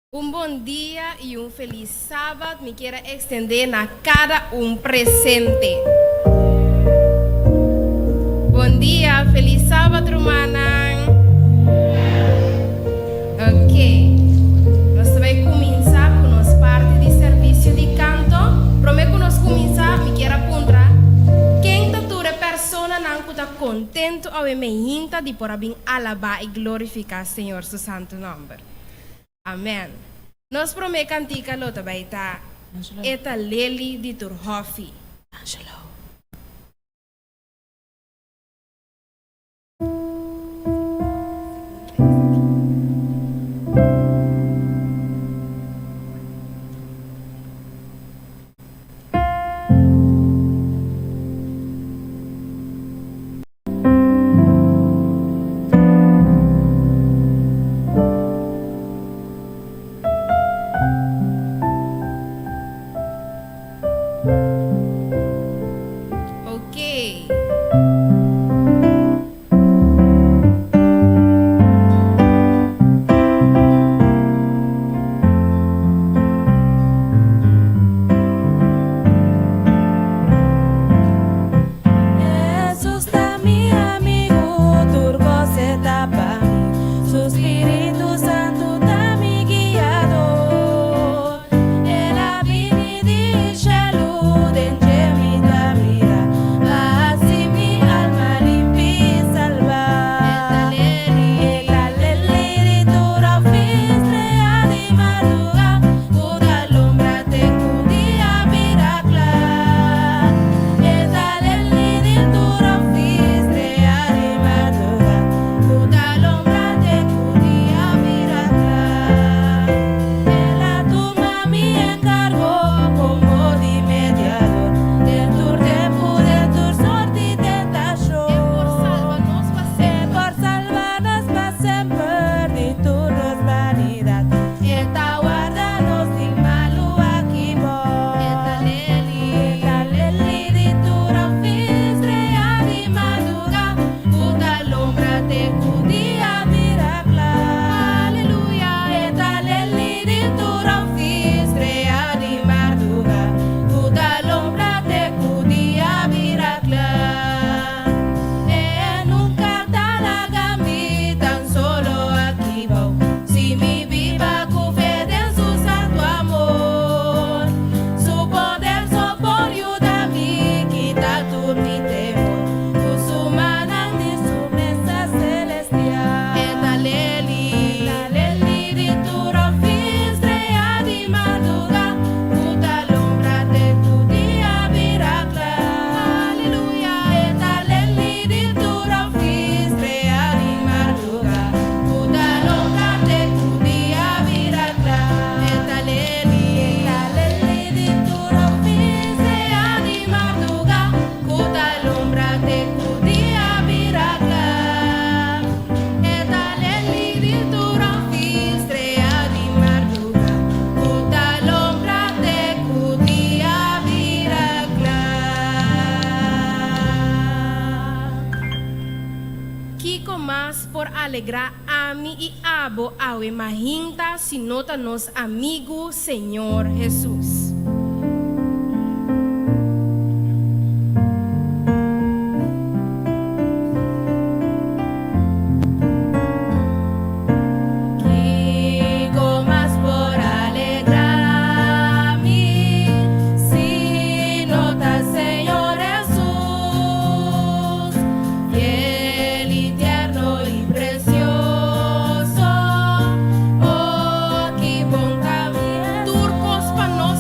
Un bom dia e um feliz sábado me quero extender na cada presente. Bom dia, feliz sábado, romana. Ok, nós vamos começar com nossa parte de serviço de canto. Prometo que nós começar, me quero apontar. Quem tatura persona não está contento ou me hinta de por abrir alabar e glorificar o Senhor, seu santo nome. Amen. Nós prometemos cantica lota baita. Eta Leli de Turhofi. Angelo. Alegrar a mim e abo ao imaginta se nota nos amigo Senhor Jesus. Turcos para nós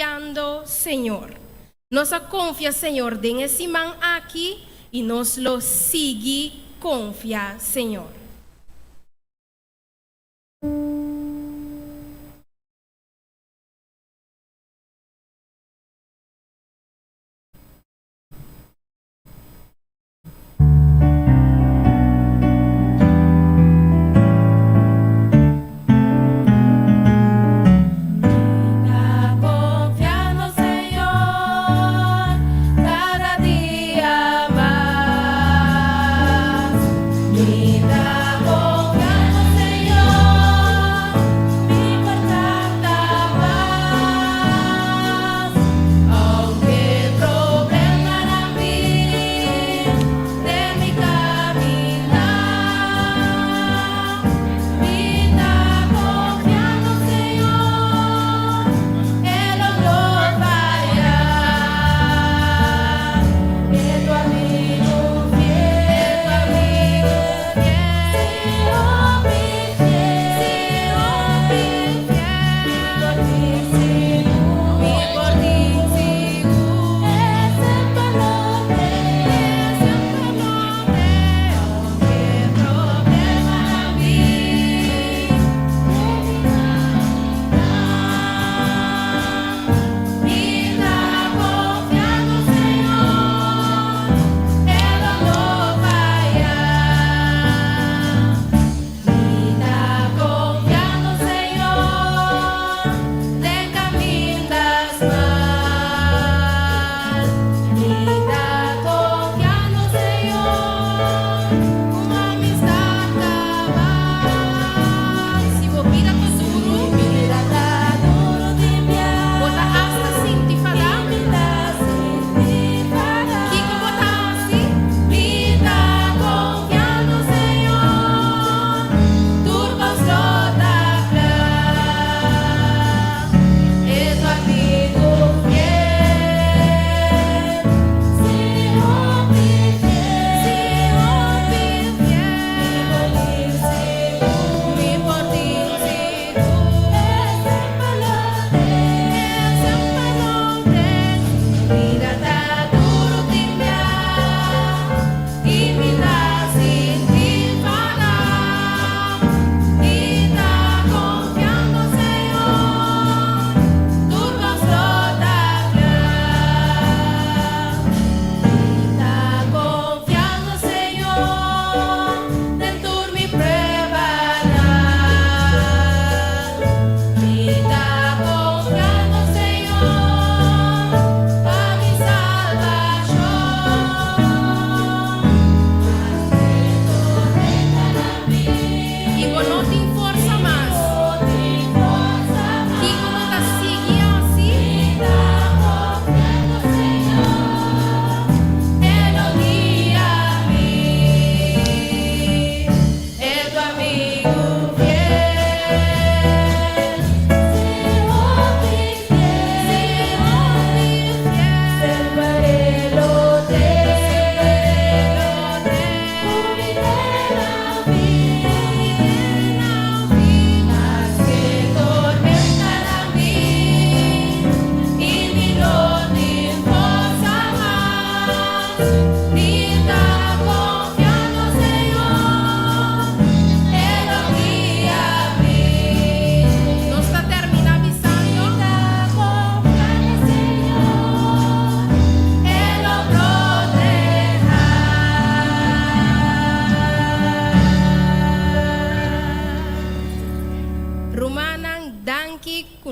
confiando, Señor. Nos confía, Señor, en ese man aquí y nos lo sigue, confía, Señor.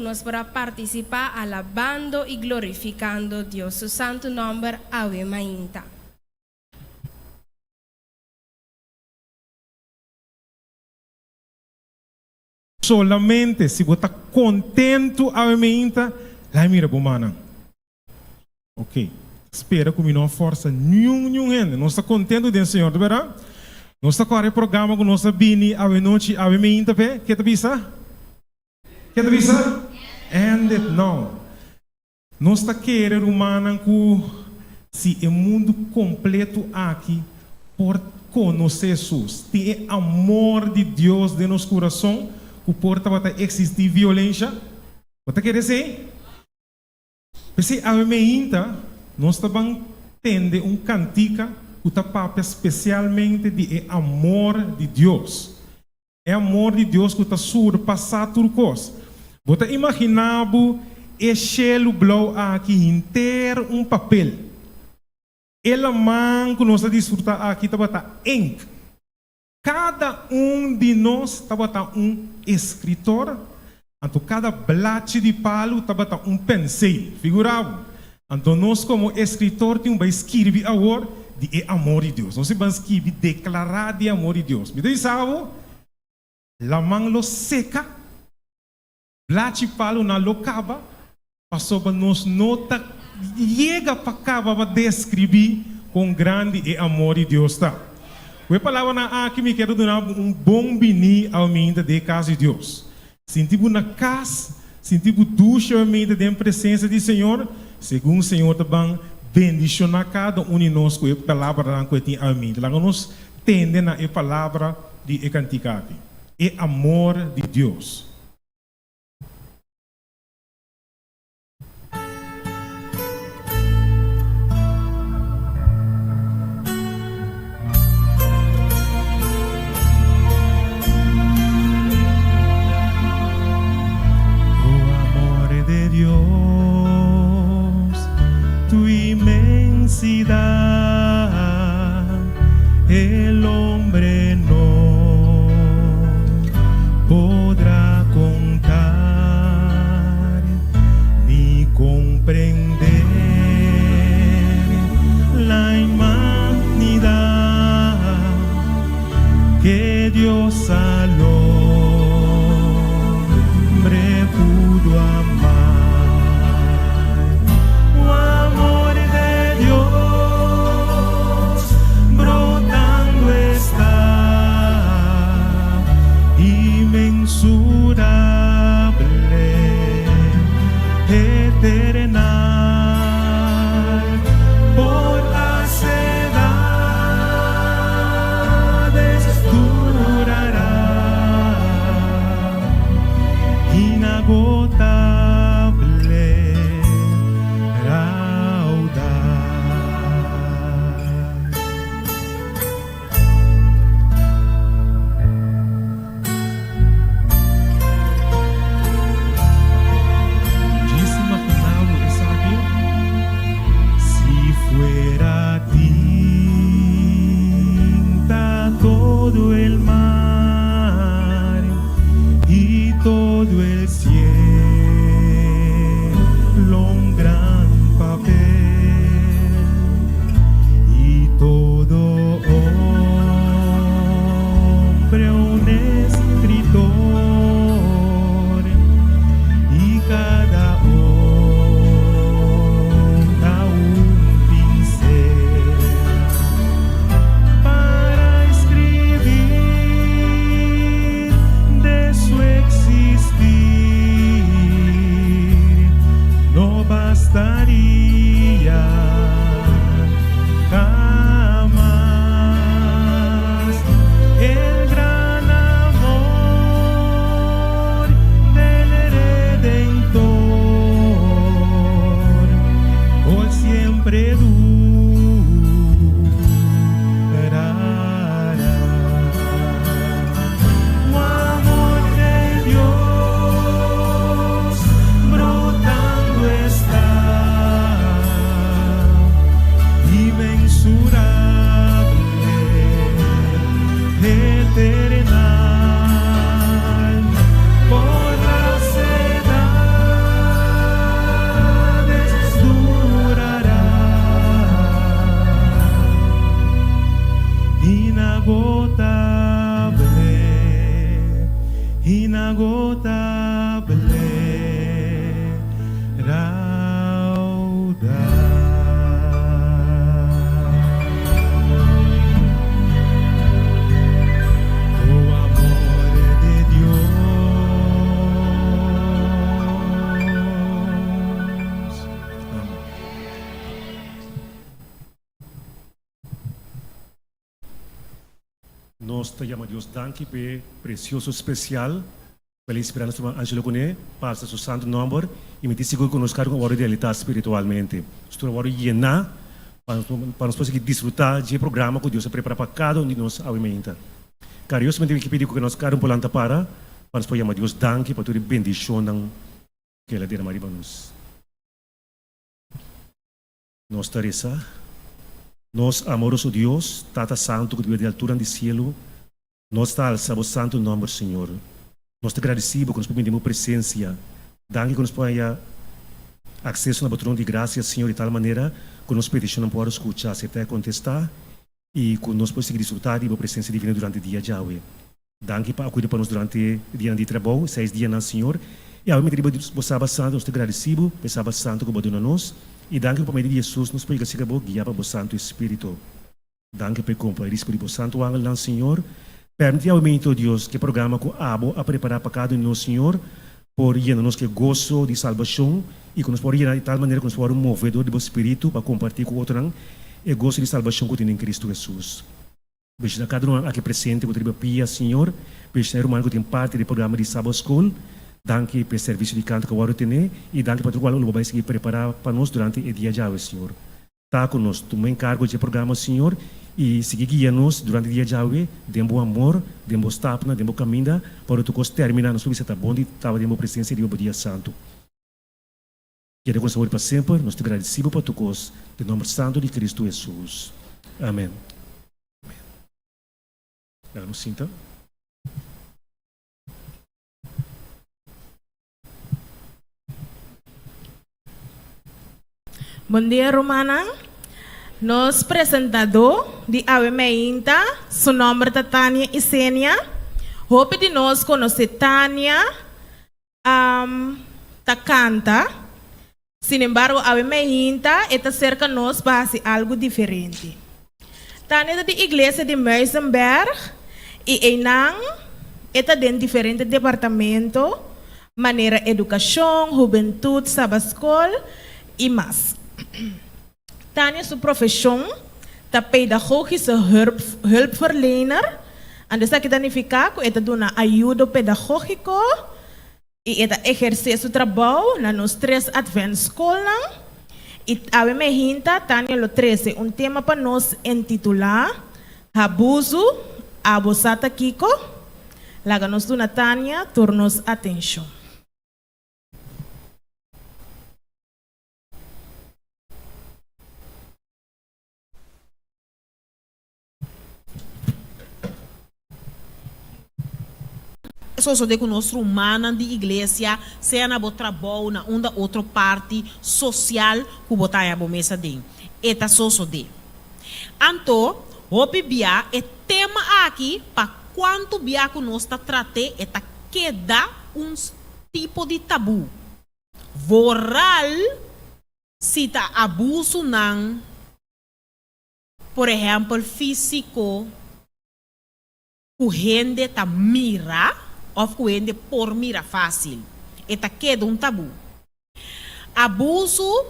Nos para participar alabando y glorificando Dios, su santo nombre, Ave Mainta. Solamente se você está contento, Ave Mainta, lá mira, bomana. Ok. Espera que não força nenhum gente. Não está contente com o Senhor, tá vendo? Não está com o programa que nós bini Ave Noite, Ave Mainta, pé? Que te bisa? Que te bisa? And it não. Nós está querendo humana que se o mundo completo aqui por conhecer Jesus, tem amor de Deus de nosso coração, que porta para existir violência. Você quer dizer? Porque a meinta, nós também tende cantica que papa especialmente de amor de Deus. É amor de Deus que está surpassar tudo coisa. Você imaginava e chelo blau aqui inteiro papel. Ela man que nós desfrutar aqui tá ink. Cada de nós tá escritor. Então cada blate de palo tá pensel. Figurava. Então nós como escritor temos que escrever agora de amor de Deus. Nós vamos escrever declarar de amor de Deus. Me diz algo? La man lo seca. Blate palo na lo caba. Passou para nos nota, chega para cá para descrever com grande amor de Deus. Tá? A palavra na aqui me quero dar bom bini ao minha de casa de Deus. Sentimos na casa, sentimos ducha ao minha de presença do Senhor, segundo o Senhor também bendicionar cada de nós com a palavra que tem ao minha. Lá nós tende na palavra de canticate. É amor de Deus. El hombre no podrá contar ni comprender la inmensidad que Dios al hombre pudo amar. Eternal por las edades durará, inagotable raudal. Fuera tinta todo el mar y todo el cielo un gran papel y todo hombre un escritor y cada bastaría jamás el gran amor del Redentor por siempre durará. Oh, amor de Dios brotando está inmensurable, eternal, por las edades durará, inagotable, inagotable raudal. Nós te chamamos Deus danke pe precioso especial pela esperança do Angelo Cone, passa seu santo nome e me disse que nós queremos agora realidade espiritualmente. Estou agora llenar para nós conseguir desfrutar de programa que Deus prepara para cada um de nós ao momento. Cara, eu somente que pedir que nós queremos planta para nós podemos Deus danke para toda bendição que Ele derrama para nós. Nós Teresa, nós amoroso Deus, Tata Santo que vive de altura do cielo, nós está al sábado santo nome do Senhor. Nós te agradecemos que nos permitimos presença. Danke que nos ponha acesso na patrão de graça, Senhor, de tal maneira que nos peticionamos para escutar, aceitar e contestar e que nós possamos desfrutar da presença divina durante o dia de hoje. Danke para cuidar para nós durante o dia de trabalho, 6 dias na Senhor. E ao mesmo tempo, o sábado santo, nós te agradecemos pelo sábado santo que abandona nós. E danke por meio de Jesus, nos pode guiar para o Santo Espírito. Danke por companhia do Espírito Santo, Ángel do Senhor. Permite ao momento, Deus, que o programa que abo a preparar para cada um de nós, Senhor, por llenar-nos que gozo de salvação e que nos pode llenar de tal maneira que nos pode movedor do Espírito para compartilhar com outros e gozo de salvação que tem em Cristo Jesus. Beijo a cada um aqui presente, que tribo pia, Senhor. Beijo a irmão que tem parte do programa de Sábado School. Danke pelo serviço de canto que o tem e danke para o qual o vai seguir preparar para nós durante o dia de hoje, Senhor. Está conosco, toma encargo de programa, Senhor, e seguir guiando-nos durante o dia de hoje, demos amor, demos tapna, demos caminho, para tu terminar nossa visita bom e estava demos presença de dia santo. Quero com saúde para sempre, nós te agradecemos por tu coisa, em nome santo de Cristo Jesus. Amém. Amém. Nos sinta. Bom dia, Romana. Nos apresentador de Ave Meinta, seu nome é Tânia Isenia. Hope de nós conhecer Tânia, tá canta. Sin embargo, Ave Meinta está cerca de nós para fazer algo diferente. Tânia é da igreja de Meisenberg e Einang está dentro de diferentes departamentos, maneira educação, juventude, sabascol e mais. Tânia, sua profissão, é pedagogische hulpverlener. En dus dat significa que ela dá ajuda pedagógica e ela exerce seu trabalho na nos 3 Advent School. E a minha hinta, Tânia, lo 13, tema para nós intitular Abuso, abusata Kiko. Laga nos dona Tânia, turnos atenção. Só de que nós humana de igreja seja na boa trabalho na outra parte social que botar a boa mesa de eta só de anto hope bia é tema aqui para quanto bia que nós está trate eta queda tipo de tabu voral se tá abuso não por exemplo físico o gente tá mira of kuende por mira fácil. Eta queda tabu. Abuso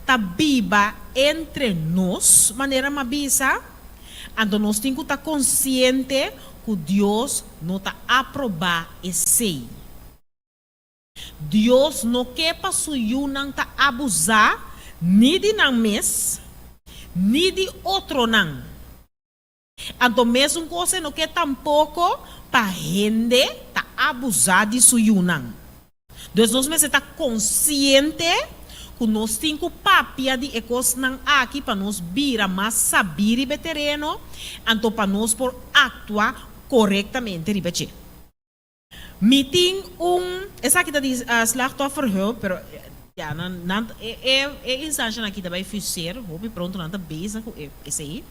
tá biba entre nós, maneira mabisa, ando nós temos que estar consciente que Deus não tá aprovar esse. Deus não quer para suyu não tá abusar ni de nang mes, ni de outro nang. Ando mesmo coisa não quer tampouco para gente tá abusar de suyunang. Então nós mesmo tá consciente que nós temos papia de ecos nang aqui para nós vira mais saber e terreno, então para nós por actuar corretamente, ribeche. Meeting essa aqui diz slachtofferhulp, pero ja, é instância aqui também fazer, hope pronto não tá beza com esse aí.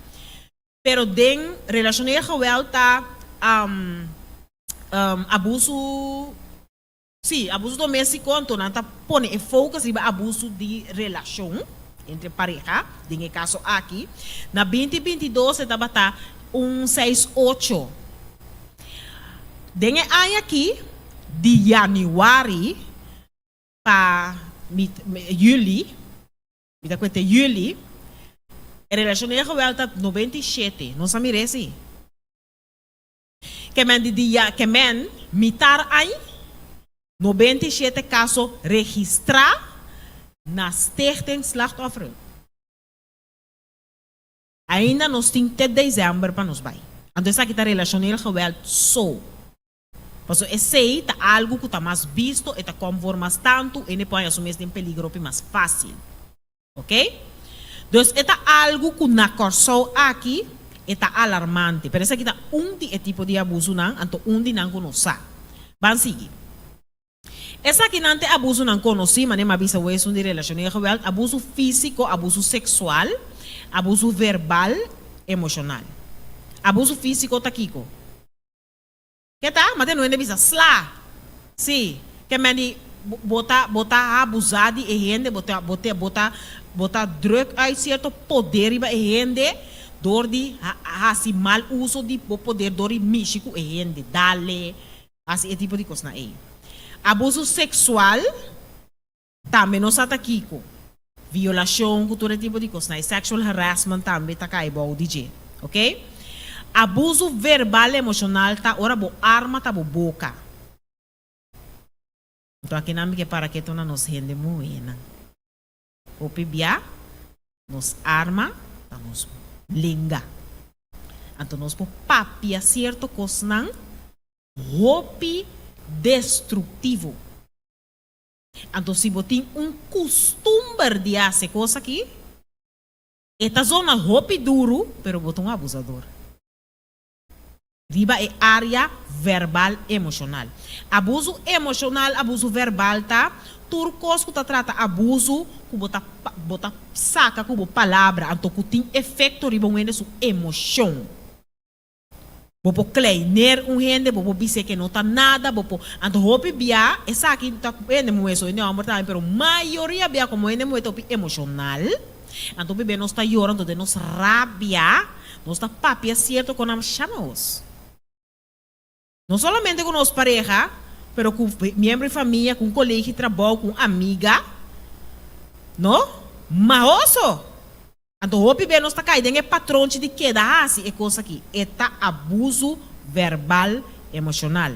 Pero den relacioneel geweld tá abuso abuso doméstico então não tá põe foco em abuso de relação entre pareja, em caso aqui na 2022 estava tá 168 den ano aqui de januário para julho me conta julho a relação é geweld tá 97 não sabe merece que men di dia que men mitar ai 97 casos registrados na stichting slachtoffer. Ainda nos temos até dezembro para nos vai. Então, essa aqui está relacioneel geweld zo. Paso esse tá algo que está mais visto, está conformas tanto, e não pode assumir em peligro mais fácil. Ok? Então, está algo que na corso aqui está alarmante. Pero esse aqui está de tipo de abuso não, então de não conhece. Vamos seguir. Essa aqui não tem abuso não conhece, mas nem avisa o isso de relacioneel geweld, abuso físico, abuso sexual, abuso verbal, emocional. Abuso físico tá kiko. Que tá? Mas não é bisa sla. Sim, que me bota abusar de gente, bota druk uit certo poder iba gente, door die hasi mal uso de poder door die México gente, dale, assim é tipo de coisa na aí. Abuso sexual também não está kiko. Violação, cultura tipo de coisa na sexual harassment também tá caibo DJ, ok? Abuso verbal emocional tá ora bo arma tá bo boca. Então aqui não me para que tu não nos rende muito. O pibia nos arma tá nos linga. Então nos po papia certo cosnan hopi destrutivo. Então se botin costume de fazer coisa aqui, esta zona hopi duro, pero botam abusador. Riba é área verbal emocional. Abuso emocional, abuso verbal tá. Turcos que trata abuso, que bota saca como palavra, então que tem efeito riba onde sua emoção. Bopo kleiner gente, bopo bise que não tá nada, bopo então hopi bia, essa aqui tá ende moeso, ende amor tá, pero maioria bia como ende moeto emocional. Então bebê nós tá chorando de nos rabia, nós tá papia certo com nós chamamos. Não somente com nossa pareja, pero com membro de família, com colega de trabalho, com amiga. Não? Mas osso. Então, o bebê nós está caindo em patrão de queda assim, é coisa aqui. É abuso verbal emocional.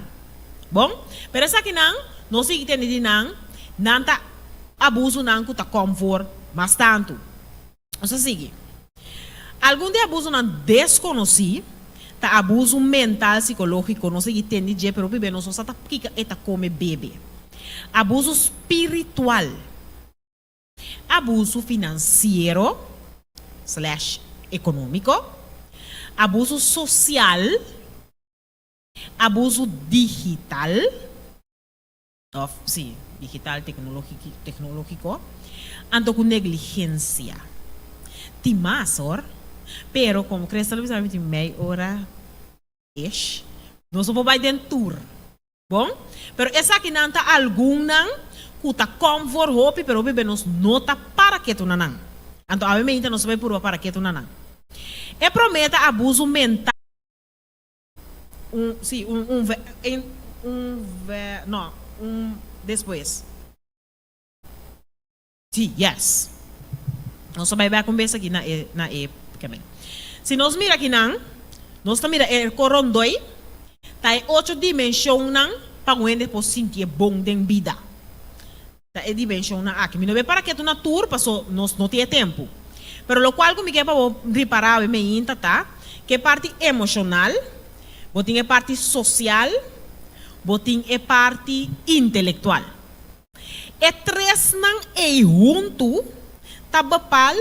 Bom? Pero essa aqui não se entende não tá abuso não que tá conforto, mas tanto. Ou seja, algum de abuso não desconhecido, tá abuso mental, psicológico, não sei entende de, pero bebê não só tá pica eta come bebê. Abuso espiritual. Abuso financeiro / econômico. Abuso social. Abuso digital. Sim, digital, tecnológico. Ando com negligência. Timasor. Pero como cresce a de meia hora nós vamos vai dentro. Bom? Pero essa aqui não tá alguma que tá conforto hopi, pero bebê nos nota para que tu não. Então a mente não sabe por para que tu não. É prometa abuso mental. Depois. Sim, yes. Nós vai conversar aqui na se nós mira aqui nós mira corondoi, tá 8 dimensões para onde posso sentir bom de vida. Tá dimensão aqui, me não é para que tu na tour passou nós não tem tempo. Pero lo qual como que para reparar me inta tá, que parte emocional, botin é parte social, botin é parte intelectual. E três não é junto tá bapal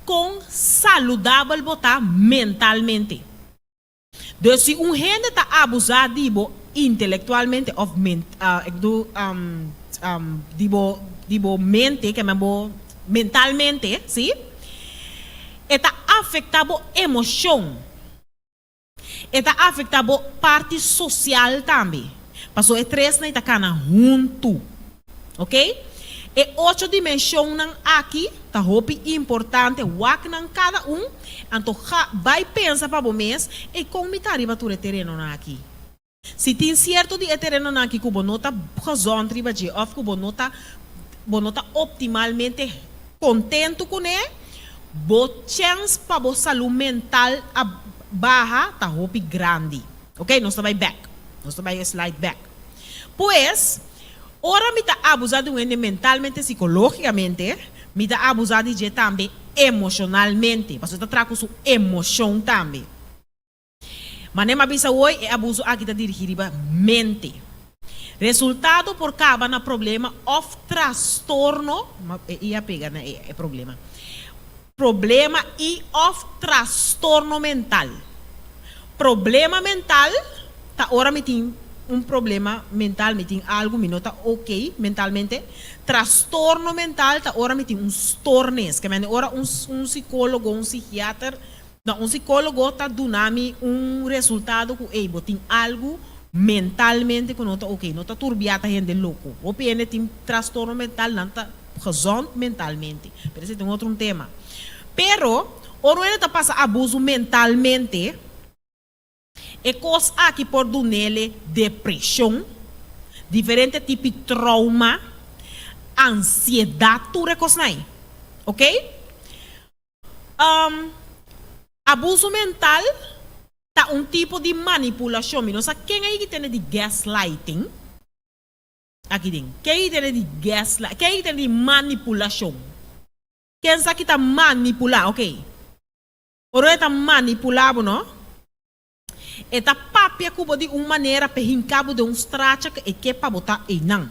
com saudável botar mentalmente. Então, se gente está abusado intelectualmente ou mente, que é mentalmente, sim? Está afetado a emoção. Está afetado a parte social também. Passou é três não está cana junto. Ok? E 8 dimensões aqui, tá roupa importante, wak nan cada então vai pensar para o mês, e como está riba tu terreno aqui. Se tem certo de terreno aqui, que você nota razão riba de, ou que você nota optimalmente contento com ele, bo chance para a saúde mental a barra, tá roupa grande. Ok? Nós vai back. Nós vai slide back. Pois, Ora me tá abusado mentalmente, psicologicamente, me tá abusado de também emocionalmente. Porque você trago sua emoção também. Mas nem avisa hoje é abuso aqui tá dirigido para mente. Resultado por causa na problema of transtorno, ia pegar é problema. Problema e of transtorno mental. Problema mental, tá ora me tem problema mental, me tem algo me nota ok mentalmente. Transtorno mental, tá ora me tem stornes, que me ora psicólogo, psiquiatra, não, psicólogo tá dando resultado que tem algo mentalmente que nota ok, nota turbiata gente louco. O PN tem transtorno mental, não tá gezond mentalmente. Pero esse tem outro tema. Pero, ora ele tá passa abuso mentalmente, é coisa aqui por do nele depressão, diferente tipo de trauma, ansiedade, tudo é coisa aí, ok? Abuso mental tá tipo de manipulação, não sabe quem aí que tem de gaslighting? Aqui tem, quem aí tem de gaslighting, quem aí tem de manipulação? Quem sabe que tá manipular, ok? Ora tá manipulado, não? Eta papia kubo de maneira perrincabo de stracha que para botar e não.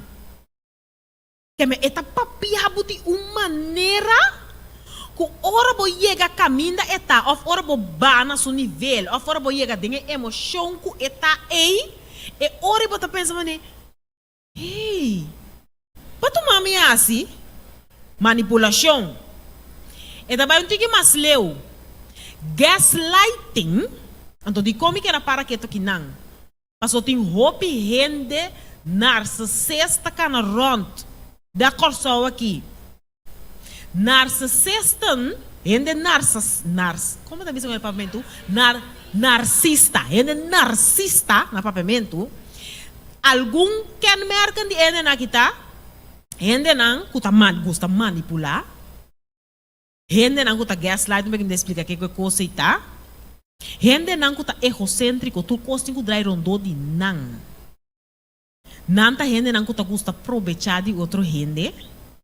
Que me eta papia de maneira que ora bo chega caminha eta of ora bo bana su nível of ora bo chega de emoção ku eta e ora bota pensa mane hey pato mami assim manipulação eta vai tique mais leu gaslighting. Então, de como que era para que toque não? Mas eu tenho roupa e rende narcisista cana rond. Da corção aqui. Narcisista, rende como está dizendo no papamento? Narcisista, rende narcisista no papamento. Algum que merca de rende na kita, rende não, que gosta manipular. Rende não, que tá gaslight, não me explica que coisa está. Gente não está egocêntrico, tu costa que drai rondo de não. Não tá gente não está gosta aproveitar de outro gente.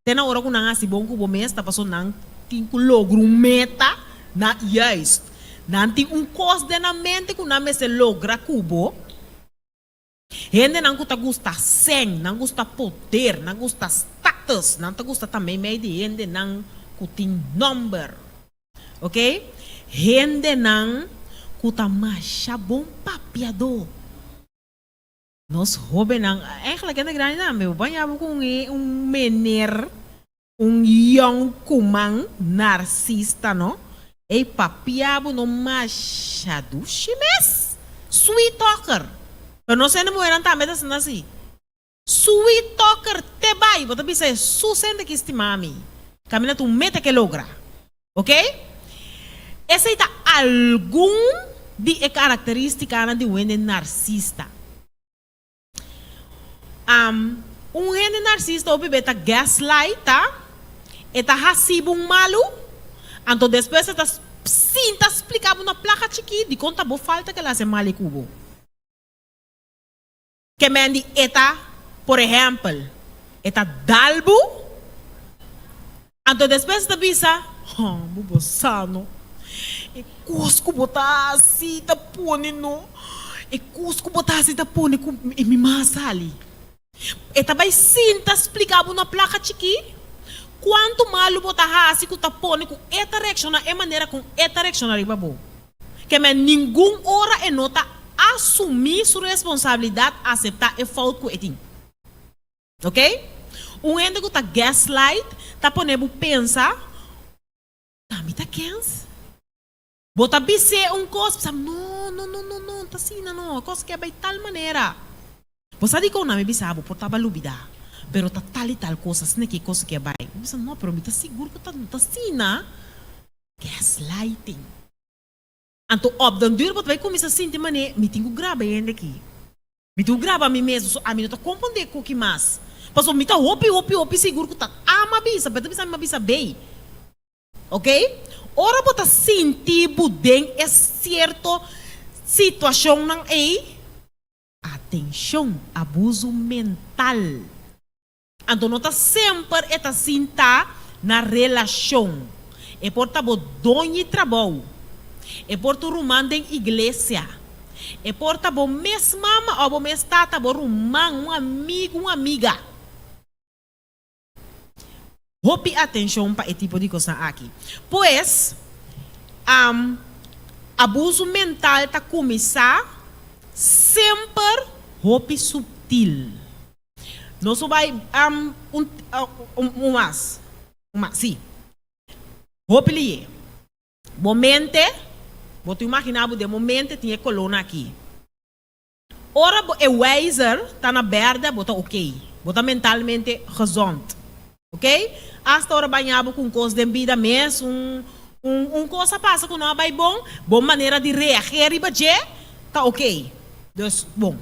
Tem na hora que não assim bom que o mês tá passando não tem que lograr meta na yes. Não tem costo na mente que não se logra cubo. Gente não está gosta sen, não gosta poder, não gosta status, não tá gosta também meio de gente não que tem number, ok? Gente não kuta masha bom papiado. Nós roubem não. É que na grande não, meu banhava com mener, young kumang narcisista, não? E papiabo no masha do chimes. Sweet talker. Pero não sei nem moeram também assim. Sweet talker te vai, bota bisa susende que estimami. Camina tu meta que logra. Ok? Essa é algum de característica de um narcisista. Gente narcisista o bebê tá gaslight, tá? Eta recibo malu. Então depois tá sinta explicado na placa chiqui de conta bo falta que ela se mal cubo. Que mendi eta, por exemplo, eta dalbo. Então depois tá bisa, bubo sano. E cusco botar assim, tá pone no. E cusco botar assim, tá pone com e me masali. E também sinta explicado na placa chiqui. Quanto malo botar assim, que tá pone com esta reação, é maneira com esta reação ali, babo. Que men nenhum hora é nota assumir sua responsabilidade, aceitar e falta com etim. Ok? Gente que tá gaslight, tá ponendo pensar, tá me tá quente. Bota bise coisa, não, tá assim, não, coisa que é de tal maneira. Você diz que não me bisabo, por tá balubida, pero tá tal e tal coisa, assim que coisa que é vai. Você não, pero me tá seguro que tá assim, não? Gaslighting. Então, obdandur, você vai começar a sentir mané, me tenho que gravar ainda aqui. Me tenho que gravar a mim mesmo, a mim não tá compreendendo com o que mais. Mas me tá hopi, seguro que tá, ama bisa, pero bisa me bisa bem. Ok? Ora bota sentir budem é certo situação não é atenção abuso mental Então nota sempre eta sinta na relação. E porta bo donhe trabalho. E porta rumando em igreja. E porta bo mes mama ou bo mes tata bo rumang um amigo, uma amiga. Hope atenção para esse tipo de coisa aqui. Pois, abuso mental tá começar sempre hope subtil. Nós vai sim. Hope li. Momente, vou te imaginar de momento tinha coluna aqui. Ora é wiser tá na berda, bota ok. Bota mentalmente gezond. Ok? Hasta hora banhado com coisa de vida mesmo, coisa passa com nós vai bom, boa maneira de reagir e bater, tá ok. Então, bom.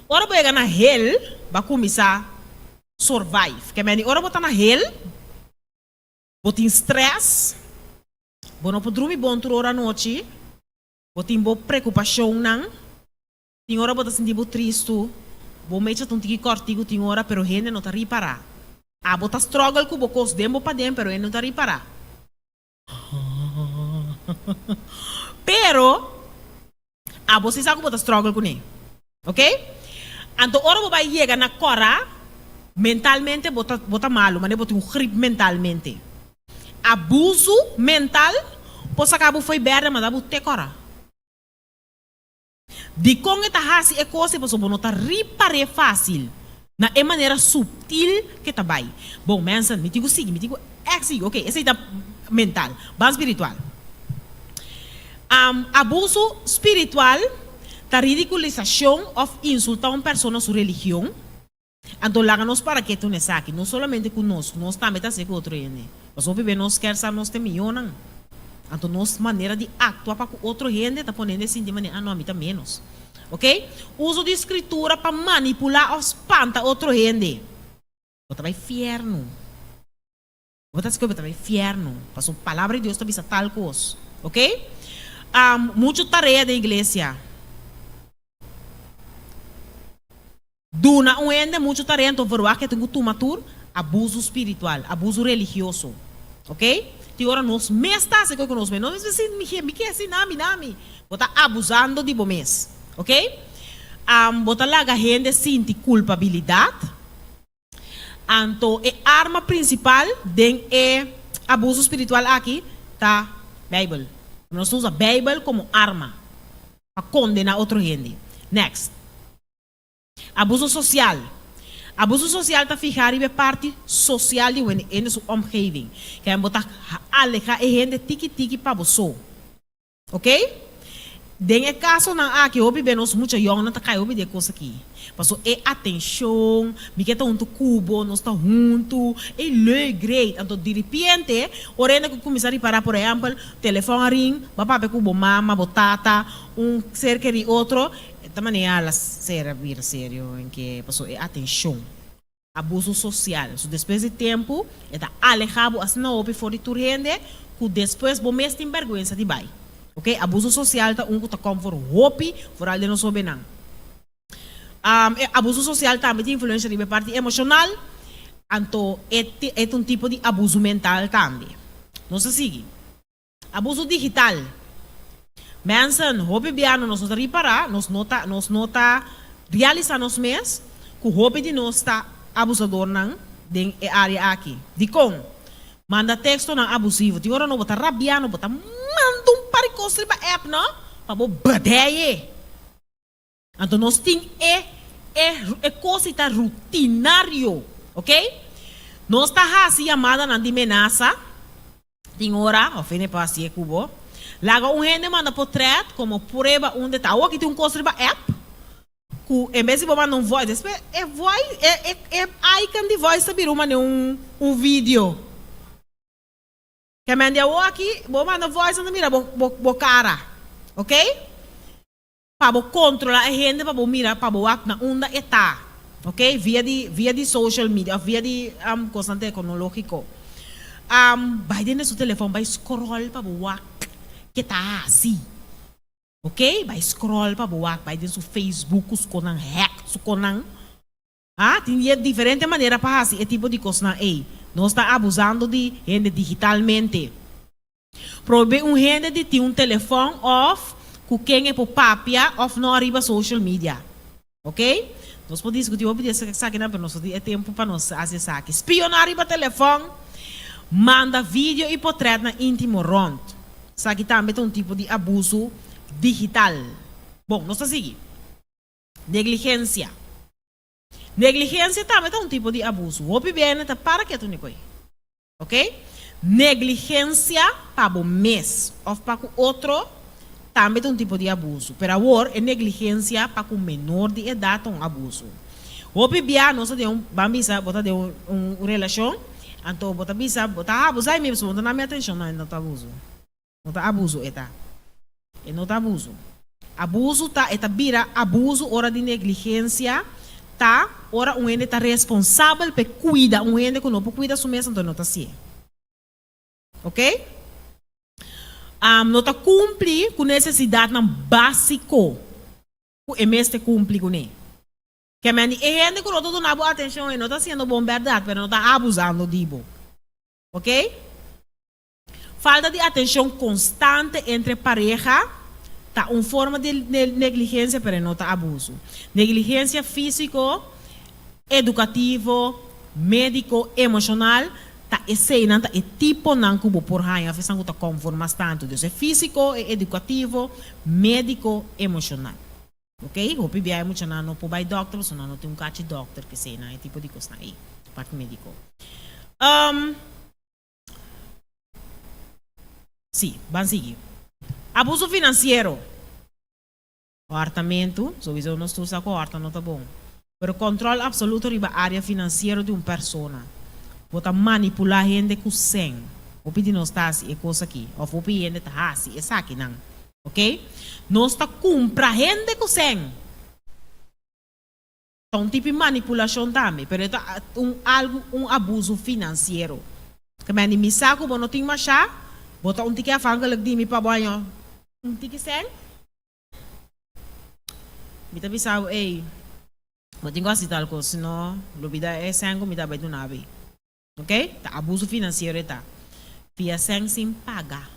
Ora vai chegar na hell, vai começar survive. Que meni, ora botar na hell, botar em stress, bom não pode dormir bom toda hora noite, botar em boa preocupação não, tem hora botar sentir triste, bom meio que tem cortigo tem hora, pero gente não tá reparar. Ah, bota struggle com bocos dembo para dentro, pero ele não tá reparar. Pero, você sabe que bota struggle com ele, ok? Então, ora vai chegar na cora, mentalmente bota malo, mas bota grip mentalmente. Abuso mental, pois acaba foi berda, mas dá te cora. De como está assim, é coisa, pois não tá reparar fácil. Na é maneira subtil que tá vai. Bom, mensen, me digo ok, esse é mental, base espiritual. Abuso espiritual, tá ridiculização ou insultar uma pessoa na sua religião. Então, lá nos para que tu nessa aqui, não somente conosco, nós também tá com outro gente. Nós vamos nós quer saber nós tem milhões. Então, nossa maneira de actuar para outro gente tá ponendo assim de maneira, não, a mim tá menos. Ok? Uso de escritura para manipular ou espantar outro gente. Você vai inferno. Você vai inferno. Porque a palavra de Deus também é tal coisa. Ok? Muita tarefa da igreja. Duna gente, muita tarefa. Então, verá que tem que matur abuso espiritual, abuso religioso. Ok? Tem hora nós mestas se conosco. Não é assim, me quer assim, nami. Você está abusando de bomês. Ok? Botar lá a gente sente culpabilidade. Então, a arma principal de abuso espiritual aqui tá Bíblia. Nós usamos a Bíblia como arma para condenar outro gente. Next. Abuso social. Abuso social tá ficar em parte social de em sua omgeving. Que é botar alejar a gente tiki para você. Ok? Den caso na aqui obi benos muito young não tá caiu de coisa aqui. Passou atenção, me que tá um cubo, nós tá junto, le great. Então de repente, orena que começar a parar por exemplo, telefone ring, papai com mama, botata, ser que outro, da maneira ela ser vir sério em que passou atenção. Abuso social. So depois de tempo, tá alejado assim não obi fora de turrende, que depois bom mês tem vergonha de vai. Ok? Abuso social tá que tá como for hopi, for algo não soube não. Abuso social também tem influência de parte emocional, então é um tipo de abuso mental também. Não se sigue. Abuso digital. Mensen, hopi biano nós não reparar, nós nota realizar nos mês, que hopi de nós tá abusador não de área aqui. De como? Manda texto não abusivo, de hora não bota rabiano, bota manda para construir uma app, não? Para bater. Então, nós temos coisa rutinário, ok? Nós está assim chamada na amenaça, tem hora, o fim de passe é cubo. Lá gente manda portrait como prova onde está. Aqui tem construir uma app, que em vez de mandar um voice, icon de voice também um vídeo. Que manda aqui, vou mandar voz na mira, bo cara, ok? Para controlar a gente, para mirar, para boar na onda está, ok? Via de social media, via de coisa tecnológico. Vai dentro do seu telefone, vai scroll para boar que tá assim, ok? Vai scroll para boar, vai dentro do Facebook, os conan hack, os conan. Tem diferente maneira para fazer esse tipo de coisa. Não está abusando de gente digitalmente. Probe gente de ter telefone off, com quem é por papia, off não arriba social media. Ok? Nós podemos discutir, eu podia dizer que não, mas é tempo para nós acessar aqui. Espionar arriba telefone, manda vídeo e portrait na íntimo rond. Isso aqui também é tipo de abuso digital. Bom, nós estamos seguindo. Negligência. Negligência também é tipo de abuso. O bem tá para que tu não coi. Ok? Negligência para o mês ou para o outro também é tipo de abuso. Pero agora é negligência para o menor de idade um abuso. O bem nós temos bambisa, bota de uma relação, então bota bisa, bota abuso aí mesmo, bota na minha atenção não tá abuso. Não tá abuso eta. E não tá abuso. Abuso tá eta vira abuso hora de negligência. Tá, ora ente tá responsável por cuidar, ente que não pode cuidar sua mesa, então não tá assim. Ok? Não tá cumprir com necessidade básico. O mês te cumpre com ele. Que mani ente que não tá dando boa atenção, não tá sendo bom verdade, mas não tá abusando dibo. Ok? Falta de atenção constante entre pareja. Tá uma forma de negligência, mas não tá abuso. Negligência físico, educativo, médico, emocional, tá esse não tá é tipo não cubo por raia, fez algo tá conformas tanto, então é físico, é educativo, médico, emocional. Ok? O PBI é muito não por by doctor, só não tem catch doctor que sei, é tipo de coisa aí, parte médico. Sim, vamos seguir. Abuso financeiro. Apartamento, sowieso não estou com horta, não tá bom. Pero controle absoluto riba área financeira de uma pessoa. Bota manipular gente com sem. O pedi não está assim, é coisa aqui. Ou o pedi gente tá assim, é aqui não. Ok? Não está compra gente com sem. Então, tipo de manipulação também. Pero é um abuso financeiro. Que me saco, não tem mais chá. Bota ticket a fanga de mi para banho. Ticket sem? Me tá pensando, vou ter que assistir algo, senão, lubida é sem me tá bem do nave. Ok? Tá abuso financeiro, tá? Fia sem pagar.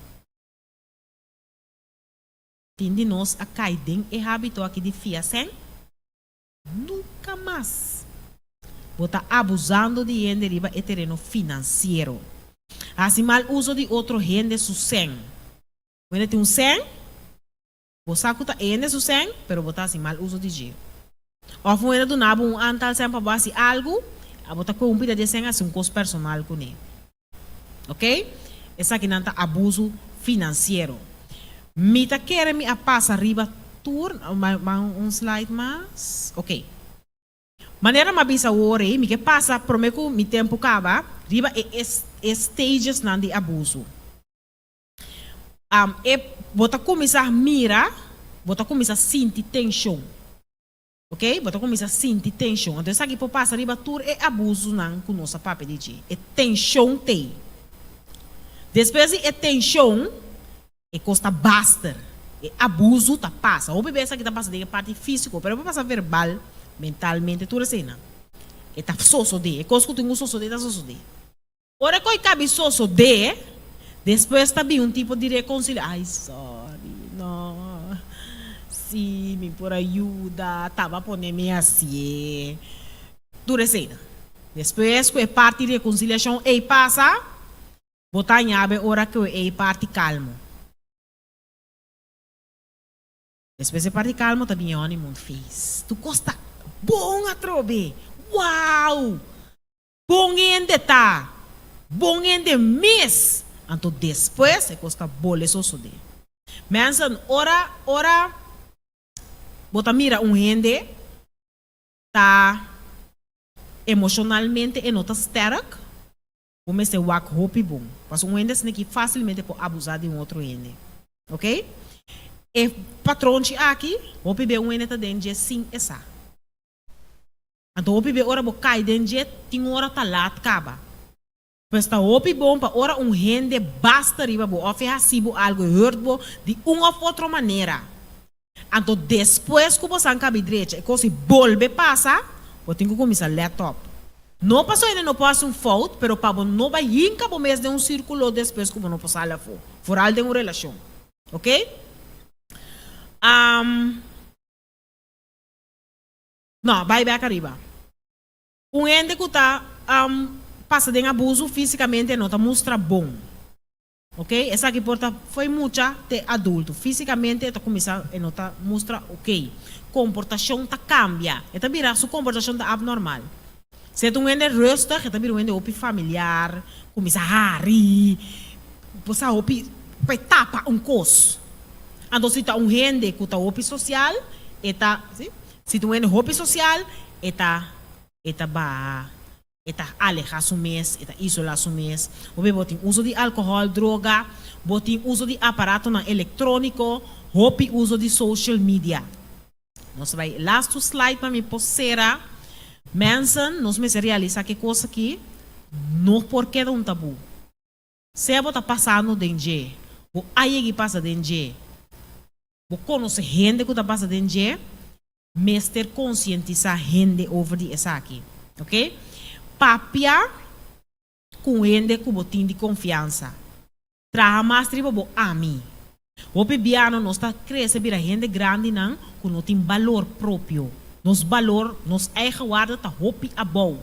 Tende nós a cair e hábito aqui de fia sem? Nunca mais. Bota abusando de gente riba e terreno financeiro. Assim mal uso de outro gente su sem. Quando tem um sem, você tá ende su sem, pero botar assim mal uso de dinheiro. Ou quando do nabo um antal sem para base algo, a botar com um pida de sem assim um custo personal com ele. Ok? Essa aqui não tá abuso financeiro. Me tá querendo me a passar arriba tour, um slide mais. Ok. Maneira mais bisa ore, me que passa prometo me tempo acaba, riba stages nan de abuso. Bota começar a mirar, bota começar a sentir tensão. Ok? Bota começar a sentir tensão. Então, isso aqui por passar riba tour é abuso nan com nossa papel de dia. É tensão tem. Depois é tensão, é costa basta. É abuso tá passa. O bebê essa aqui tá passando de parte física, pero para passar verbal, mentalmente tudo assim, não. É tá soso de, é coisa que tem um soso de, tá soso de. Ora que cabe soso de, depois tá bem um tipo de reconciliação. Ai, sorry, não. Sim, me por ajuda, tava ponendo assim. Tudo assim. Depois que é parte de reconciliação, passa, botar em abe, ora que é parte calmo. Depois é parte calmo, tá bem onde mundo fez. Tu gosta bom a trobe. Uau! Bom ende tá. Bom ende mês. Então depois é costa bole soso de. Mas ora bota mira ende tá emocionalmente e não tá sterk. Como se wak hopi bom. Mas ende se que facilmente pode abusar de outro ende. Ok? E patrão aqui, o PB ende tá dentro sim essa. Então o PB ora bo cai dentro tem hora tá lá acaba. Pois tá o PB bom para ora rende basta riba bo ofe hasibo algo hurtbo de uma ou outra maneira. Então depois que você cabe direita e coisa volve passa, você tem que começar laptop. Não passou ainda, não passa um foto, pero para não vai hinca por mês de um círculo depois como não passar lá fora de uma relação. Ok? Não, vai back arriba. Um ente que está passa de abuso fisicamente não está mostra bom. Ok? Essa aqui porta foi muita de adulto. Fisicamente está começando a não está mostra ok. Comportação está cambia. Está vira sua comportação está abnormal. Se tu ende rustig, está vira um ende opi familiar, começa a rir, você opi vai tapa cos. Então se está ende que está opi social, está, se tu ende opi social, está alejar su mês, está isolar su mês. Opi botin uso de álcool, droga, botin uso de aparato eletrônico, opi uso de social media. Nós vai last slide para me posera. Mensen, nós me realiza que coisa aqui não porque é um tabu. Se você está passando dentro, ou aí que passa dentro, ou conhece gente que está passando dentro, mas ter conscientizar gente over essa aqui, ok? Papia com gente que você de confiança. Traga mais tribo a mim. O pibiano nós está crescendo para gente grande não, que não tem valor próprio. Nos valor, nos eigen waarde ta hopi abou.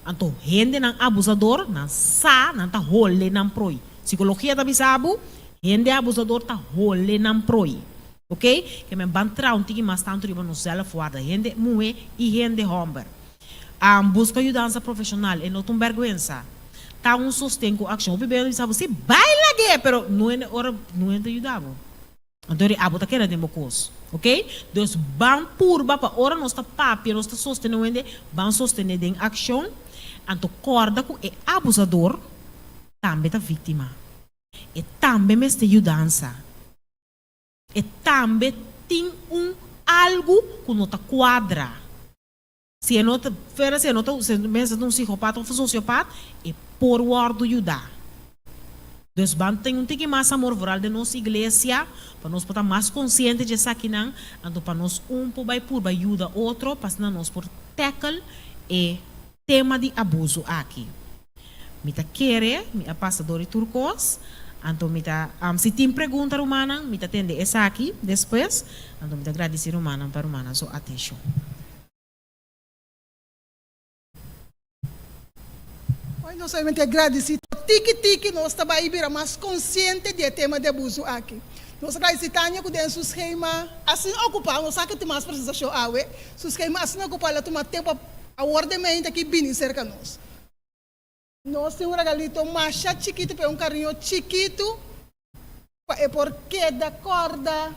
Anto gente nang abusador, nang sa, nang ta hole nang proi. Psicologia ta bisabu, gente abusador ta hole nang proi. Ok? Que me bantra um tiki mas tanto riba nos zelf waarde. Gente moe e gente homber. Busca ajudança profissional e não tem vergonha. Tá sustento com ação. O bebê bisabu, se baila que, pero não é hora, não é ajudava. Então, a quer de mocos, ok? Dus, ban purba para ora nós está papi, nós está sostenendo, ban sostener em ação, anto corda com o abusador, também tá vítima, e também me está ajudança, e também tem algo que não está quadra. Se é nota, fera se é nota, se pensa num psicopata ou um sociopata, é por guardo ajudar. Dus tem um tique mais amor voral de nossa igreja, para nós estar mais conscientes de isso aqui, então para nós por vai ajuda outro, para nós por tackle e tema de abuso aqui. Mita querer, minha passadora turcos, então mita, se tem pergunta romana, mita atende essa aqui, depois, então mita agradecer romana para romana, sua atenção. Nós somente agradecemos. Tiki, nós estamos aí mais conscientes do tema de abuso aqui. Nós agradecemos que dentro do esquema, assim ocupar, nós sabemos que tem mais precisação, o esquema assim ocupar, ela toma tempo a ordenamento aqui bem cerca de nós. Nós temos um regalito mais chiquito, um carinho chiquito, é porque da corda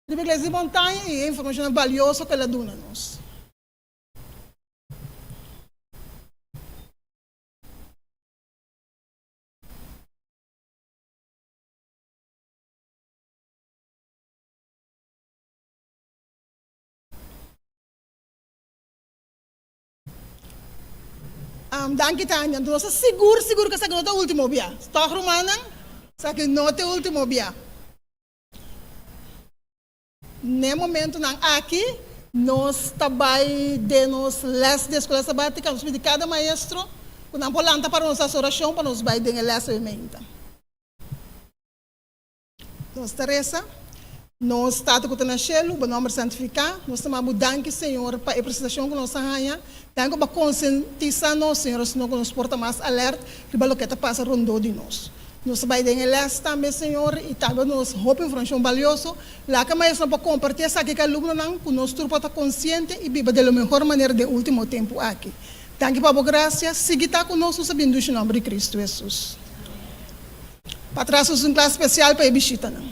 de igreja de montanha e informação valiosa que ela dá a nós. Danke Tanya, nós seguro que essa não é o último dia. Está romana? Essa que não é o último dia. No momento não aqui, nós trabalhamos de nos les de escola sabática, nós pedimos cada maestro, quando polanta para nossa oração, para nos vai de les emenda. Nós Teresa, nós estamos com o Tanachelo, o nome santificado, nós estamos danke Senhor para a prestação que nós ganha. Danke para conscientizar nós, Senhor, senão que nos porta mais alerta, que o que está passando rondou de nós. Nós vai de les também, Senhor, e também nós roupa informação valiosa, lá que mais não para compartilhar essa que aluno não, que nós turpa está consciente e viva da melhor maneira de último tempo aqui. Danke para a graça, seguir conosco sabendo o nome de Cristo Jesus. Para trás, um classe especial para a bichita, não.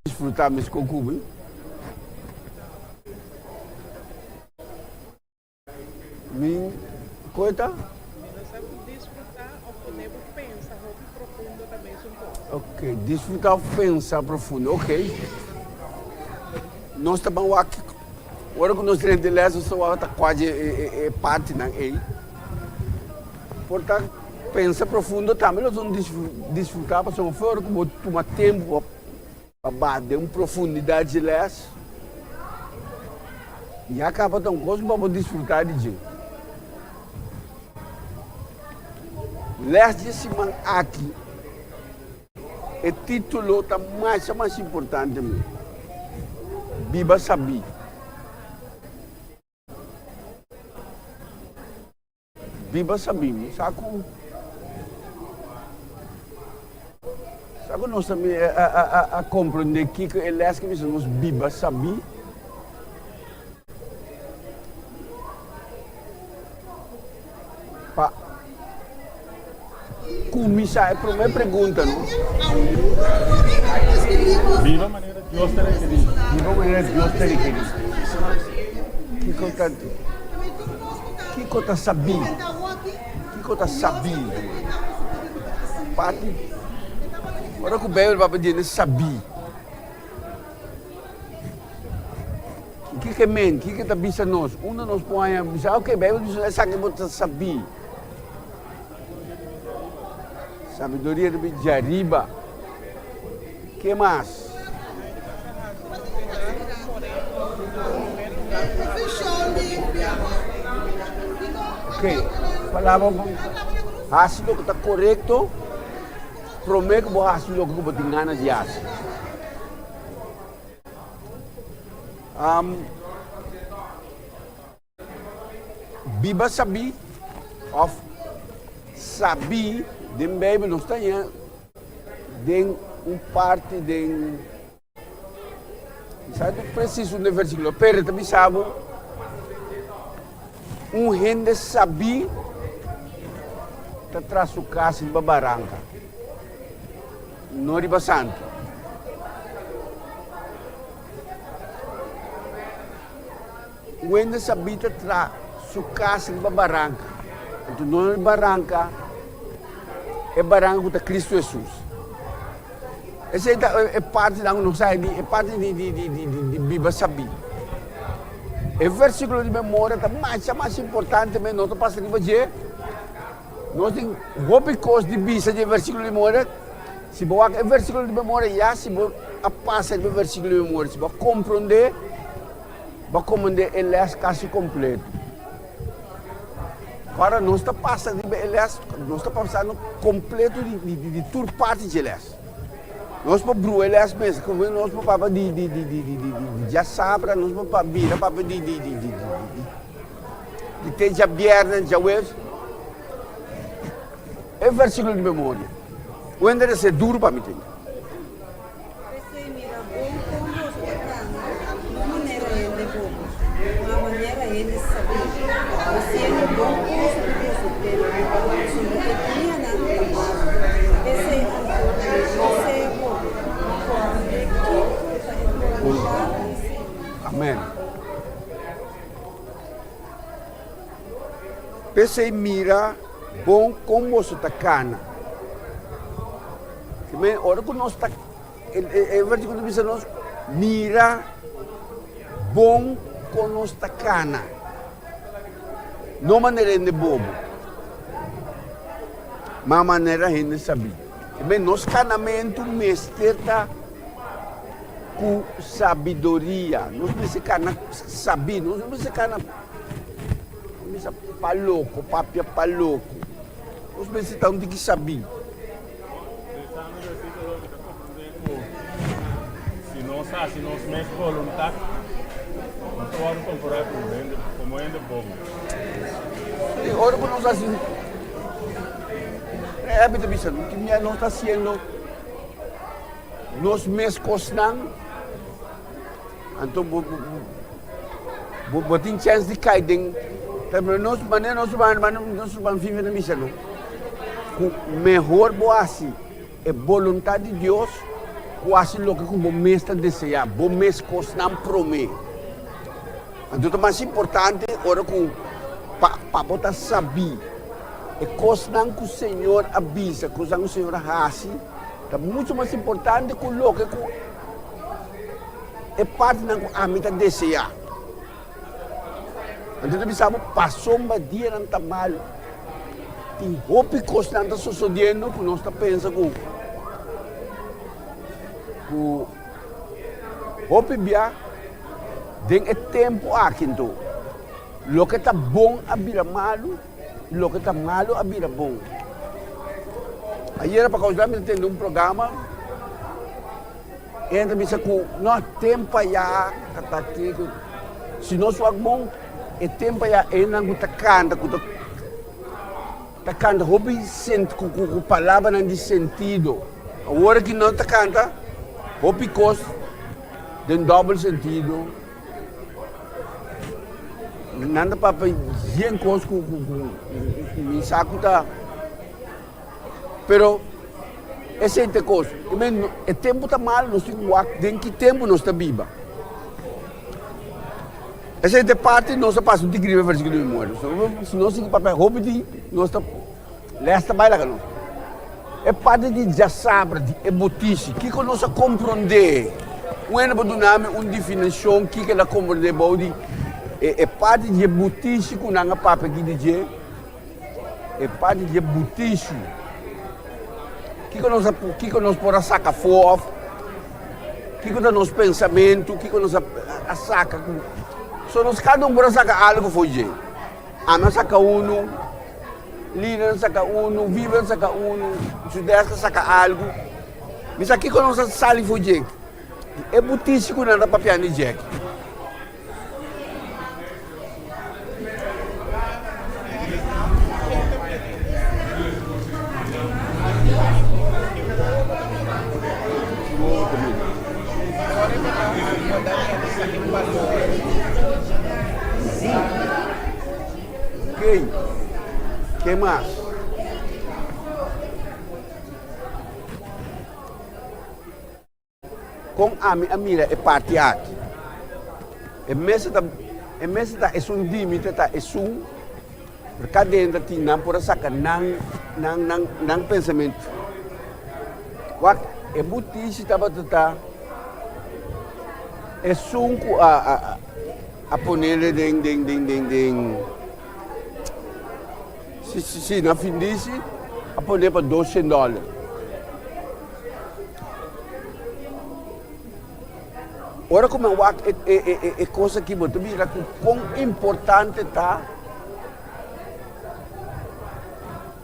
Disfrutar mis concubos. Min coita? Desfrutar ou podemos pensar muito profundo também um pouco. Ok, desfrutar pensar profundo, ok. Nós estamos aqui, agora que nós temos de ler, nós estamos quase parte na ei. Portanto, pensar profundo também, nós vamos desfrutar, porque fora que tomar tempo para bater uma profundidade de les, E acaba tão coisa para desfrutar de gente. Leste semana aqui, o título tá mais importante mesmo. Biba sabi. Biba sabi, saco nós também a compreender que ele é que nós biba sabi. Pa começar a primeira pergunta, não? Viva a maneira de Deus ter querido. Viva a maneira de Deus ter querido. Que conta sabi? Que conta sabi? Pati. Ora que o Bíblia vai pedir sabi. Que men? Que tá bisa nós? Nós põe a bisa. Ok, Bíblia diz essa que você sabi. Sabedoria de Jariba. Que mais? Ok, falava com ácido que está correto, prometo que o ácido que vou ter ganas de ácido. Biba sabi, of sabi, de Bíblia não está aí, de parte de sabe preciso no versículo, pero também sabe gente sabi tá atrás do casa de Babaranca, não riba santo. Gente sabi tá atrás do casa de Babaranca, então não é Baranca, é Baranca de Cristo Jesus. Essa é parte da nossa é parte de Bíblia sabi. O versículo de memória é mais importante, mas não passa de fazer. Nós temos coisas de bisa de versículo de memória. Se você o versículo de memória já, se você passa de versículo de memória, se você compreender, ele é quase completo. Agora nós estamos passando completo de toda parte de ele. Nós para Bru, ele é as mesmas, como nós para papa de sabra, nós para bira, papa de teja bierna, já wes. É versículo de memória. O endereço é duro para mim. Amém. Pensei mira bom como você está cana. Que ora que nós está é versículo que diz nós mira bom como nós está cana. Não maneira de bobo. Mas maneira de saber. Que nós canamento mesterta com sabedoria. Nós precisamos saber, nós precisamos palouco, papia palouco. Nós precisamos de saber. Se nós mesmos vontade, nós podemos comparar como ainda bom. E agora que nós assim, é bem pensando que nós está sendo nós mesmos costam. Então, botin chance de cair dentro. Nós vamos viver na missão. O melhor boasi é vontade de Deus, quase o que o mestre deseja, o mestre costam promer. Então, o mais importante, ora com para botar saber, é costam que o Senhor avisa, costam que o Senhor hace, é muito mais importante que o que é parte da amita desejar. Então, nós precisamos passar um dia não está mal. Tem roupa que não está sucedendo, que nós estamos pensando que roupa bia, Den é tempo aqui, então. Lo que tá bom a vira malo, lo que tá malo a vira bom. Aí era para causar, me entender um programa, entra me com nós tempo já, se nós for bom, é tempo já é não tá canta, tá canta, hobby sente com palavra não de sentido. A hora que não tá canta, hobby cos, tem double sentido. Nada para gente cos com me saco tá. Pero esse é a coisa. O tempo está mal, nós temos que tempo nós está viva. Essa é a parte nós passamos de gripe versículo de morte. Se nós temos papel roubo de nós está lesta baila que nós. É parte de já sabe de botiche que nós compreender. Quando eu nome uma definição que ela compreender body é parte de botiche com nanga papel que diz é parte de botiche. Que nós podemos sacar fora, que nós pensamentos, que nós saca. Só nós cada um pode sacar algo foi gente. Ama saca um, líder saca um, viver saca um, judeu saca algo. Mas aqui que nós salimos foi gente. É butístico nada para piano de gente. Que mais? Com a mira é parte aqui. É mesa da é um limite tá é um porque dentro de não por sacar não pensamento. Qual é butice tá batata é um a poner ding se na fim disso, a poner para $12. Ora como é coisa que você mira que quão importante tá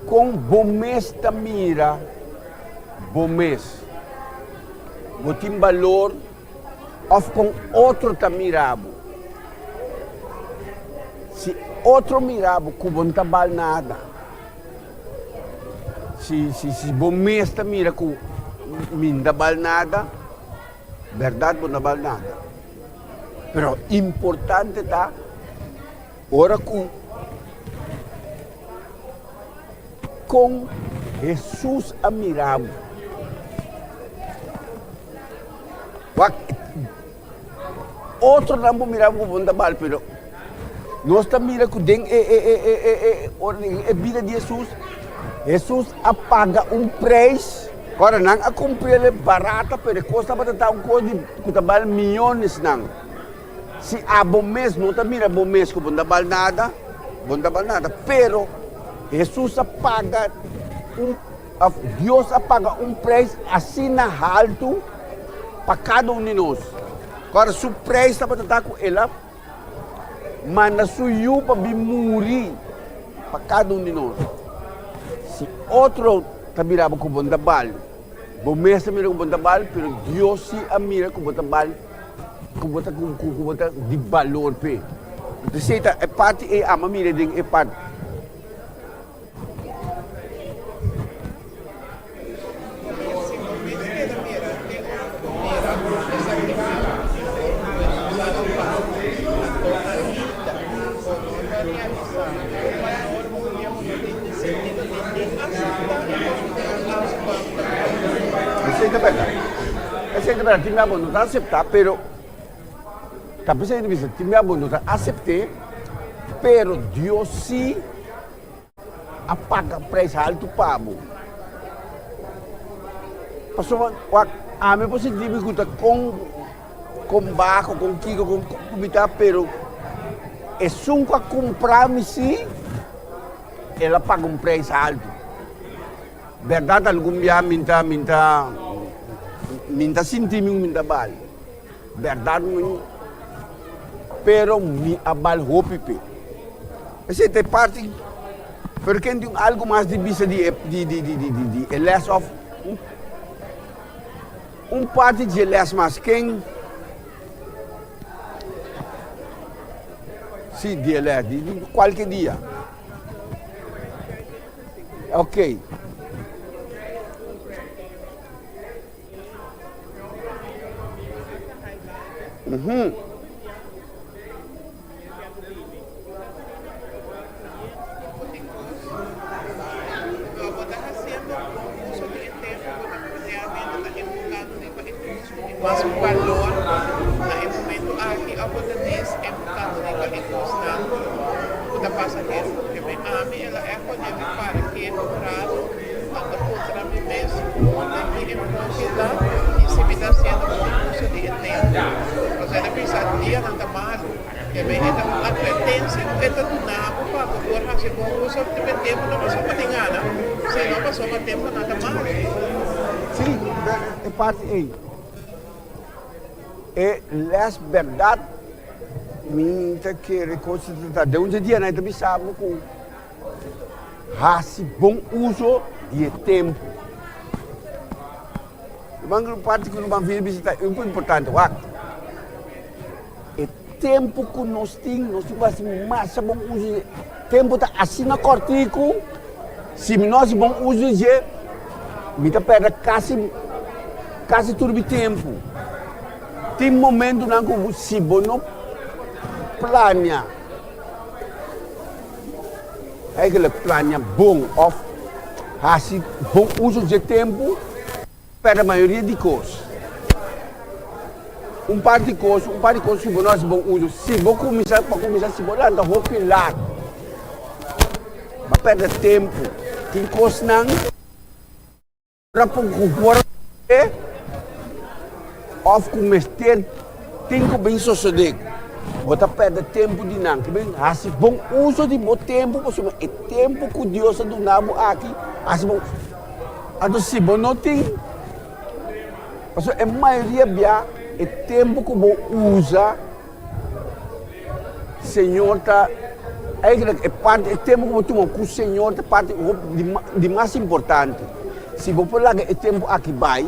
com bom mês da mira, bom mês. Você tem valor ou com outro tá mirabo. Se outro mirabo que não tá bal nada. Se bom mês tá mira que não tá bal nada, verdade não tá bal nada. Pero importante tá ora com Jesus a mirabo. Outro não mirabo que não tá bal, pero nós estamos mirando que a vida de Jesus. Jesus apaga preço. Agora, não a comprar é barata, mas custa para dar coisa que está milhões. Não. Se há bom mês, não está mirando bom mês que não está nada, pero Jesus apaga Deus apaga preço assim na alto para cada um de nós. Agora, se o preço está para dar com ela, manda suyo para morrer para cada um de nós. Se outro está mirando com bom trabalho, bom mês está mirando com bom trabalho, mas Deus se mira com bom trabalho, com de valor. Então, é parte é a mira de é parte. Essa é verdade, tinha bom não aceitar, pero tá pensando nisso, tinha bom não aceitar, pero Deus se apaga preço alto pago. Passou a me positivo que com barco, com kiko, com comida, pero é só que comprar-me se ela paga preço alto. Verdade, algum dia minta sentimento minta bal. Verdade, pero mi abal hopipe. Esse é parte, porque tem algo mais de vista de less of parte de less mas quem sim, de less de qualquer dia. Ok. Mas o valor no momento aqui a português é bocado de qualidade não da passageiro porque bem a mim ela é quando para que é comprado a outra mim mesmo aqui em Portugal e se me dá sendo um curso de tempo você deve pensar dia não tá mal que bem é a pretensão é do nabo para poder fazer um curso de tempo não passou para ninguém se não passou para tempo não tá mal sim é parte aí. É less verdade, minha que reconsiderar de um dia nós também sabemos com esse bom uso de tempo. Uma parte que não vamos visitar é muito importante, é tempo que nós temos mais bom uso de tempo está assim na cortico, se nós bom uso de, me tá perde quase todo o tempo. Tem momento na que se não planeja, é que planeja bom, assim bom uso de tempo para a maioria de coisas. Um par de coisas se nós bom uso, se vou começar se vou lá, vou pilar, vai perder tempo. Tem coisas não, para por of cometer tempo bem suceder. Bota perder tempo de não, que bem, assim bom uso de bom tempo, porque é tempo que Deus do nabo aqui, assim bom. Então se bom não tem, porque a maioria bia é tempo que bom usa, Senhor tá, é parte é tempo que bom o Senhor tá parte de mais importante. Se bom por lá é tempo aqui vai.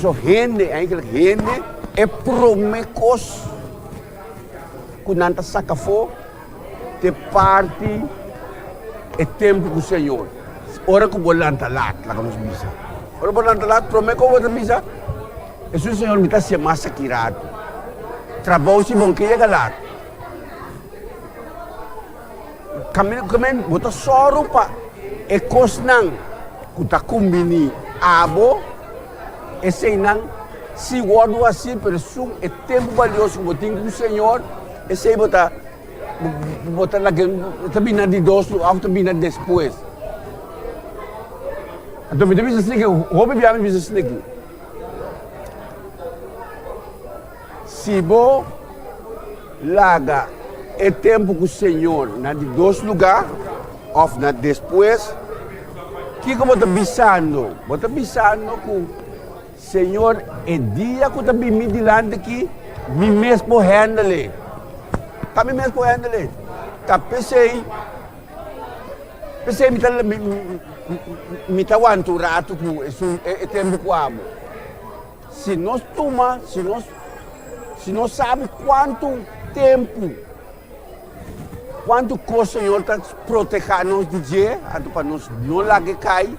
So gente é promecos que não saca fo de parte é tempo com o Senhor. Ora que vou lançar lá como se diz. Ora vou lançar lá promeco vou dizer. E se o Senhor me está se massacrado, trabalho se bom que chega lá. Caminho vou estar só para é coisa não que está combinando abo esse não se guarda assim, mas é tempo valioso que tem com o Senhor, esse aí botar lá que também de dois, ou também depois. Então, me diz assim que o hobby me diz assim que se vou larga é tempo com o Senhor na de dois lugares, ou na depois, que como está pensando com Senhor, é dia que eu também me dilante que me mesmo handle. Tá me mesmo handle. Tá pensei me tá rato com isso é tempo com amo. Se nós toma, se nós sabe quanto tempo, quanto o Senhor está protegendo de dia, para nós não largar cair.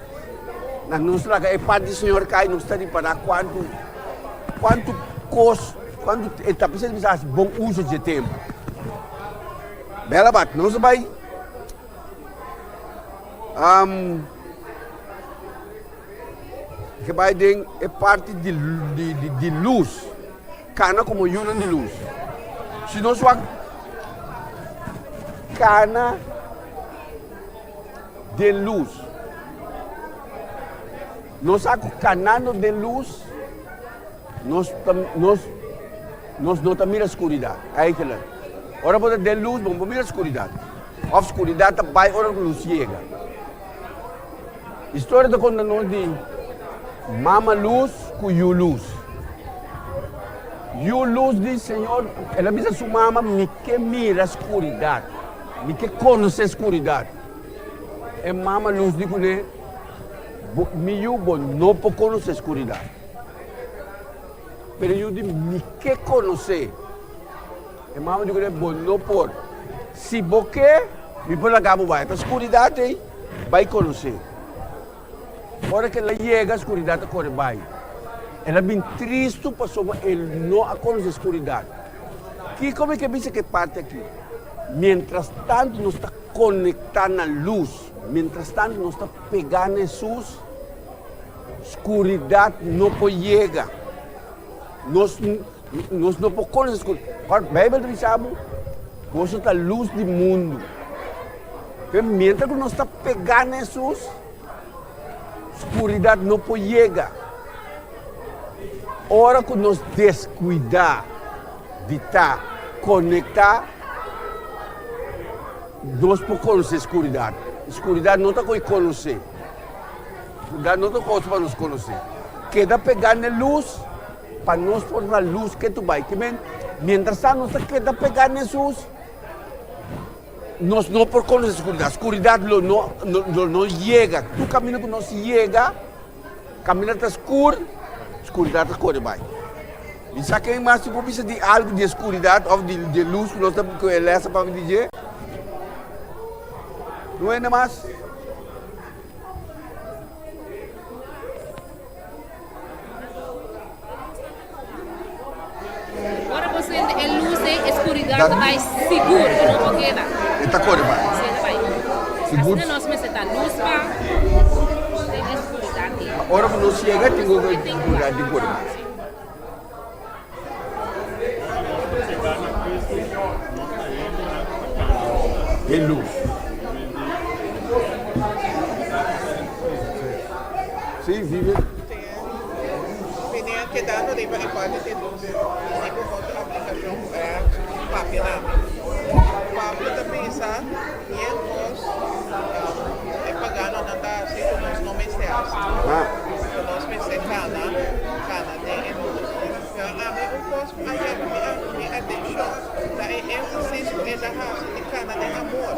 Na nossa é parte do Senhor cai, nós estamos para quanto está precisando de bom uso de tempo. Bela bat, nós vai que vai ter é parte de luz, cana como união de luz. Se nós vamos cana de luz. Nós canando de luz, nós não estamos na escuridão. Aí que lá. Ora pode de luz, vamos mirar a escuridão. A escuridão vai ora que luz chega. História da quando nós de mama luz, cuyu luz. E a luz do Senhor, ela diz a sua mama, me que mira a escuridade, me que conhece a escuridade. E mama luz digo, né? Eu não posso conhecer a escuridade. Mas eu digo, me que conhecer. E mama digo, não pode. Se você me põe na cama, vai. A escuridade aí, vai conhecer. Agora que ela chega, a escuridade corre vai. Ela é bem triste, passou, ele não conhece a escuridade. Como é que diz que parte aqui? Mientras tanto, nós está conectando na luz. Mientras tanto, nós está pegando Jesus. Escuridade não pode chegar. Nós não podemos conhecer a escuridade. A Bíblia diz, você está a luz do mundo. Mientras nós está pegando Jesus, escuridade não pode chegar. Hora que nós descuidar de estar conectar, nós podemos conhecer a escuridade. A escuridade não está com conhecer. A escuridade não está com para nos conhecer. Queda pegar na luz, para nós pôr na luz que tu vai. Mientras nós queda pegar na Jesus, nós não podemos conhecer a escuridade. A escuridade não chega. Tu caminho que nós chega, caminho está escuro, escuridade corre bem. E sabe quem mais se precisa de algo de escuridade ou de luz que nós estamos com ela para dizer? Não é mais? Agora você é luz e escuridade, está seguro que não pode quedar. Está corre bem. Sim, vai. Seguro. Assim nós começamos a luz para tem escuridade. Agora que nós chega, tem escuridade de corre bem. É luz. Sim, vive. Venha quedando de parte de luz. E com outra aplicação é papel. Papel também está e nós é pagando não está assim que nós não mexemos. Nós mexemos cana de luz. O próximo aí é atenção da ênfase é da raça de cana de amor.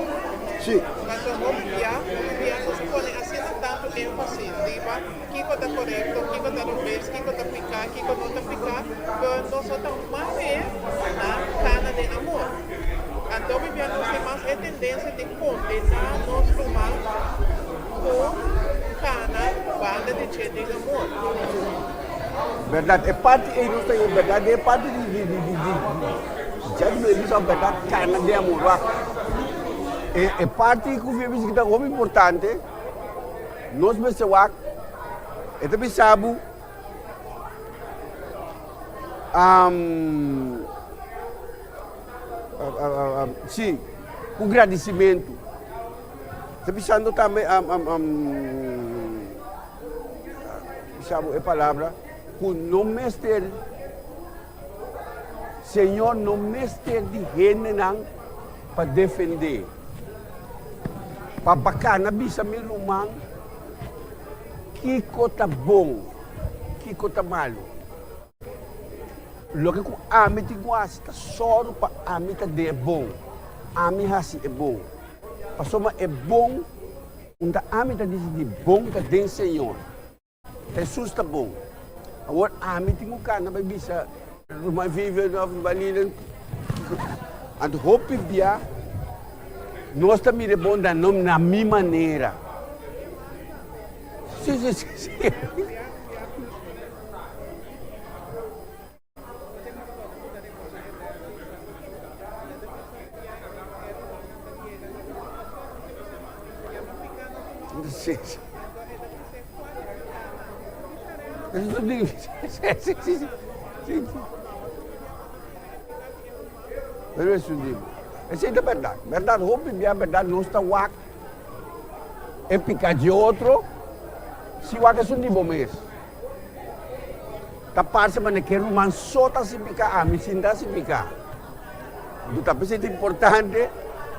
Sim. Mas o mobiliário não se pode assim tanto ênfase, diba, que está correto, que está no mês, que está picar, que não está picar, mas nós estamos mais na cana de amor. Então, o mobiliário tem mais a tendência de condenar nosso mal com cana, banda de cheio de amor. Verdade, é parte, verdade, é parte já não existe a verdade, cana de amor. É parte que o filme que é muito importante, nós pensamos, é também sabe, sim, o agradecimento. Estou pensando também, sabe a palavra, que não mestre, Senhor, não mestre de gente para defender. Para bacana, bisa meu irmão, que coisa bom, que coisa malo. Logo que a mim te gosta, só para a mim é bom, a mim é bom. Passou é bom, onde a mim diz de bom que tem Senhor. Jesus está bom. Agora a mim tem um cara, mas bisa, uma vive na valina, and hope via. Nós também é bom dar nome na minha maneira. Sim. Essa é a verdade. Verdade, roupa e a verdade não está uac. É picar de outro, se o uac é um nível mesmo. Tá parça, mas que o man só está se picar, me sinta se picar. Então, tá é importante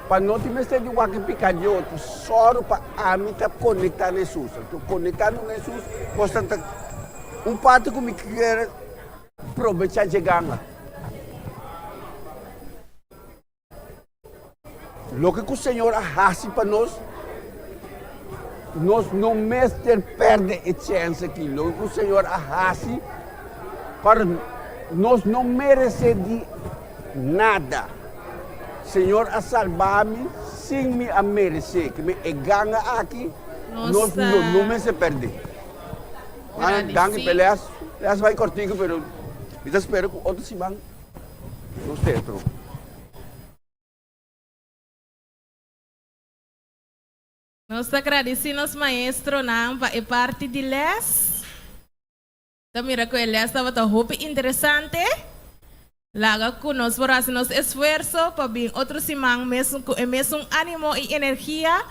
para não te mexer de uac e picar de outro, só para a mim tá conectar Jesus. Então, conectar com Jesus, constante. Um parte que me quer aproveitar de ganga. Lo que o Senhor arrasta para nós não mestre perde a chance aqui. Lo que o Senhor arrasta para nós não merece de nada. Senhor a salvar-me sem me a merecer. Que me ganga aqui, nós não merece perder. Ganga e peleas vai cortigo, pero eu espero que outros se vão no centro. Nós agradecemos maestro Nampa e parte de les. Tamira que ele estava tão interessante. Laga com nós por fazer nosso esforço para vir outro simão mesmo ânimo e energia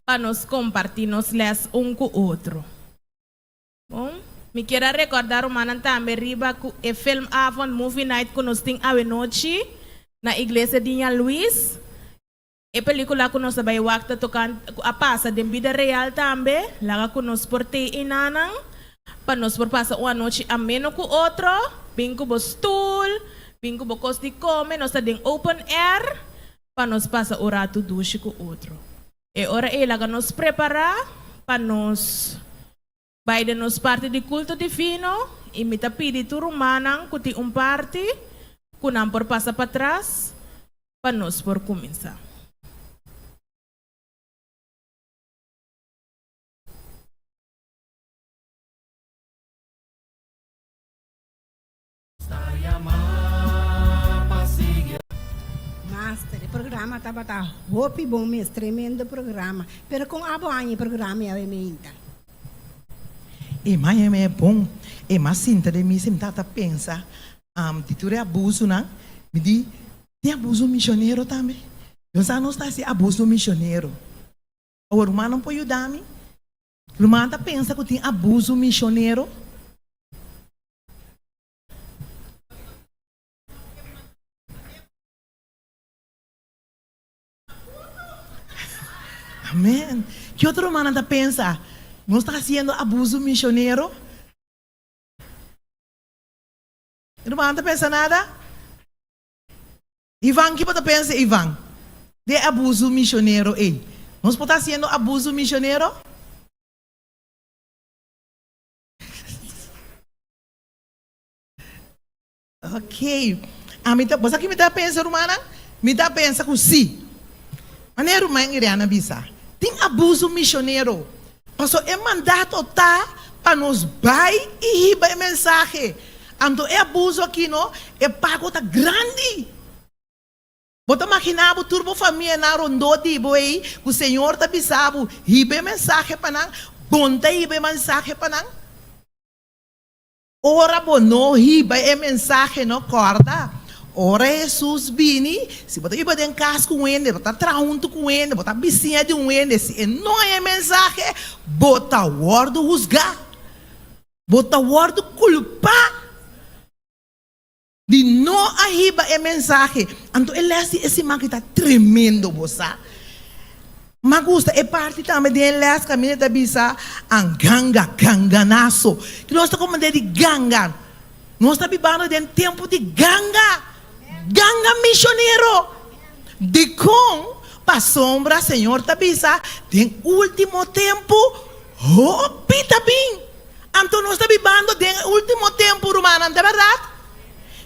para nos compartir nos les com o outro. Bom, me quero recordar o manan também riba com o film Avon Movie Night que nós tem a noite na igreja de Luís. E película que nós vai wakta tocando a passa de vida real também, laga que nós portei inanang, para nós por passar uma noite ameno com outro, bem com o stool, bem com o costo de comer, nós tem open air, para nós passar o rato duche com outro. E ora é laga nós preparar para nós vai de nós parte de culto divino, e me tapidi tu rumanang kuti parte, kunam por passar para trás, para nós por começar. Master, o programa estava hopi bom mesmo, tremendo programa. Pero com a boa programa é ainda. E mais é bom, e mais sinta de mim se me tata pensa, de tudo é abuso, não? Me diz, tem abuso missioneiro também. Eu já não está assim abuso missioneiro. O irmão não pode ajudar-me. O irmão tá pensa que tem abuso missioneiro. Amém. Que outro humano está pensa? Não está fazendo abuso missioneiro? Irmão, não pensa nada? Ivan, que você pensa, Ivan? De abuso missioneiro, ei? Não está fazendo abuso missioneiro? Ok. Você que me está pensando, irmã? Me está pensando que sim. Maneiro, mãe, Iriana Bisa. Tem abuso missioneiro. Pastor, é mandato para nos vai e riba mensagem. Então, é abuso aqui, não? É pago tá grande. Bota imaginar o turbo família na rondote, boi, o Senhor tá bisabo, riba mensagem para nang, bonta riba mensagem para nang. Ora bono riba mensagem no corda. Ora Jesus vini, se você iba em casa com ele, você traunto com ele, você vizinha de ele, se não é mensagem, bota o word rusgar, bota o word culpar, de não arriba é mensagem. Então ele é esse man que está tremendo, você. Mas gusta, é parte também de ele, as caminhas da bisa, ang ganganaço, que nós estamos comandando de ganga, nós estamos vivendo de tempo de ganga missioneiro, de com para sombra, Senhor tabisa, tem último tempo, pita bem. Então nós estamos vivendo de último tempo, romano, não é verdade?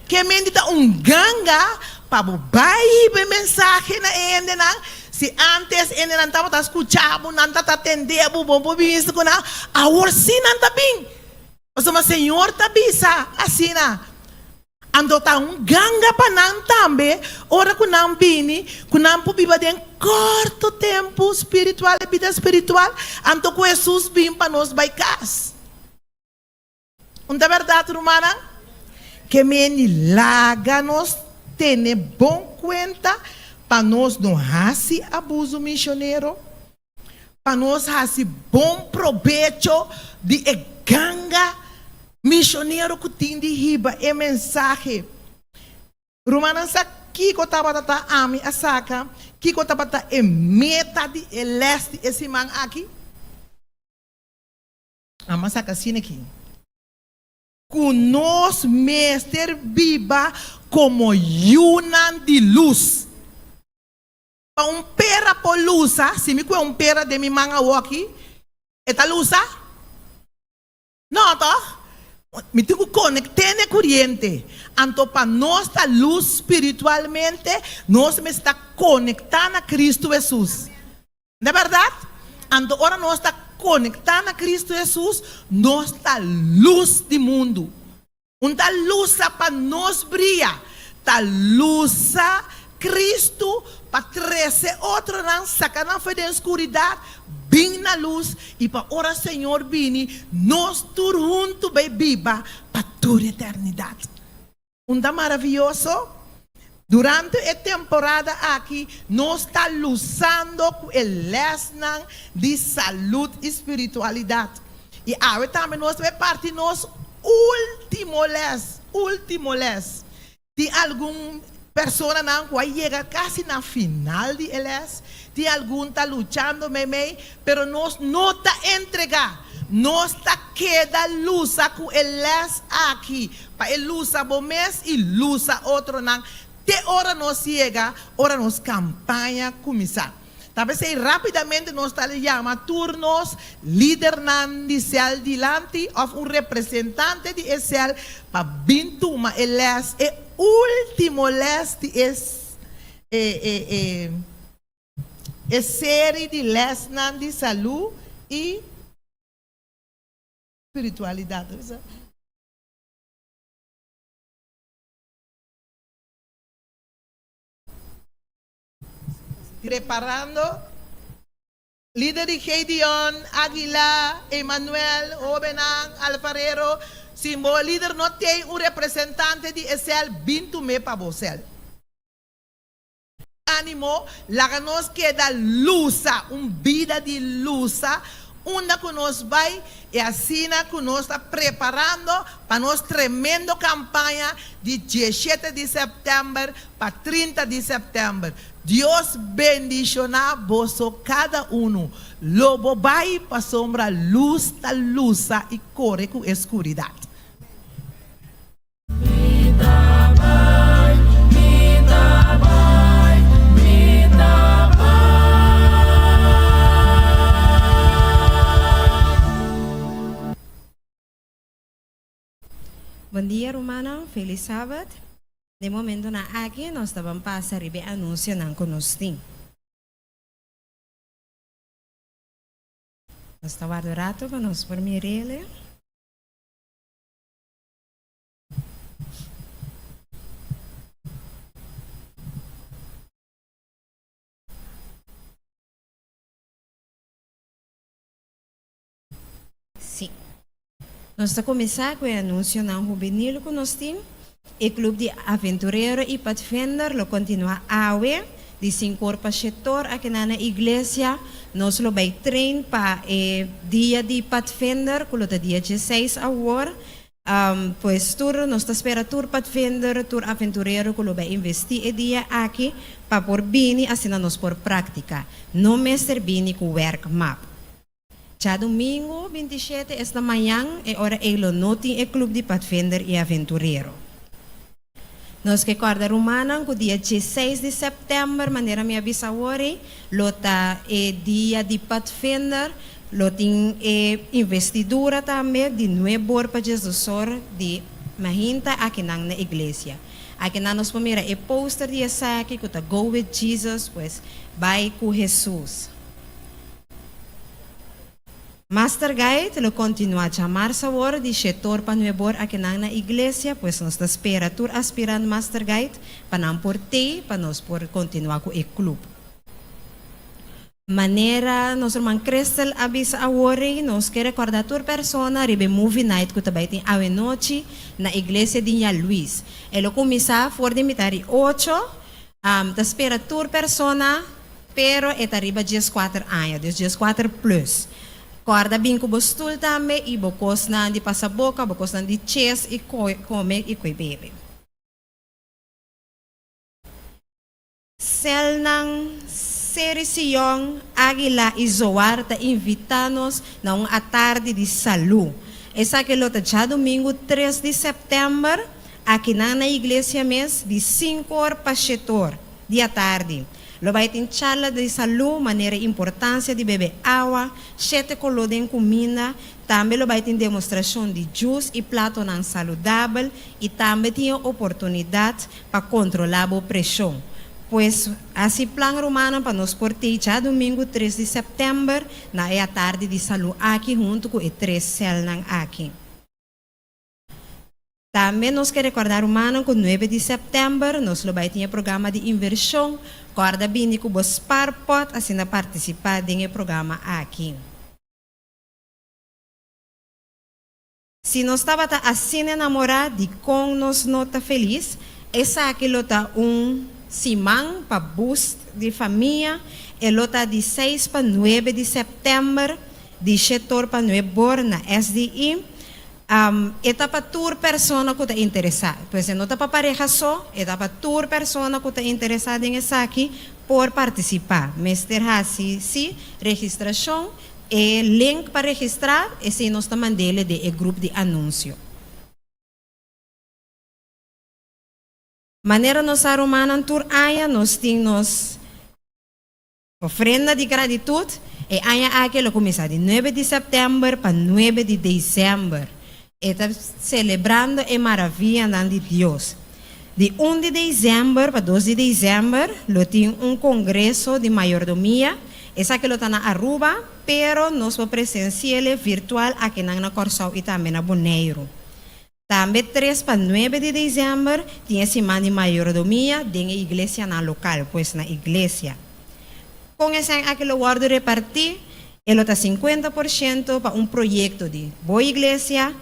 Que mendita ganga para vai mensagem na ende na. Se antes ele não estava escutando, não estava atendendo, bom visto com a agora sim não está bem. Mas Senhor tabisa, assim na. Ando tá ganga para não também, ora que não bini, que não pode viver em curto tempo espiritual e vida espiritual, ando com Jesus vim para nós vai casa. Não é verdade, romana? Que me laga nós tem bom conta para nós não fazer abuso missioneiro, para nós fazer bom proveito de ganga missioneiro que tem de riba é mensagem. Romana sa kiko tabata ami asaka, kiko tabata é meta de leste esse man aqui. Amasaka sine aqui. que nos meester viva como una de luz. Pa un pera por lusa, si me un pera de mi manga waki, esta lusa? No, to? Me tengo que conectar na corriente. Anto para nossa luz espiritualmente, nós me está conectando a Cristo Jesus. Não é verdade? Anto ora nós está conectando a Cristo Jesus, nós está luz do mundo. Uma luz para nós brilhar, tá luz Cristo para trazer outro não sacar não foi da escuridade, bem na luz e para ora Senhor bini, nós tudo junto bem viva para toda a eternidade. Maravilhoso. Durante a temporada aqui, nós está lutando com o lesson de saúde e espiritualidade. E agora também nós vamos partir nosso último les. De alguma pessoa não vai chegar quase na final de les. De algum está lutando meio, pero nós não está entregar. Nós está queda luz com o les aqui. Para luz a bom mês e luz a outro não. Te hora nos chega, hora nos campanha começar. Talvez rapidamente nós chama turnos, líder de céu dilante, ou representante de céu, para bintuma eles, e último les de série de les de saúde e espiritualidade. Preparando, líder de Gedeon, Águila, Emmanuel, Obenang, Alfarero, Simbo, líder no tem representante de Esel, bintu me para você. Ánimo, la nos queda lusa, vida de lusa, onde que nós vai e assim que nós está preparando para nossa tremenda campanha de 17 de setembro para 30 de setembro. Deus bendiciona vos cada Lobo vai para sombra luz da luza e corre com escuridade. Bom dia, Romana. Feliz sábado. De momento na aqui nós estamos passando ribe anúncio não conosco. Nós estamos guardando rato para nós por mirele. Sim. Nós estamos começando com o anúncio não juvenil que nós temos. O Clube de Aventureiro e Pathfinder lo continua awe de 5 para setor aqui na igreja. Nós lo vai treinar para o dia de Pathfinder, que é dia 16 agora. Pois tur nós está espera tur Pathfinder, tur Aventureiro, que lo vai investir o dia aqui para por bini assim nós por prática. Não mestre bini com work map. Já domingo 27 esta manhã é hora ele noti o Clube de Pathfinder e Aventureiro. Nós que corda romana, o dia 16 de setembro, maneira minha bisavori, lota é dia de Pathfinder, lotin é investidura também de novo para Jesus de Mahinta aqui na igreja. Aqui na nós pomira é poster de Esaki, que tá Go with Jesus, pues vai com Jesus. Master Guide lo continua a chamar sabor de setor panuebor aqui na igreja, pues nós está espera tur aspirando Master Guide para não por te, para nós por continuar com o clube. Maneira nós irmão Cristel avisa a worry, nós quer recordar tur persona ribe movie night que também tem a noite na igreja de Nha Luis. Ele começa for de mitad 8, tá espera tur persona, pero é arriba 14 anos, 14 plus. Corda bem com o bostul também e bocos na de passaboca, bocos na de chess e come e coi bebe. Sel ng Serisiong, Águila e Zoar ta invitanos na uma tarde de salu. Essa que lota já domingo 3 de setembro, aqui na igreja mesmo, de 5 horas para 7 horas, dia tarde. Lo vai ter charla de saúde, maneira importância de beber água, 7 color de comida, também lo vai ter demonstração de juice e prato não saudável e também tem oportunidade para controlar a pressão. Pois, assim, plano romano para nós portar já domingo 3 de setembro, na tarde de saúde aqui, junto com os 3 células aqui. Também nós queremos recordar humano que 9 de setembro nós vai ter programa de inversão. Guarda bem que você pode assim participar do programa aqui. Se nós estava assim enamorado de com nós nota feliz, essa aqui lota simão para boost de família, e lota de 6 para 9 de setembro, de 7 horas para 9 horas na SDI. Eta para tour persona que está interessada. Pois não está para pareja só, eta para tour persona que está interessada em essa aqui por participar. Mester Hassi, sim, registração e link para registrar, e se nós está mandando de grupo de anúncio. Maneira nós arrumamos um tour aia, nós temos ofrenda de gratitude, e aia aqui lo começa de 9 de setembro para 9 de dezembro. Está celebrando a maravilha de Deus. De 1 de dezembro para 2 de dezembro, lo tem congresso de mayordomia. Essa que lo está na Aruba, pero nós vamos presencial virtual aqui na Corsau e também na Bonaire. Também 3 para 9 de dezembro, tem a semana de mayordomia na igreja na local, pois na igreja. Com essa aqui lo guardo repartir, ele está 50% para projeto de boa igreja,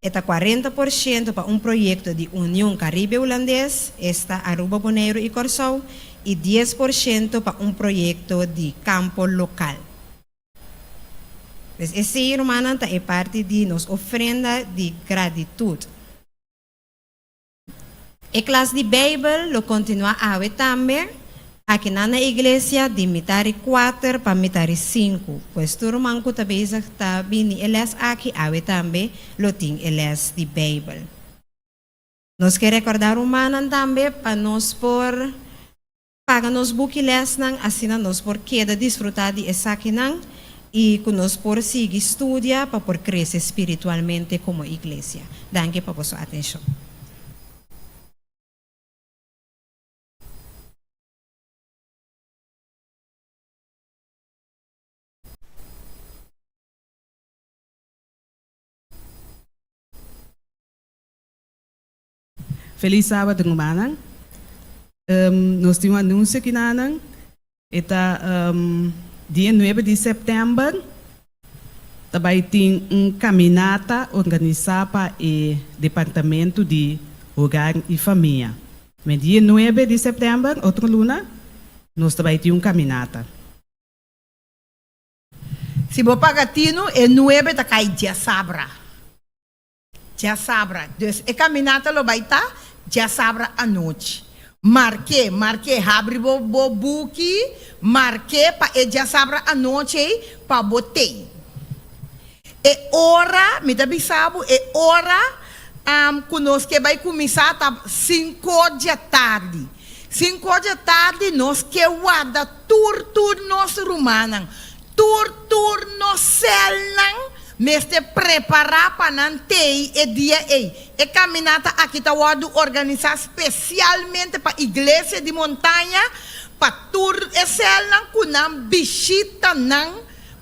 está 40% para projeto de União Caribe Holandês, está Aruba, Bonaire e Corsau, e 10% para projeto de campo local. Esse irmão é parte de nossa ofrenda de gratitude. A classe de Bíblia lo continua a ver também, aqui na igreja de metade 4 para metade 5. Pois todo irmão que está vindo eles aqui a ver também, lo tem eles de Bíblia. Nós queremos recordar humano também para nós por pagar nos buquiles nang assim nós por queda desfrutar de essa aqui nang e que nós por seguir estudia para por crescer espiritualmente como igreja. Danke por sua atenção. Feliz sábado, irmã. Nós temos anúncio aqui na dia 9 de setembro. Também tem caminhada organizada para o Departamento de Hogar e Família. Mas dia 9 de setembro, outra luna, nós também temos caminhada. Se você pagatino, é 9 da cai dia sabra. Dia sabra. Então, a caminhada lo vai estar dia sabra à noite. Marquei, abre o book, marquei para dia sabra à noite para botei. E hora, me dá bisabo, e hora, conosco vai começar a 5 da tarde. 5 da tarde, nós que guarda tur nosso romano, tur nosso céu, mas te preparar para nantei e dia e caminhada aqui tá organizar especialmente para a igreja de montanha para tour e céu kunam visita nan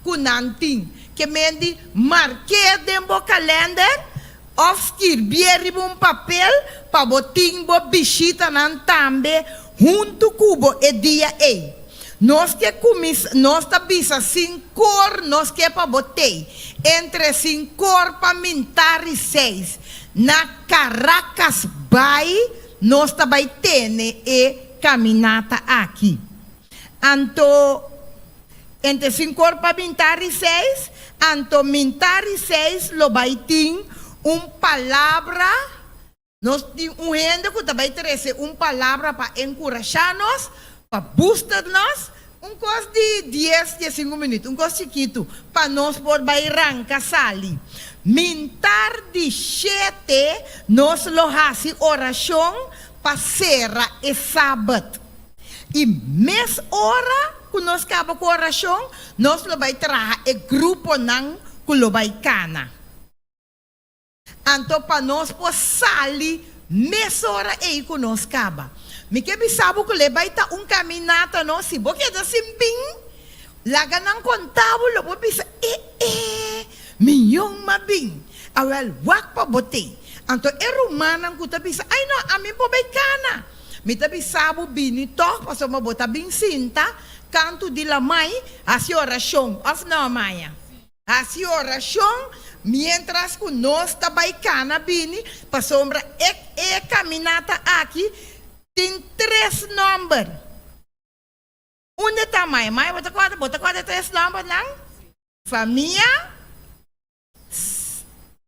kunanting que mendi marquei dentro calendar of escrever papel para botin bo visita nan tambe junto cubo e dia e nós que nós tá bisa 5 horas nós que para botei entre 5 horas para mintar e 6 na Caracas Bay nós também temos e caminhada aqui anto entre 5 horas para mintar e 6 anto mintar e 6 lo vai ter palavra nós temos gente que também traz palavra para encorajar-nos para booster-nos, coisa de 10, 15 minutos, coisa chiquito, para nós por bairranca sali. Mintar di 7, nós lo hasi oração pasera e sábado. E mes hora, que nós acaba com oração, nós lo vai trazer e grupo nang que lo vai cana. Anto pa nós po sali, mes hora e que nós acaba. Me que bisabo que le vai ta caminata no, si bo que da simping, laga nang contábulo, lo po bisa, miyong mabing, awal wak pa bote. Anto rumanang ko bisa, ay no, amin po bay kana. Mita bisabo bini to, paso mabota bing sinta, canto de la mãe, así oración, of no maya. Así oración, mientras que nós tabay kana bini, pa sombra caminata aqui, tem 3 números. Onde tá mãe? Mãe, bota quatro 3 números, não? Família,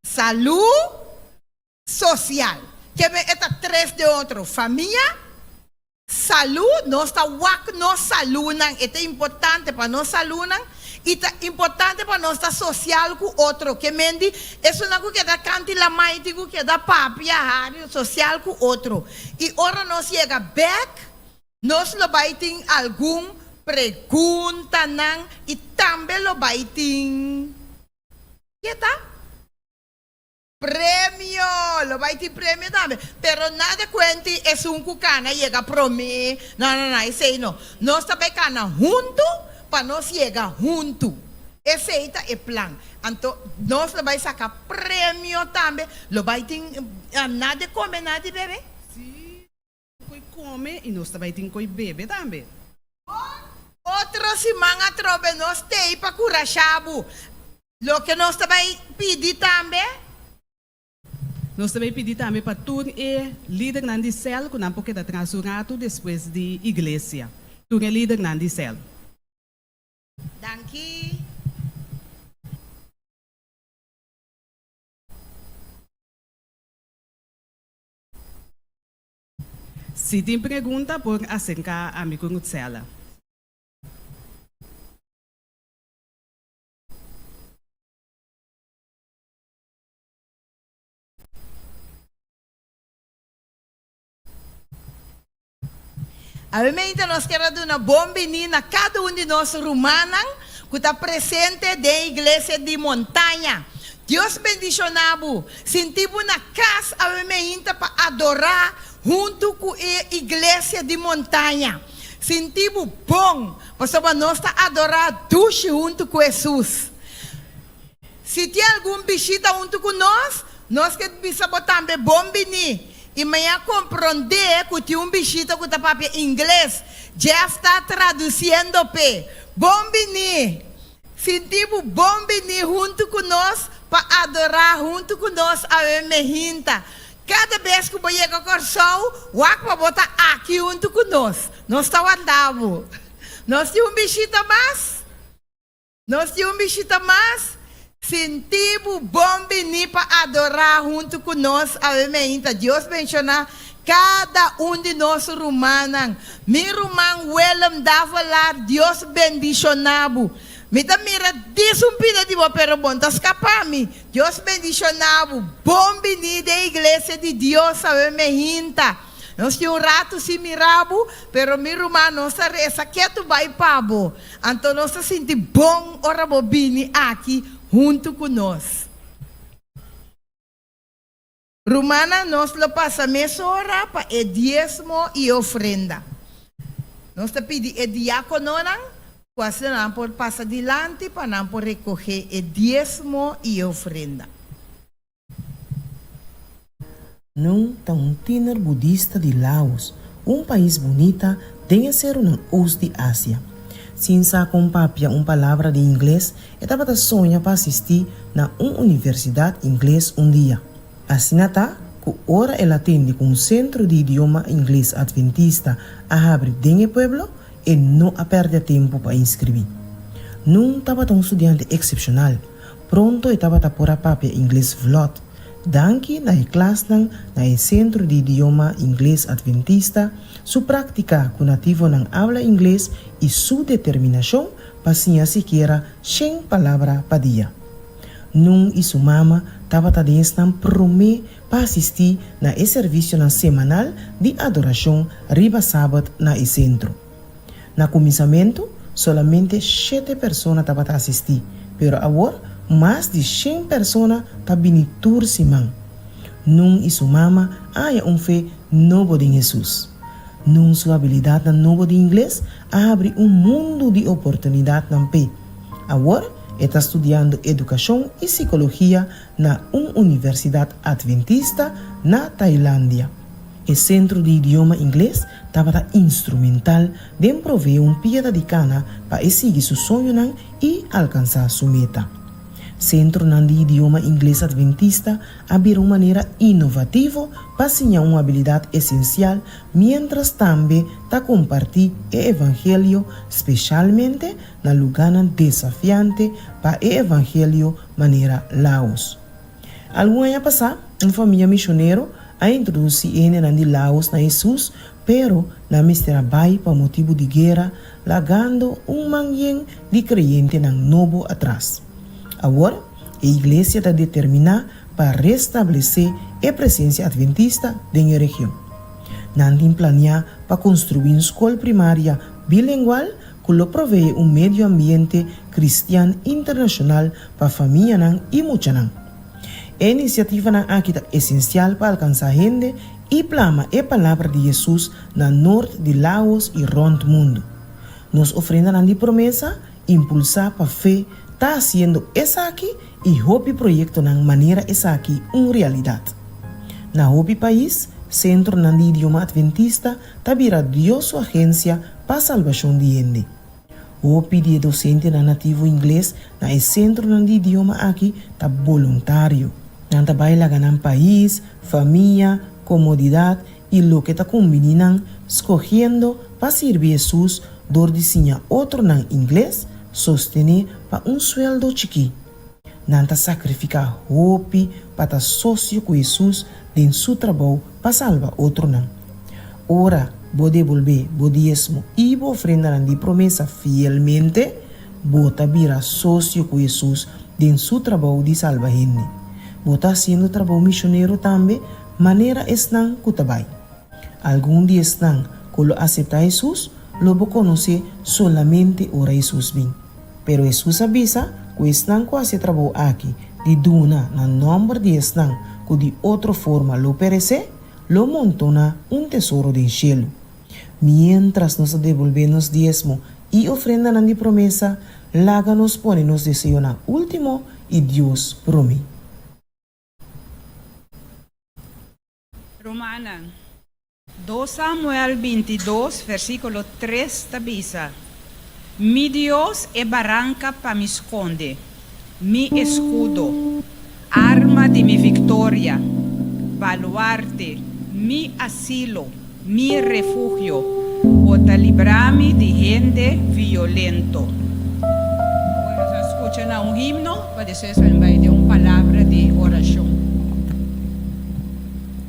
saúde, social. Que é 3 de outro. Família, saúde, nós está wak nós saúde, é importante para nós saúde, e é importante para nós estar social com outro. Que mendi, isso não é que da canti la mãe, digo que da papi, social com outro. E ora nós chega back, nós lo vai ter algum pergunta nang, e também lo vai ter. Que tá? Premio, lo vai ter prêmio também. Pero nada quente é cucana chega pro mim. Não, isso aí não. Nós também cana junto, para nós chegar junto. Esse aí é plan. Então, nós vai sacar prêmio também. Lo vai ter nada come, nada bebe? Sim, coi come e nós também tem coi bebe também. Outra semana trobe nós tem para curar chabo. Lo que nós também pedir também. Nós também pedimos também para tudo líder na célula, que não pode dar transurato depois de igreja. Tu é líder na célula. Danke. Se tem pergunta, por acercar a minha célula. Obviamente nós queremos dar uma bombinina a cada de nós romanos que está presente da igreja de montanha. Deus bendicionado. Sentimos na casa, obviamente, para adorar junto com a igreja de montanha. Sentimos bom, para nós adorar duche junto com Jesus. Se tem algum visita junto com nós queremos também bombinina. E amanhã compreender que tem bichito que está para inglês, já está traduzindo pe. Bombini, sentimos bombini junto com nós para adorar junto com nós a mehinta. Cada vez que eu chego ao coração, o aqua bota aqui junto com nós. Nós estamos andando. Nós temos bichito mais. Sentimos bombini para adorar junto com nós a mehinta. Deus menciona cada de nós romanos. Mi romano Willem dá falar Deus bendicionado. Me dá mira pida de boa pero bom tá escapando. Deus bendicionado. Bombini da igreja de Deus a mehinta. Nós tínhamos rato se mirabo, pero mi romano nossa reza que tu vai pabo. Então nós senti bom ora bobini aqui junto com nós. Romana, nós lo passa meia hora para o diezmo e ofrenda. Nós te pedimos o diácono, quase não por passar adiante para não por recolher o diezmo e ofrenda. Não está tiner budista de Laos, país bonita, tem ser oeste de Ásia. Sin sa com papia palavra de inglês, estava sonha para assistir na universidade inglês dia. Assim tá, que ora ela atende com centro de idioma inglês adventista a abrir dentro do pueblo e não a perder tempo para inscrever. Não estava um estudante excepcional, pronto estava por a papia inglês vlot. Danke na classe na centro de idioma inglês adventista, sua prática com nativo ng habla inglês e sua determinação para siya siquiera 100 palavras para dia. Nun e sua mama estava também promê para assistir na serviço na semanal de adoração riba sábado na centro. Na começamento, solamente 7 pessoas estavam a assistir, pero agora mais de 100 pessoas estão vindo tur simão. Nun e sua mama há fé novo de Jesus. Nun sua habilidade na novo de inglês abre mundo de oportunidade na pé. Agora, está estudando educação e psicologia na universidade adventista na Tailândia. O centro de idioma inglês estava instrumental de prover piada de cana para seguir seu sonho e alcançar sua meta. Centro de idioma inglês adventista abre uma maneira inovativa para ensinar uma habilidade essencial, mientras também está compartilhando o evangelho, especialmente na lugar desafiante para o evangelho maneira Laos. Algum ano passado, uma família missionária a introduzir ele na Laos na Jesus, pero na mistura bai para motivo de guerra, lagando manhã de crente na novo atrás. Agora, a igreja está determinada para restabelecer a presença adventista na região. Nandim planeia para construir uma escola primária bilingual que provee meio ambiente cristiano internacional para a família e muitos. A iniciativa aqui é essencial para alcançar gente e plama a palavra de Jesus na norte de Laos e rond mundo. Nos ofrenda de promessa impulsar para a fé está haciendo essa aqui e hopi projeto na maneira essa aqui realidade. Na hopi país, Centro de Idioma Adventista está virando sua agência para a salvação de gente. Hopi de docente na nativo inglês na Centro de Idioma aqui está voluntário. Não trabalha ganhar país, família, comodidade e lo que está combinando, escolhendo para servir Jesus, dor de ensinar outro na inglês, sostener para sueldo chiqui. Nanta sacrificar hopi para estar sócio com Jesus em seu trabalho para salvar outro não. Ora, vou devolver o dízimo e vou ofrendar de promessa fielmente, bota virar sócio com Jesus em seu trabalho de salvar gente. Bota sendo trabalho missionário também, maneira estão kutabai. Algum dia estão quando aceitar Jesus, lo vou conhecer solamente ora Jesus vem. Pero Jesus avisa que estão quase trabalho aqui de duna na número de estão que de outra forma lo perece, lo montona tesouro de cielo. Mientras nos devolvemos diezmo e ofrenda de promessa, laga nos pone nos deseo na último e Deus promete. Romana 2 Samuel 22, versículo 3 tabisa. Mi Dios é barranca para me esconde, mi escudo, arma de mi victoria, baluarte, mi asilo, mi refugio, para librarme de gente violento. Agora escucha um himno para dizer de uma palavra de oração.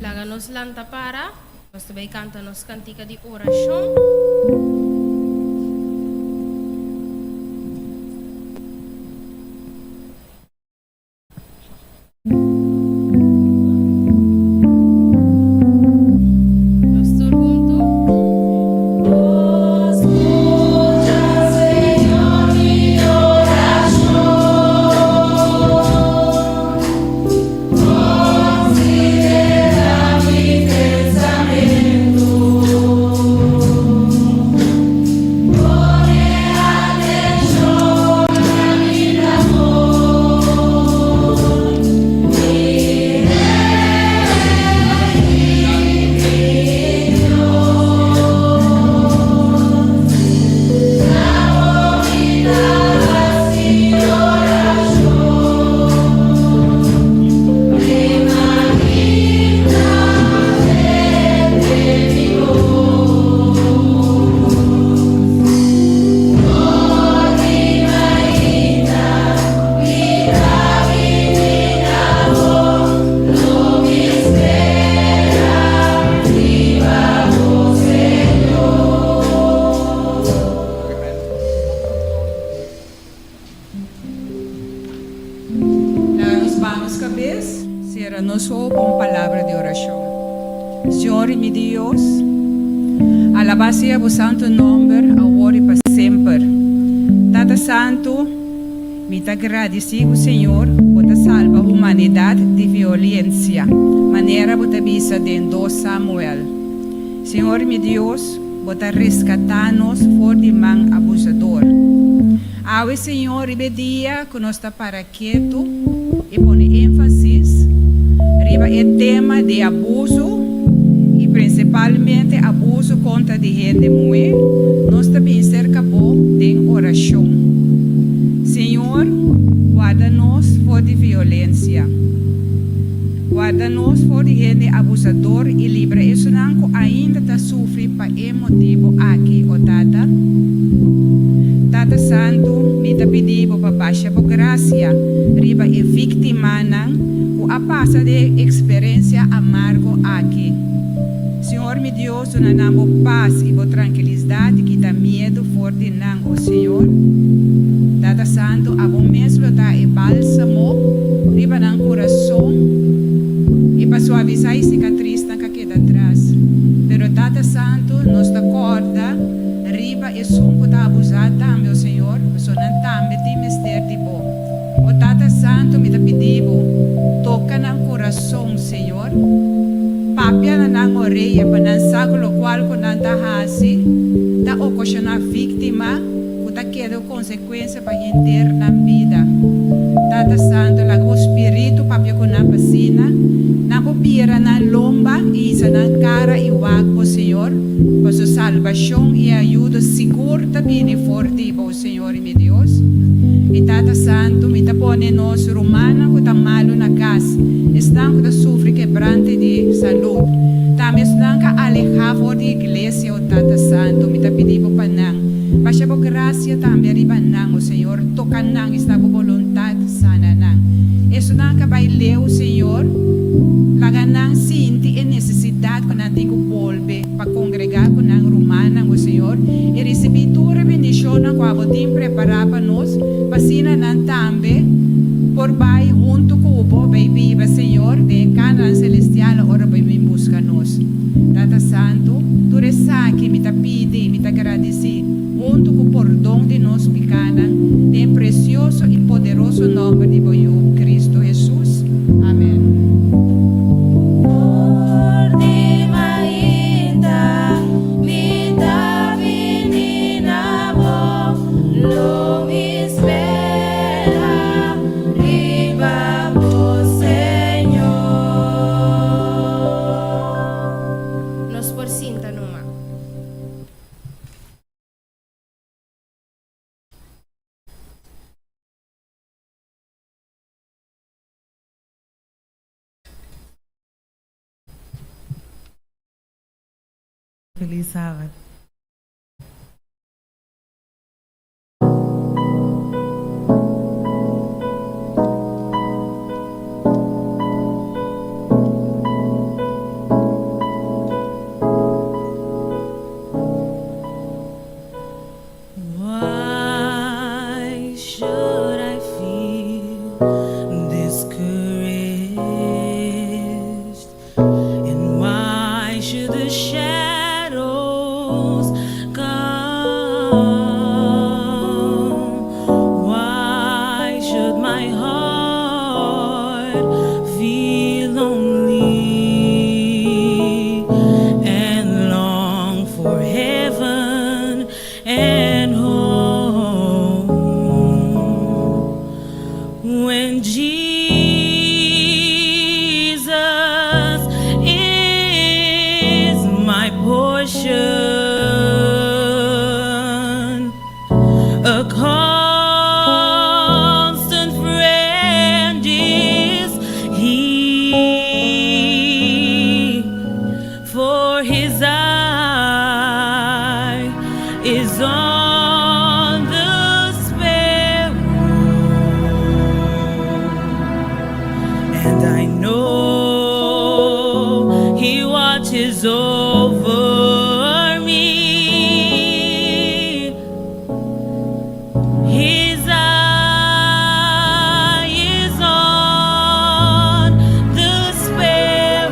Laga nos lanta para, nós também canta nos cantica de oração. Senhor meu Deus, alabado seja o santo nome, agora e para sempre. Tata Santo, me te agradecido, Senhor, por te salvar a humanidade de violência, maneira por te visa de 2 Samuel. Senhor meu Deus, por te resgatar-nos fora de mão abusador. Awe, Senhor, e dia que nós está para quieto e põe ênfase riba o tema de abuso e principalmente abuso contra de gente mulher, nós também cerca de oração. Senhor, guarda-nos fora de violência. Guarda-nos fora de gente abusador e livra isso não ainda está sofre para motivo aqui, o Tata. Tata Santo, me te pedivo para baixar por graça, riba e vítima não, a passa de experiência amargo aqui. Senhor, meu Deus, nós damos paz e tranquilidade que dá medo forte não, o Senhor. Tata Santo, a bom mesmo dá e bálsamo, riba no coração, e para suavizar a cicatriz que queda atrás. Pero Tata Santo, nos acorda, riba e sunco da abusar também, o Senhor, so não também de mister de bom. O Tata Santo me pedivo, toca no coração, Senhor, papia na orelha para não saber o qual que não está hasi, da ocasionar vítima, que está queda consequência para inteira na vida. Tata Santo, lá o espírito papia com a vacina, na bobira na lomba e isa na cara e o água, Senhor, para sua salvação e ajuda segura também e forte, o Senhor e meu Deus. E Tata Santo, me tapone nós romana que está malo na casa, estão que sofre quebrante de saúde, também estão que alejar fora da igreja, o Tata Santo, me tá pedindo para não. Baixa por graça também riba não, o Senhor, toca não, está por vontade sana não. Isso não que vai ler o Senhor, laga não sente a necessidade que não tem que volver para congregar com não romana, o Senhor, e receber toda a bendição que a tem preparado para nós, para sina não também, por vai junto com o povo, vai viva, Senhor, de Canaã celestial, ora vai vir buscar nós. Tata Santo, tu resa que me te pede, me te agradeci, junto com o perdão de nós pecados, em precioso e poderoso nome de Boiú, Cristo Jesus. Amém. Feliz sábado. Why should I feel discouraged? And why should the shadows come? Why should my heart feel lonely and long for heaven and home when Jesus is my portion, a constant friend is He, for His eye is on the sparrow, and I know He watches over me. His eye is on the sparrow,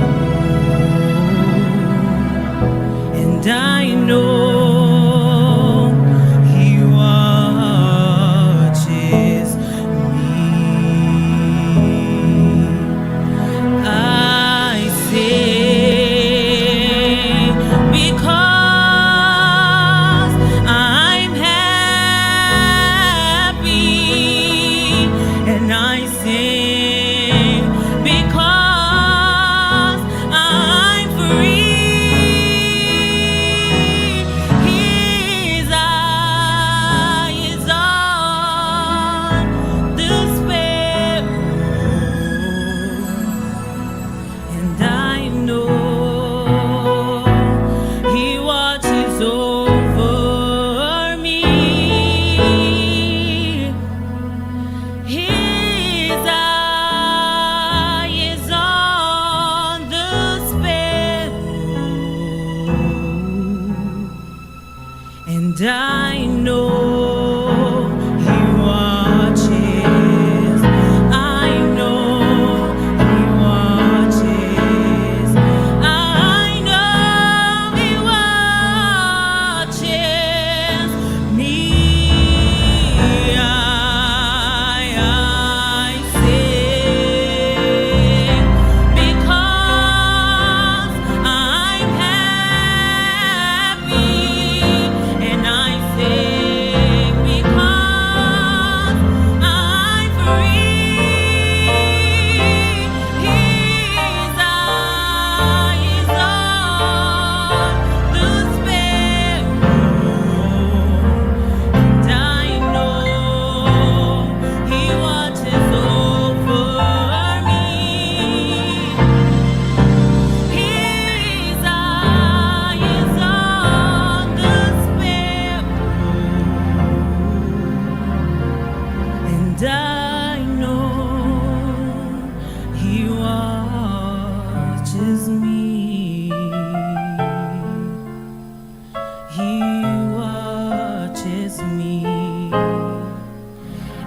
And I know He watches. I know He watches. I know He watches me. I sing because I'm happy, and I sing because I'm free. His eyes on the sparrow, and I know He watches over me. His eyes on the sparrow, and I know He watches me. He watches me,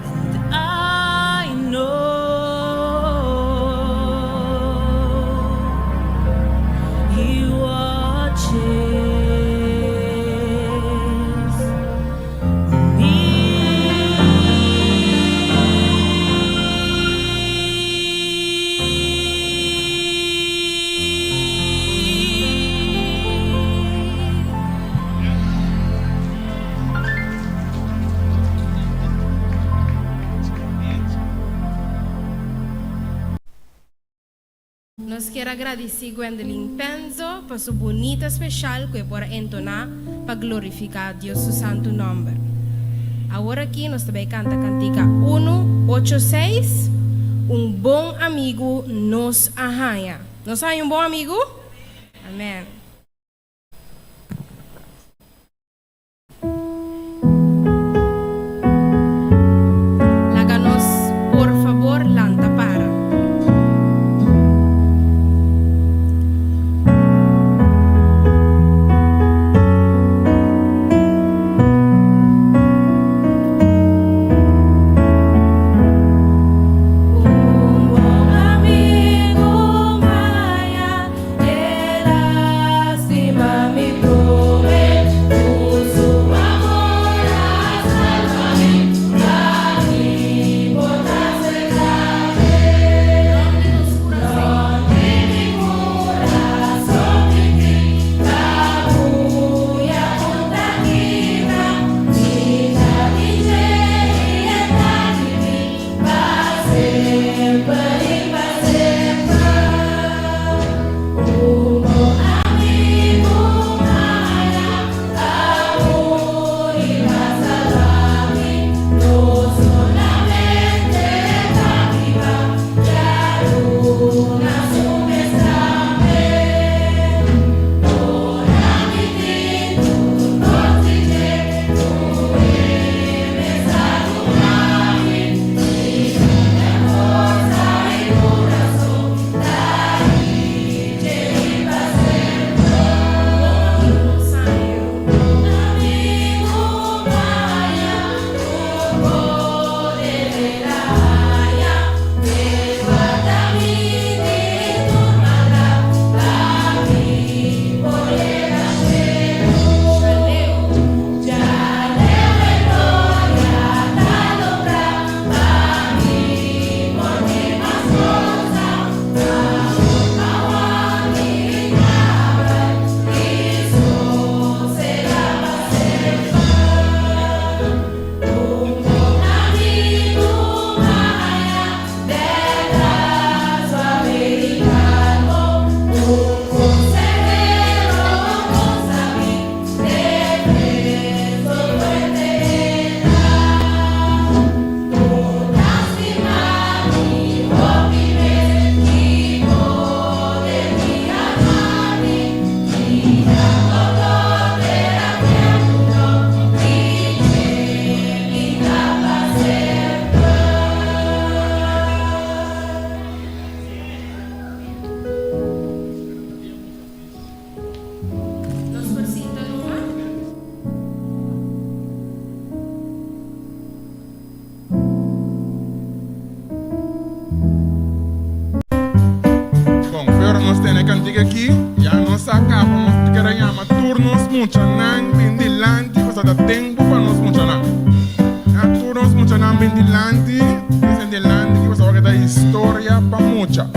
and I know He watches me. Nós queremos agradecer Gwendolyn Penzo por sua bonita especial que por entonar para glorificar Deus seu santo nome. Agora aqui nós também canta a cantiga 186, um bom amigo nos arranha. Nós arranha um bom amigo? Amém. Láganos, por favor, lanta para. Amigo, vaya, ela aqui, já nós acabamos de querer chamar turnos funcionando bem delante, você dá tempo para nós funcionar. Turnos funcionando bem delante, que você vai dar história para muita.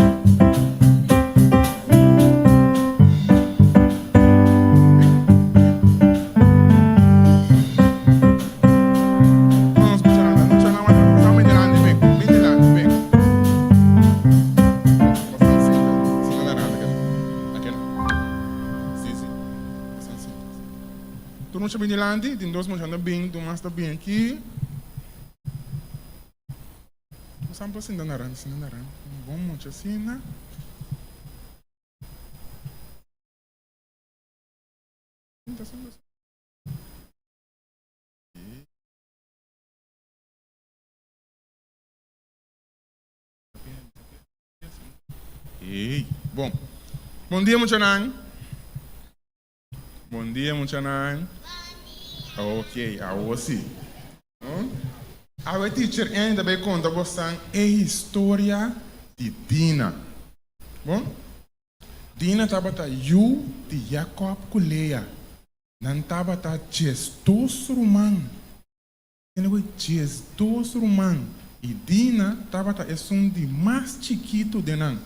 Bem delante, tem dois manchando bem, do mais bem aqui. Vamos sample assim na randa, bom muito assim, né? Ei, bom dia, Muchanan. Bom dia, Muchanan. Ok, agora sim. A teacher ainda vai contar você a história de Dina. Bom? Dina estava de Jacob com Leia. Não estava Jesus romano. Jesus romano. E Dina estava um de mais chiquito de nós.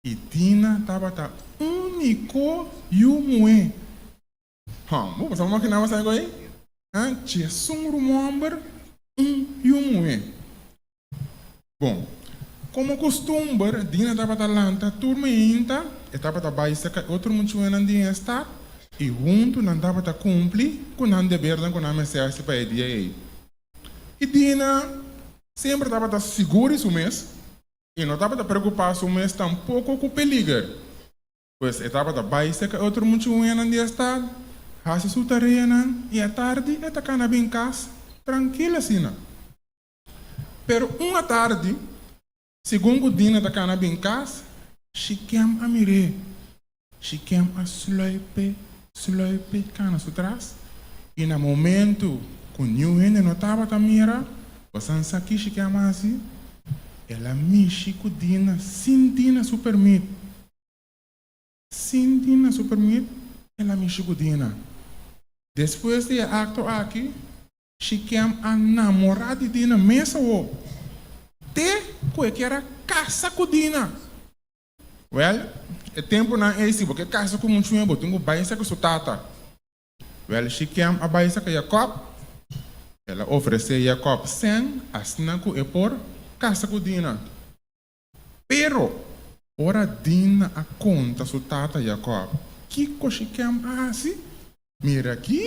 E Dina estava único e um vamos passar uma máquina você aí? Jesus romano e um bom, como costume, Dina estava talanta, turma ainda, estava trabalhando com outro muito bem dia está e junto não estava cumprir com o dever com a mensagem para ele aí. E Dina sempre estava seguro isso mês e não estava preocupado com o mês tampouco com o perigo. Pois estava trabalhando com outro muito bem dia está, faz sua tarefa e à tarde está na bem casa, tranquila assim. Pero uma tarde, segundo Dina da cana bem casa, she came a mire, she came a sluipe cana atrás. E no momento que o new hen não estava a mira, você aqui she came assim, ela mexe com Dina, sem Dina se permite. Sem Dina se permite, ela mexe com Dina. Depois de acto aqui, she came a namorar de Dina mesmo. Te que era casa com Dina. Well, é tempo não é esse, porque casa com muito tempo, tenho baisa com sua tata. Well, she came a baisa com Jacob. Ela ofereceu a Jacob 100, assina com e por casa com Dina. Pero, ora Dina a conta sua tata Jacob. Que she came assim? Mira aqui.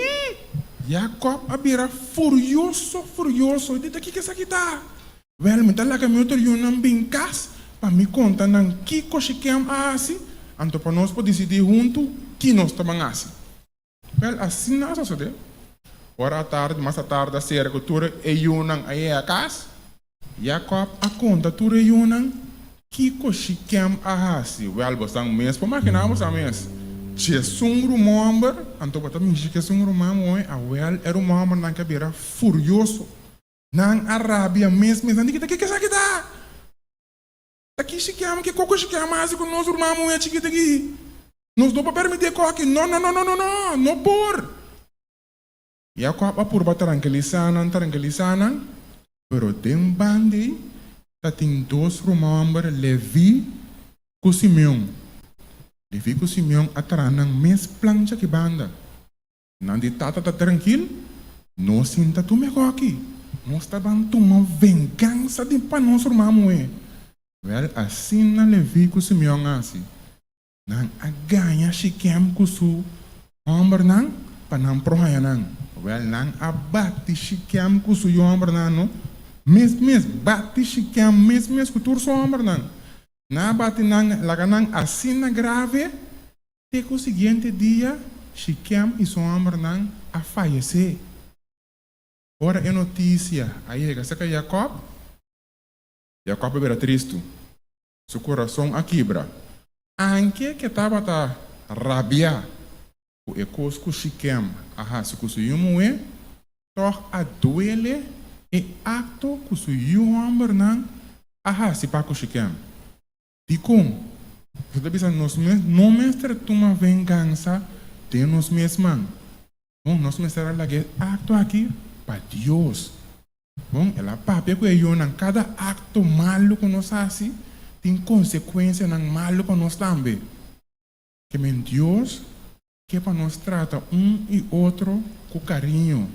Jacob abira furioso. Dita que essa aqui tá? Well, me dá que meu outro não bem cas, para me contar não que coisa que é assim, então para nós poder decidir junto que nós estamos assim. Well, assim não é só de. Ora à tarde, mais à tarde, a ser que tu e unam aí a casa, Jacob a conta tu e unam que coisa que é assim. Well, você não mesmo, para imaginarmos a mesmo. Jesus rumor, então para mim que Jesus rumor, a well era rumor não que era furioso. Nang Arábia mesmo, não diga que essa aqui tá. Aqui se chama que coco se chama assim com nós irmãos é chiquito aqui. Nós não podemos permitir coque. Não por. E a copa por tranquilizando, pero tem bande, tá tem dois rumores Levi com Simeão. Levi com Simeão atrás nang mes plancha que banda. Não de tata tá tranquilo, não sinta tu me coque. Nós estávamos tomando vingança de para nós irmãos. Well, assim na Levi com Simeão assim. Não a ganha Shikem com o homem não para não prohaya não. Well, não a bate Shikem com o homem não. Mesmo bate Shikem mesmo com o seu homem não. Na bate não lá não assim na grave. Até que o seguinte dia Shikem e seu homem não a falecer. Ora é notícia, aí é que Jacob era triste, seu coração a quebra. Anque que estava a rabiar, o ecos com Shikem, se com seu homem, toc a duele e acto com seu homem não, se para com Shikem. Ticum, Você pensa, não mestre toma vingança de nós mesmos. Bom, nós mestre acto aqui para Deus. Bom, ela papi que eu não cada acto malo que nós fazemos tem consequência não malo para nós também. Que men Deus que para nós trata e outro com carinho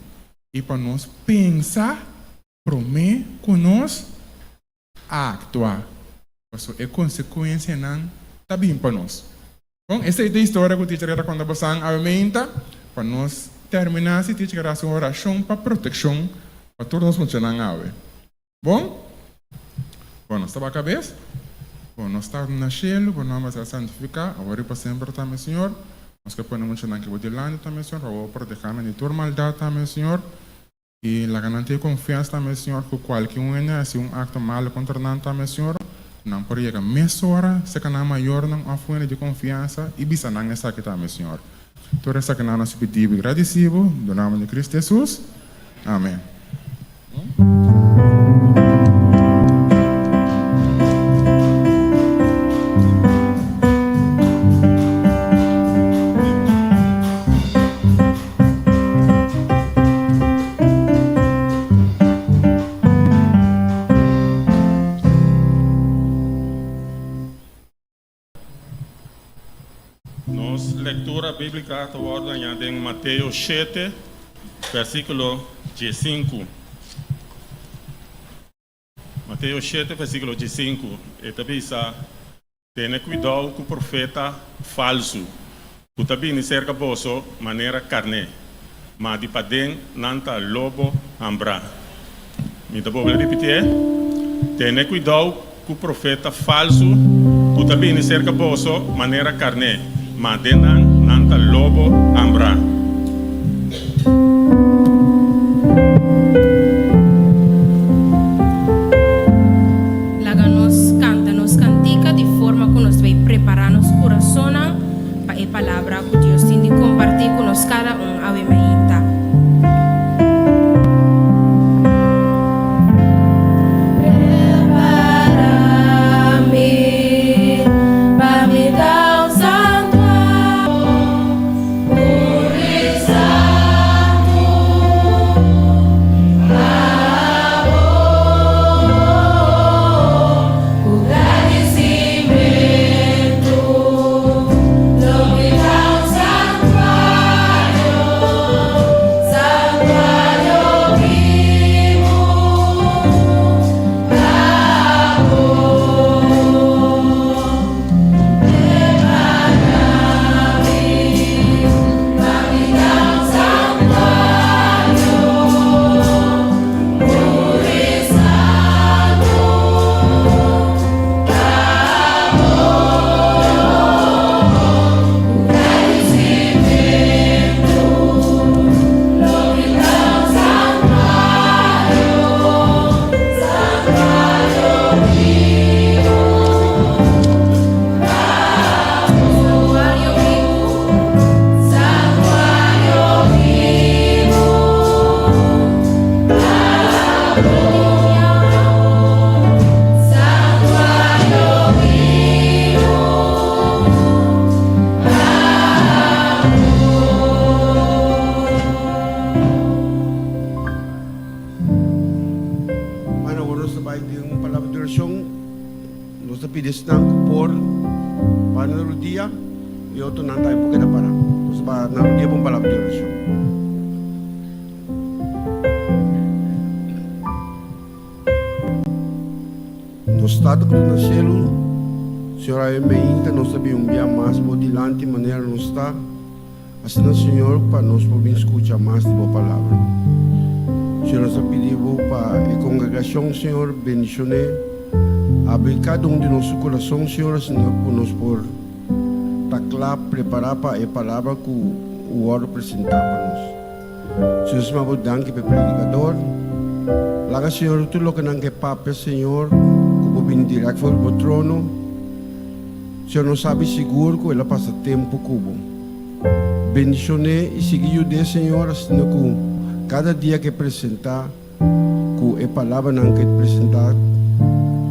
e para nós pensar, prometer que nós actuar. Isso é consequência não tá bem para nós. Bom, essa é a história que o teacher era quando você aumenta para nós terminar se teacher a sua oração para proteção para todos nós funcionar ave. Bom, nós estamos a cabeça. Bom, nós estamos na cielo, bom, nós vamos santificar, agora para sempre também, Senhor. Nós que podemos funcionar que o dilante também, Senhor, ou proteger de toda maldade também, Senhor. E la ganante confiança também, Senhor, que qualquer um é acto malo contra nós também, Senhor. Não pode chegar mais hora, se que não maior não a fonte de confiança e bisa não essa que também, Senhor. Toda essa que nós pedimos e agradecemos, no nome de Cristo Jesus. Amém. Leitura bíblica está ordenada em Mateus 7, versículo 15. Mateus 7, versículo 15. E também diz: tenha cuidado com o profeta falso, que também não cerca bolso maneira carne, mas de padem nanta lobo ambra. Me dá para repetir? Tenha cuidado com o profeta falso, que também não cerca bolso maneira carne, mas de nanta lobo ambra. Laga nos cantica de forma que nos vai preparar nos coração para a palavra que Deus tem de compartilhar com nós cada ave meinta. Assim, Senhor, para nós podermos escutar mais de tua palavra. Senhor, nós pedimos para a congregação, Senhor, bendicionar, abrir cada de nosso coração, Senhor, para nós por estar preparar para a palavra que o oro apresentar para nós. Senhor, nós damos para o predicador. Laga, Senhor, tudo o que não é papel, Senhor, que pode vir direto para o trono. Senhor, nós sabemos seguro que ela passa tempo cubo. Bendicionar e seguir o Deus, Senhor, assim que cada dia que apresentar, que a palavra não que apresentar,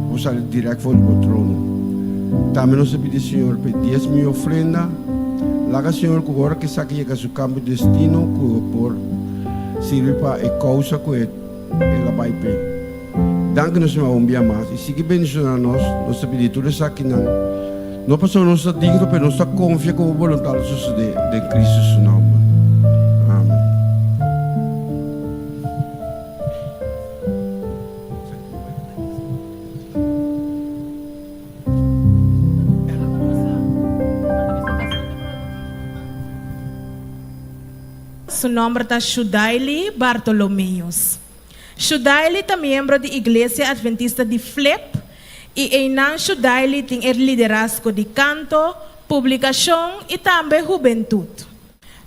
vou sair direto para o trono. Também nós pedimos, Senhor, por 10 mil ofrenda. Lá, Senhor, que agora que saque a seu campo de destino, que por servir para a causa que ela vai bem. Danke nós uma mais. E se que bendicionar nós pedimos tudo isso aqui não passamos nossa digno, mas nossa confia com a vontade de Cristo, seu nome. Amém. Su nombre está Shudaili Bartolomeus. Shudaili é membro da Igreja Adventista de Flep e Einan Shudaili tem o liderazgo de canto, publicação e também juventude.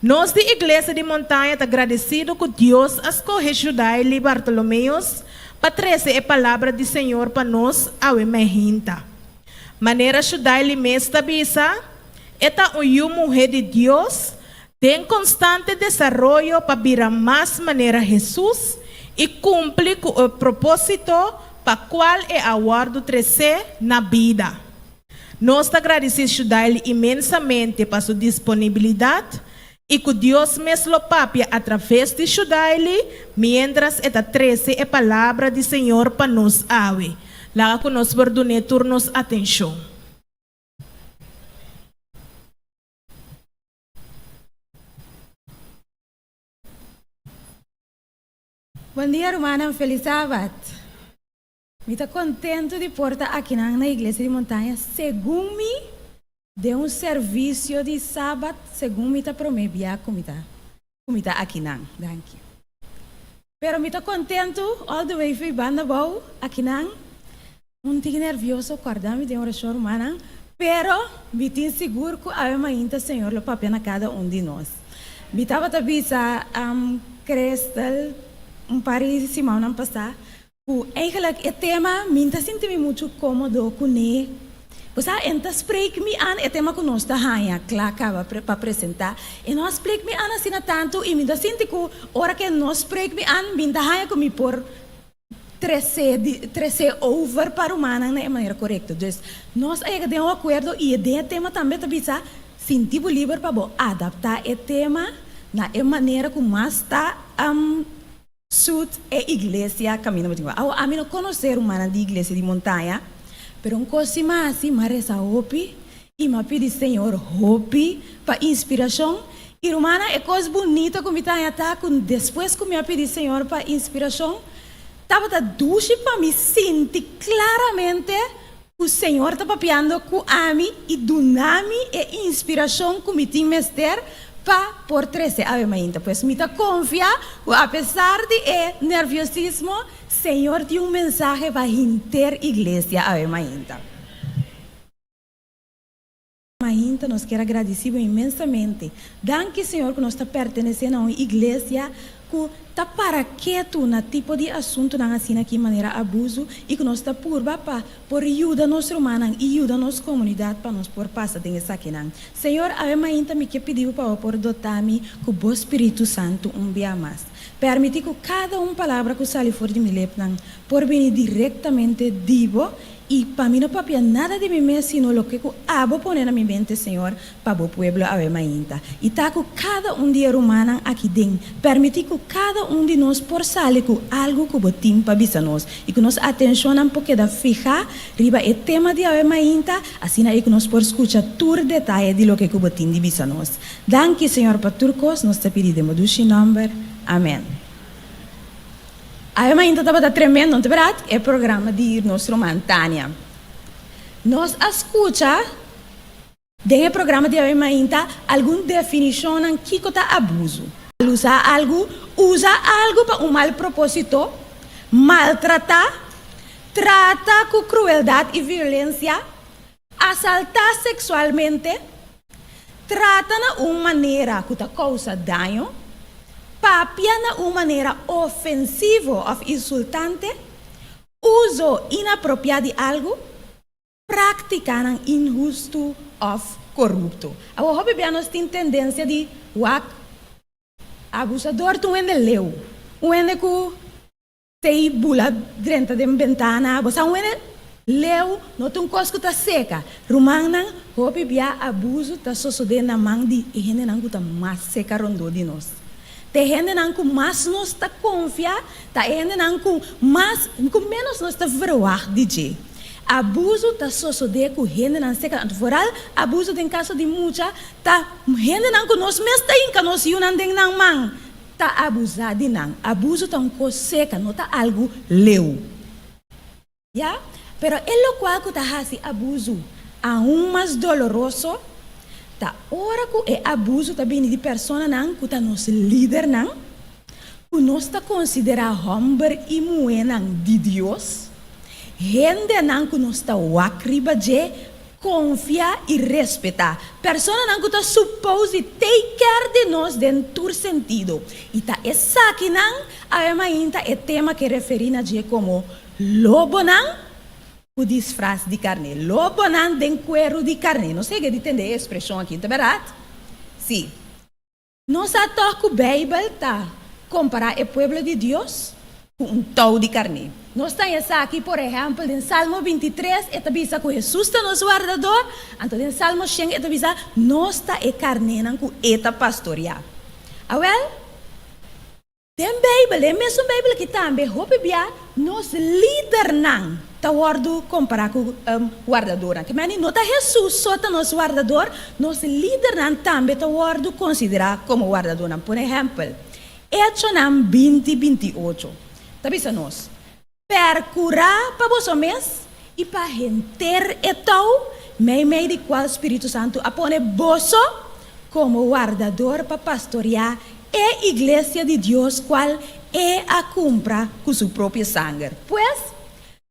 Nós da Igreja de Montanha estamos agradecidos que Deus escolheu Shudaili Bartolomeus para trazer a palavra do Senhor para nós a emergência. Maneira Shudaili mestra bisa, esta uma mulher de Deus tem constante desenvolvimento para virar mais maneira Jesus e cumprir com o propósito para qual é aguardo crescer na vida. Nós agradecemos Shudaili imensamente para sua disponibilidade e que Deus mesmo papia através de Shudaili, mientras está trece a palavra do Senhor para nos ave. Lá que nós perdone turnos atenção. Bom dia, hermana. Feliz sábado. Me está contento de portar aqui na Igreja de Montanha. Segundo me, de serviço de sábado, segundo me está prometendo comida aqui na. Danke. Pero me está contento, all the way foi banda boa aqui na. Não tinha nervioso, acordar-me de oração humana. Pero me tinha seguro que a ainda Senhor lo papel na cada de nós. Me estava tabisa Cristal Paris Simão não passar. Eigenlijk het tema minta sinto-me muito cômodo com ele. Você enta spreek me aan het tema que nós está hanya claca para apresentar. E nós spreek me aan assim tanto e minta sinto que hora que nós spreek me aan minta hanya como por 13 over para humana na maneira correta. Então nós aí de acordo e de tema também tá bisa sentir livre para adaptar o tema na maneira como mais está Sud é igreja caminho muito bom. A mim não conhecer uma de igreja de montanha, pero coisa mais assim, mas a hope e me pedi Senhor hope para inspiração. E humana é coisa bonita como está tá com depois que me pedi Senhor para inspiração, tava da duche para me sentir claramente que o Senhor está papiando com a mim e donami e inspiração que me tem mester para por 13 ave mainta, pois me está confia, apesar de nerviosismo, Senhor tem mensagem para inter igreja ave mainta. Mainta nós quer agradecer imensamente. Danke Senhor que nós está pertencendo a uma igreja que está para quieto na tipo de assunto na assim aqui maneira abuso e que nós está por ajuda nossa humana e ajuda nossa comunidade para nós por passar tem essa aqui não. Senhor, a mãe me que pediu para por dotar-me com o Espírito Santo dia mais. Permite que cada palavra que sai fora de mim por vir diretamente divo e para mim não papia nada de mim sino lo que abo poner na minha mente Senhor para o pueblo ave mainta e tá com cada dia humana aqui dentro permite que cada de nós por sair com algo que botim para bisa nós e que nós atenção um pouco da fija riba o tema de ave mainta assim aí que nós por escutar todo detalhe de lo que botim de bisa nós. Danke Senhor para turcos nós te pedimos do seu nome. Amém. A ainda estava tremendo, não é verdade? É o programa de nosso irmã Tânia. Nós escuta do programa de ainda alguma definição em que está abuso. Usa algo para um mal propósito, maltratar, trata com crueldade e violência, assaltar sexualmente, trata de uma maneira que causa dano, papia de uma maneira ofensiva ou insultante, uso inapropriado de algo, praticando injusto ou corrupto. Agora, nós temos tendência de abusador tu ende leu, o ende ku tei bula dentro de ventana, você ende Leu, não tem coisa tá seca. Rumang hopi bia abuso tá sosode na mang di hene nang tá mais seca rondo de nós. Te hene nang ku mais nós tá confia, tá hene nang ku mais, ku menos nós tá verwacht DJ. Abuso tá sosode ku hene nang seca, vooral abuso den caso de mucha, tá hene nang ku nós mesta inka nós yunan den nang mang. Tá abusar de nang. Abuso tá coisa seca, não tá algo leu. Ya? Pero lo cual que hace abuso aún más doloroso, ta hora que abuso também de persona nan que ta nos líder nan, que nos ta considera hombre e mulher nan de Dios, gente nan que nos ta wakriba je, confia e respeitar, persona nan que ta suppose take care de nós dentro sentido, e ta essa aqui nan, a ainda é tema que referina je como lobo nan, o disfraz de carne. Lobo não tem cuero de carne. Não sei que entender a expressão aqui, tá verdade? Sim. Nós toca o Bíblia, tá? Comparar o povo de Deus com um tau de carne. Nós temos aqui, por exemplo, em Salmo 23, esta bisa que Jesus está nos guardador. Então, em Salmo 100, esta bisa, nós está e carne com esta pastoria. Well, tem Bíblia, mesmo Bíblia que também, hope bia, nós líder não. Tá guardo comparar com guardador. Que mani nota Jesus só tá nosso guardador, nosso líder não também tá guardo considerar como guardador. Por exemplo, Hecho nam 20:28. Tá bisa nós? Percurar para vós mês e para renter etau, meio de qual Espírito Santo apone boso como guardador para pastorear a igreja de Deus qual é a compra com sua própria sangue. Pues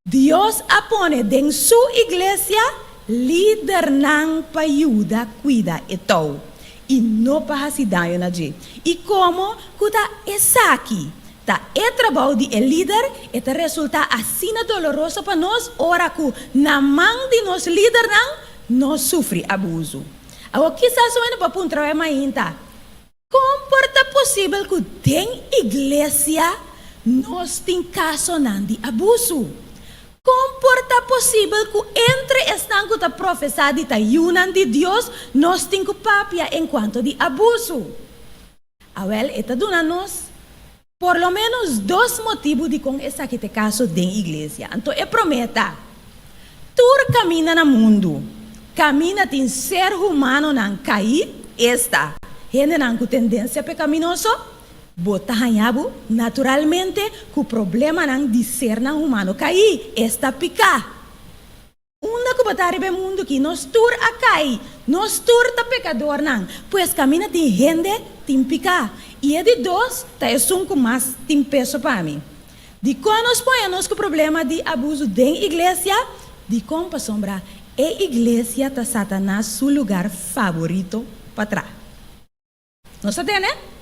Dios apone en su iglesia líder nan pa ayuda cuida etou e no pa hasi dayo na je. E como kuta esaki ta e trabalho de líder e ta resulta assim doloroso para nós ora ku na mão de nos líder nan no sofre abuso. Agora quizás o para punto é mainta. Comporta possível que tem igreja nós tem caso nan de abuso. Comporta possível que entre estão que professado e yunan de Deus, nós temos papia enquanto de abuso. Awel, eta dona nós, por lo menos 2 motivos de com essa que te caso de igreja. Então, eu prometa, tu camina no mundo, camina tem ser humano não cair, esta, gente não com tendência pecaminoso, bota hanyabu naturalmente que o problema não de ser não humano cair está picar. Uma que botar no mundo que nós tur a cair, nós tur tá pecador não, pois camina tem gente tem picar e é de 2 tá é com mais tem peso para mim. De quando nós põemos com o problema de abuso dentro da igreja, de como para sombra, a igreja tá Satanás seu lugar favorito para trás. Não está entendendo?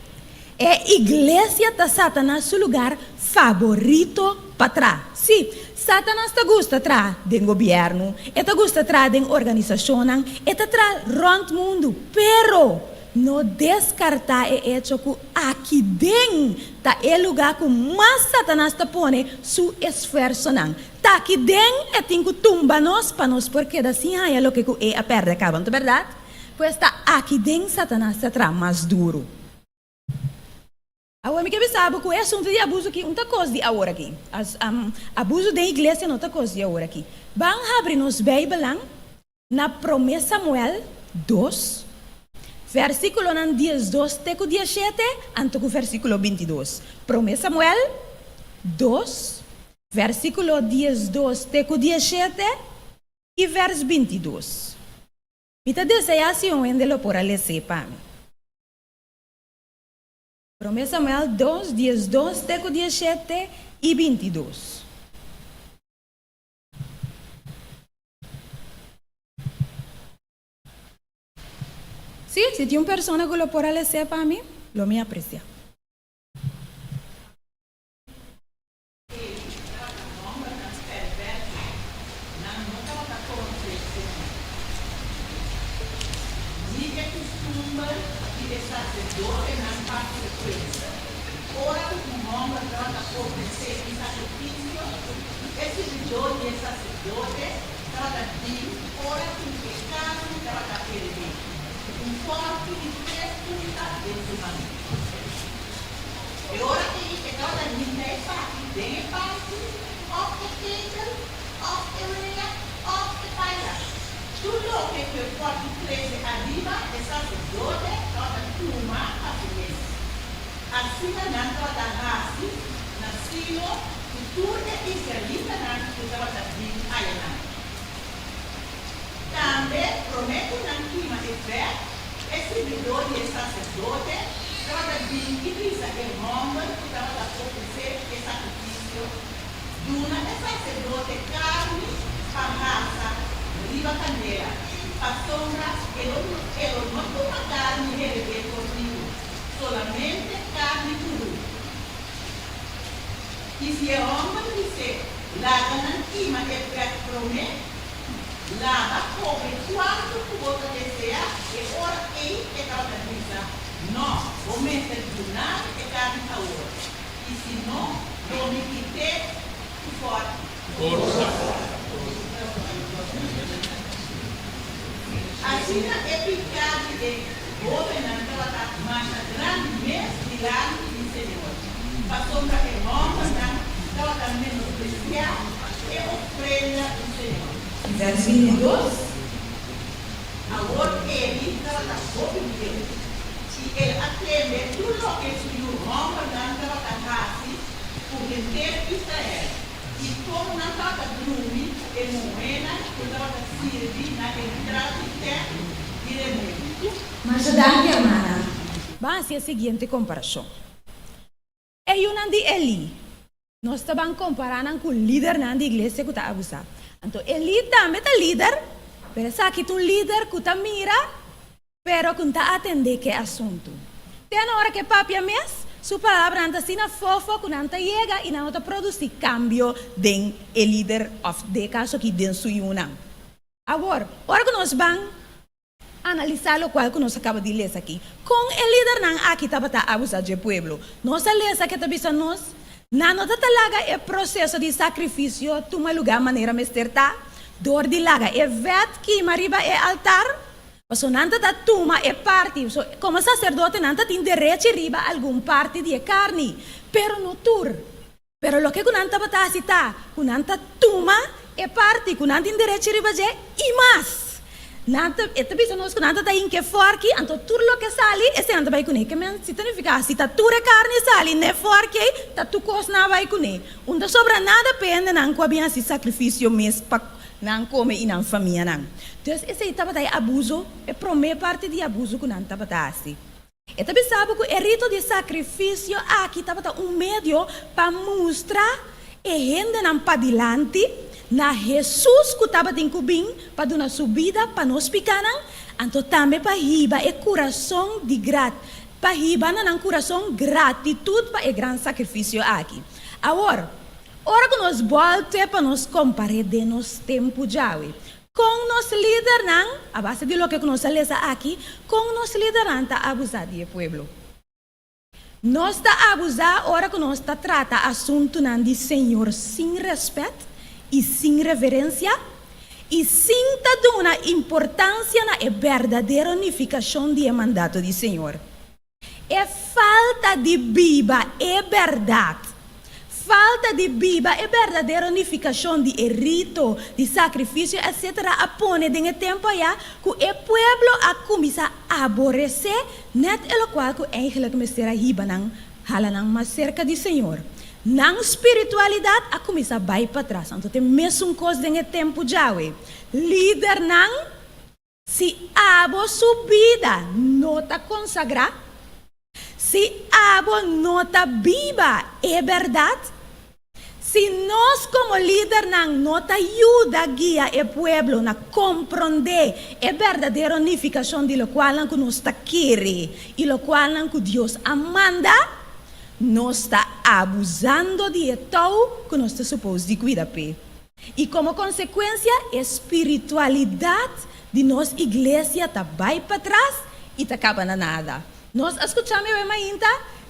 A igreja está Satanás seu lugar favorito para trás. Sim, Satanás está gosta atrás do governo, está gosta atrás da organização, está atrás do mundo, pero não descartar o hecho que aqui dentro está o lugar que mais Satanás está pondo seu esforço. Está aqui dentro e tem que tumbar nós para nós, porque assim é o que é a perda acaba, não é verdade? Pois está aqui dentro Satanás está atrás mais duro. Agora, me sabe que o assunto de abuso aqui não está coisa de agora aqui. Abuso da igreja não está coisa de agora aqui. Vamos abrir nos Bíblia na promessa Samuel 2, versículo 12 até 17, até o versículo 22. Promessa Samuel 2, versículo 12 até 17 e verso 22. E te deseja se um endelo por ali sepa. Promessa Samuel 2, 12, 17 e 22. Sim, se tem uma pessoa que lo por ali sepa a mim, lo me aprecia. Ora, um homem trata por sacrificio, esse servidor e sacerdote estava dando ora que o pecado estava a perder. Conforme o texto está dentro do mano. E ora que estava dando é parte, bem parte, of the kingdom, of the area, of the fire. Tudo o que foi forte cresce arriba, é sacerdote, estava turma a fazer. Assim não estava nasce, nascido, futuro é israelita, não estava dando a também prometo não que uma fé, esse servidor e sacerdote estava dando igreja em Roma, que estava a oferecer esse sacrifício de uma sacerdote carne, a raça, riba candeira, a sombra, ele não toma carne e ele comigo, solamente carne crua. E se é homem dizer, lá não que uma fé promete, lava, come quanto tu vuoi desejar e ora ei che causa vita. No, vuoi mettere di nada e carne a ora. E se no, non mi quite forte. Forza. Assim é picado de governante da marcha grande mês de grande de Senhor. Passou para que nós estava também no especial e ofrenda do Senhor. Verso 22. Agora ele estava na boca dele. E ele atende tudo o que o Senhor Roma não estava na raça, porque teve Israel. E como não estava dormindo, ele morreu, que estava servindo na entrada de terra de remédio. Mas daqui a mana, vamos a seguinte comparação. É um de Eli. Nós estamos comparando com o líder da igreja que está abusando. Então, ele também é líder, mas aqui é um líder que está mira, mas que está atendendo que assunto. Tem a hora que papi a mês, sua palavra não está fofo, que não chega e não está produzir cambio den o líder de caso que den sua una. Agora, hora que nós vamos analisar o qual que nós acabamos de ler aqui, com o líder não aqui estava abusando do povo. Nós lemos aqui também nós. Na nota talaga é processo de sacrifício, toma lugar maneira mesterta, dor de laga é vet que mariba é altar, mas nanta da tuma é parte, como sacerdote nanta tem direito riba algum parte de carne, pero no tur. Pero lo que nanta batasi ta, nanta tuma é parte, nanta tem direito riba je e mais. Nanta, esta pessoa nós nanta tá em que forque, anto tudo lo que sali, esse nanta vai comer, que men significa se tá tura carne sali, ne forque, tá tu cos na vai comer. Unda sobra nada pende nan ko bem esse sacrifício mes pa nan come e nan família nan. Então esse estava daí abuso, é primeira parte de abuso que nanta batasi. E também sabe que o rito de sacrifício aqui estava meio para mostrar e rende nan pa dilante. Na Jesus que estava em Cubim para dar uma subida para nós picanan, então também para riba é coração de para riba não coração gratitude para o grande sacrifício aqui. Agora, hora que nós voltamos para nós comparar de nosso tempo já, com nosso líder não, a base de lo que nós lemos aqui, com nosso líder não está abusado do povo. Nós está abusado hora que nós está trata assunto não de Senhor sem respeito e sem reverência, e sem dar uma importância na verdadeira unificação do mandato do Senhor. É falta de Bíblia, é verdade. Falta de Bíblia é verdadeira unificação de rito, de sacrifício, etc. A pôr no tempo já que o povo a começar a aborrecer, net o qual que eigenlijk mistério riba não hala não mais cerca do Senhor. Na espiritualidade, a começar a vai para trás. Então, tem mesmo coisa no tempo já. Líder não, se abo subida, nota consagrada, se abo nota viva, é verdade. Se nós, como líder, não nota ajuda, guia o povo a compreender a verdadeira unificação de lo qual nós está querendo e lo qual que Deus amanda, nós está abusando de tal que nós está suposto de cuidar. E como consequência, a espiritualidade de nossa igreja está vai para trás e está acaba na nada. Nós escutamos ainda,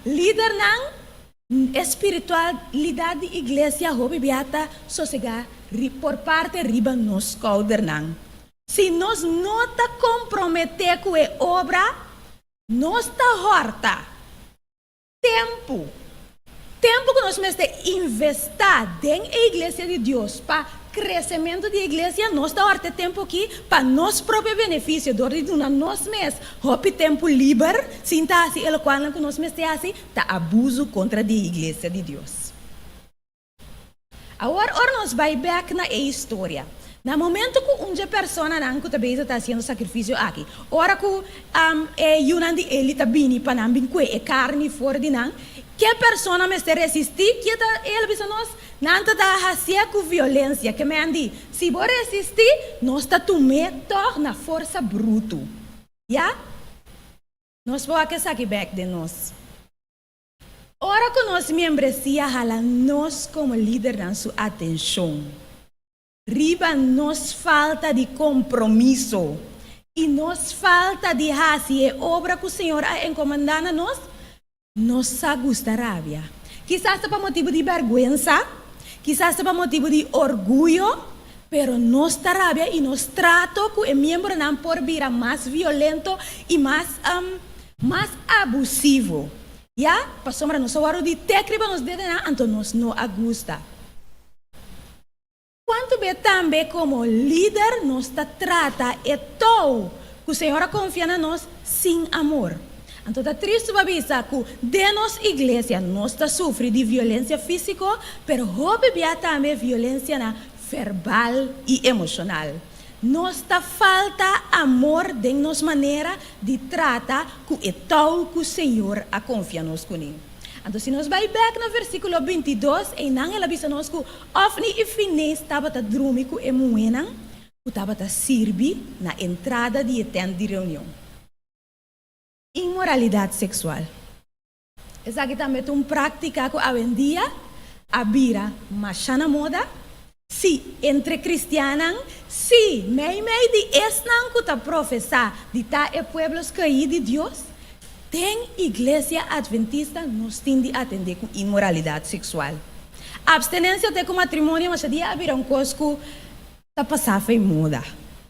líder não, espiritualidade da igreja hoje beata sossegar por parte riba nos caudernang. Se nós não ta comprometer com a obra, nós ta horta tempo que nós mesmo investir dentro da igreja de Deus para crescimento da igreja, nós ta horta tempo aqui para nosso próprio benefício, de nós mesmos, hope tempo livre, sem tá assim, ele quando nós mesmos assim, tá abuso contra a igreja de Deus. Agora nós vai back na história. No momento que uma pessoa não está fazendo sacrifício aqui, ora que Yunan de ele está vindo para não vir carne fora de não, que pessoa me está resistir, que ele bisa nós não está fazendo com violência, que me andi, se você resistir, nós está tomando na força bruta, já? Nós vamos aqui sair back de nós. Ora que nós membresia hala nós como líder na sua atenção. Riba nos falta de compromisso e nos falta de fazer a obra que o Senhor ha encomendado a nós, nos gusta rabia. Quizás por motivo de vergonha, quizás por motivo de orgulho, pero nos rabia e nos trato que o membro não por vir mais violento e mais abusivo. Ya, para sombra nos hora de técnica nos dedena, então nos não gusta. Quanto bem também como líder nos trata e todo que o Senhor confia em nós sem amor. Então é triste para ver que de nossa igreja nós sofre de violência física, pero houve também violência verbal e emocional. Nos falta amor de nossa maneira de tratar com o tal que o Senhor a confia nos com ele. Então, se nós vai back no versículo 22, e não ela avisa nos que Ofni e Finés estava a dormir com a moena, que estava a servir na entrada de tenda de reunião. Imoralidade sexual. Essa aqui também é uma prática que hoje em dia a vira machana moda. Se entre cristianos, se meio de esnan que está professar de tá e pueblos caídos de Deus, tem igreja adventista nos tem de atender com imoralidade sexual. Abstinência de com matrimônio, mas dia havia um coisa que está passando e muda.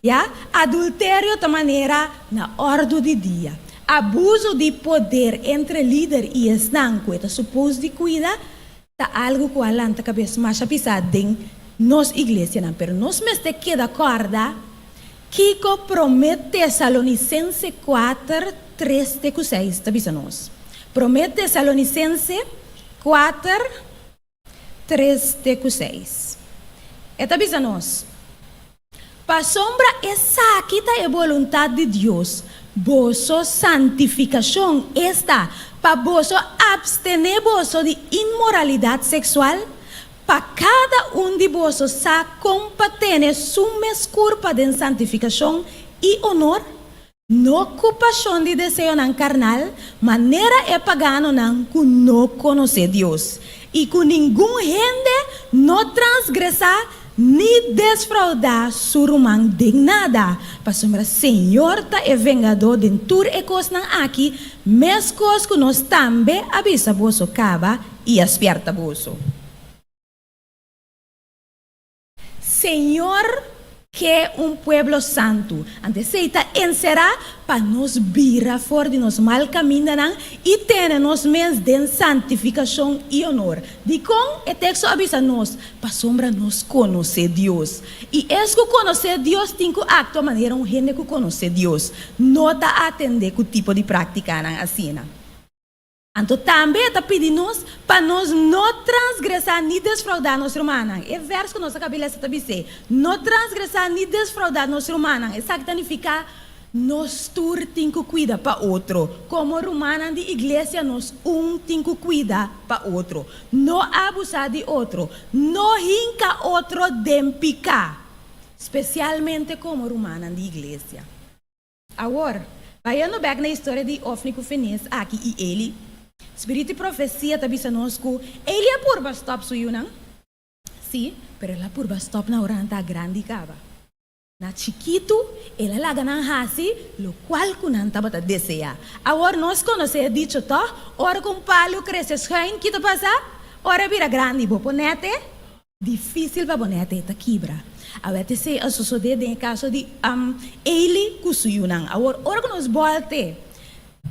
Yeah? Adultério de maneira na ordem do dia. Abuso de poder entre líder e esnan que está suposto de cuidar, está algo que a lanta cabeça mais pisada dentro nos igreja, não, pero nós mesmo que da corda, Kiko promete Tessalonicense 4, 3, 6, tá vendo nós? Promete Tessalonicense 4, 3, 6. Tá vendo nós? Para sombra essa aqui é a vontade de Deus. Vossa santificação está para vosso abstener vosso de imoralidade sexual. Para cada de vós sa compatene sumes culpa de santificação e honor, não ocupação de desejo não carnal, maneira é pagano não que não conhece Deus. E que nenhum gente não transgressar nem desfraudar surumang de nada. Para sombra Senhor ta é vengador de tur e coisas aqui, mes coisas que nós também avisa vosso cava e aspierta vosso. Senhor que é pueblo santo, antes está encerrar para nos virar fora de nos mal caminho e ter nos meios de santificação e honor. De com o texto avisa nos, para sombra nos conhecer Deus. E es que conhecer Deus tem que actuar de maneira gente que conhece Deus, não está atender com o tipo de prática assim. Então também está pedindo para nós não transgressar nem desfraudar nossa irmã. É verso que nossa cabeça está dizendo. Não transgressar nem desfraudar nossa irmã. Isso significa nós tem que cuidar para outro. Como romana de igreja, nós tem que cuidar para outro. Não abusar de outro. Não hinca outro de picar. Especialmente como romana de igreja. Agora, vai no back na história de Ofni e Finés aqui e ele. Espírito e profecia está dizendo que ele é por bastop suyo, não? Sim, pero ela por bastop na oranta grande cava. Na chiquito, ela laga nang hasi, lo qual kunan tabata desea. Agora nós conhecemos dicho to, ora com palho cresce schuin, que passa? Ora vira grande, bo ponete, difícil para bonete ta quebra. Agora te sei a suceder em caso de ele kusuyunang. Agora ora que nós volte,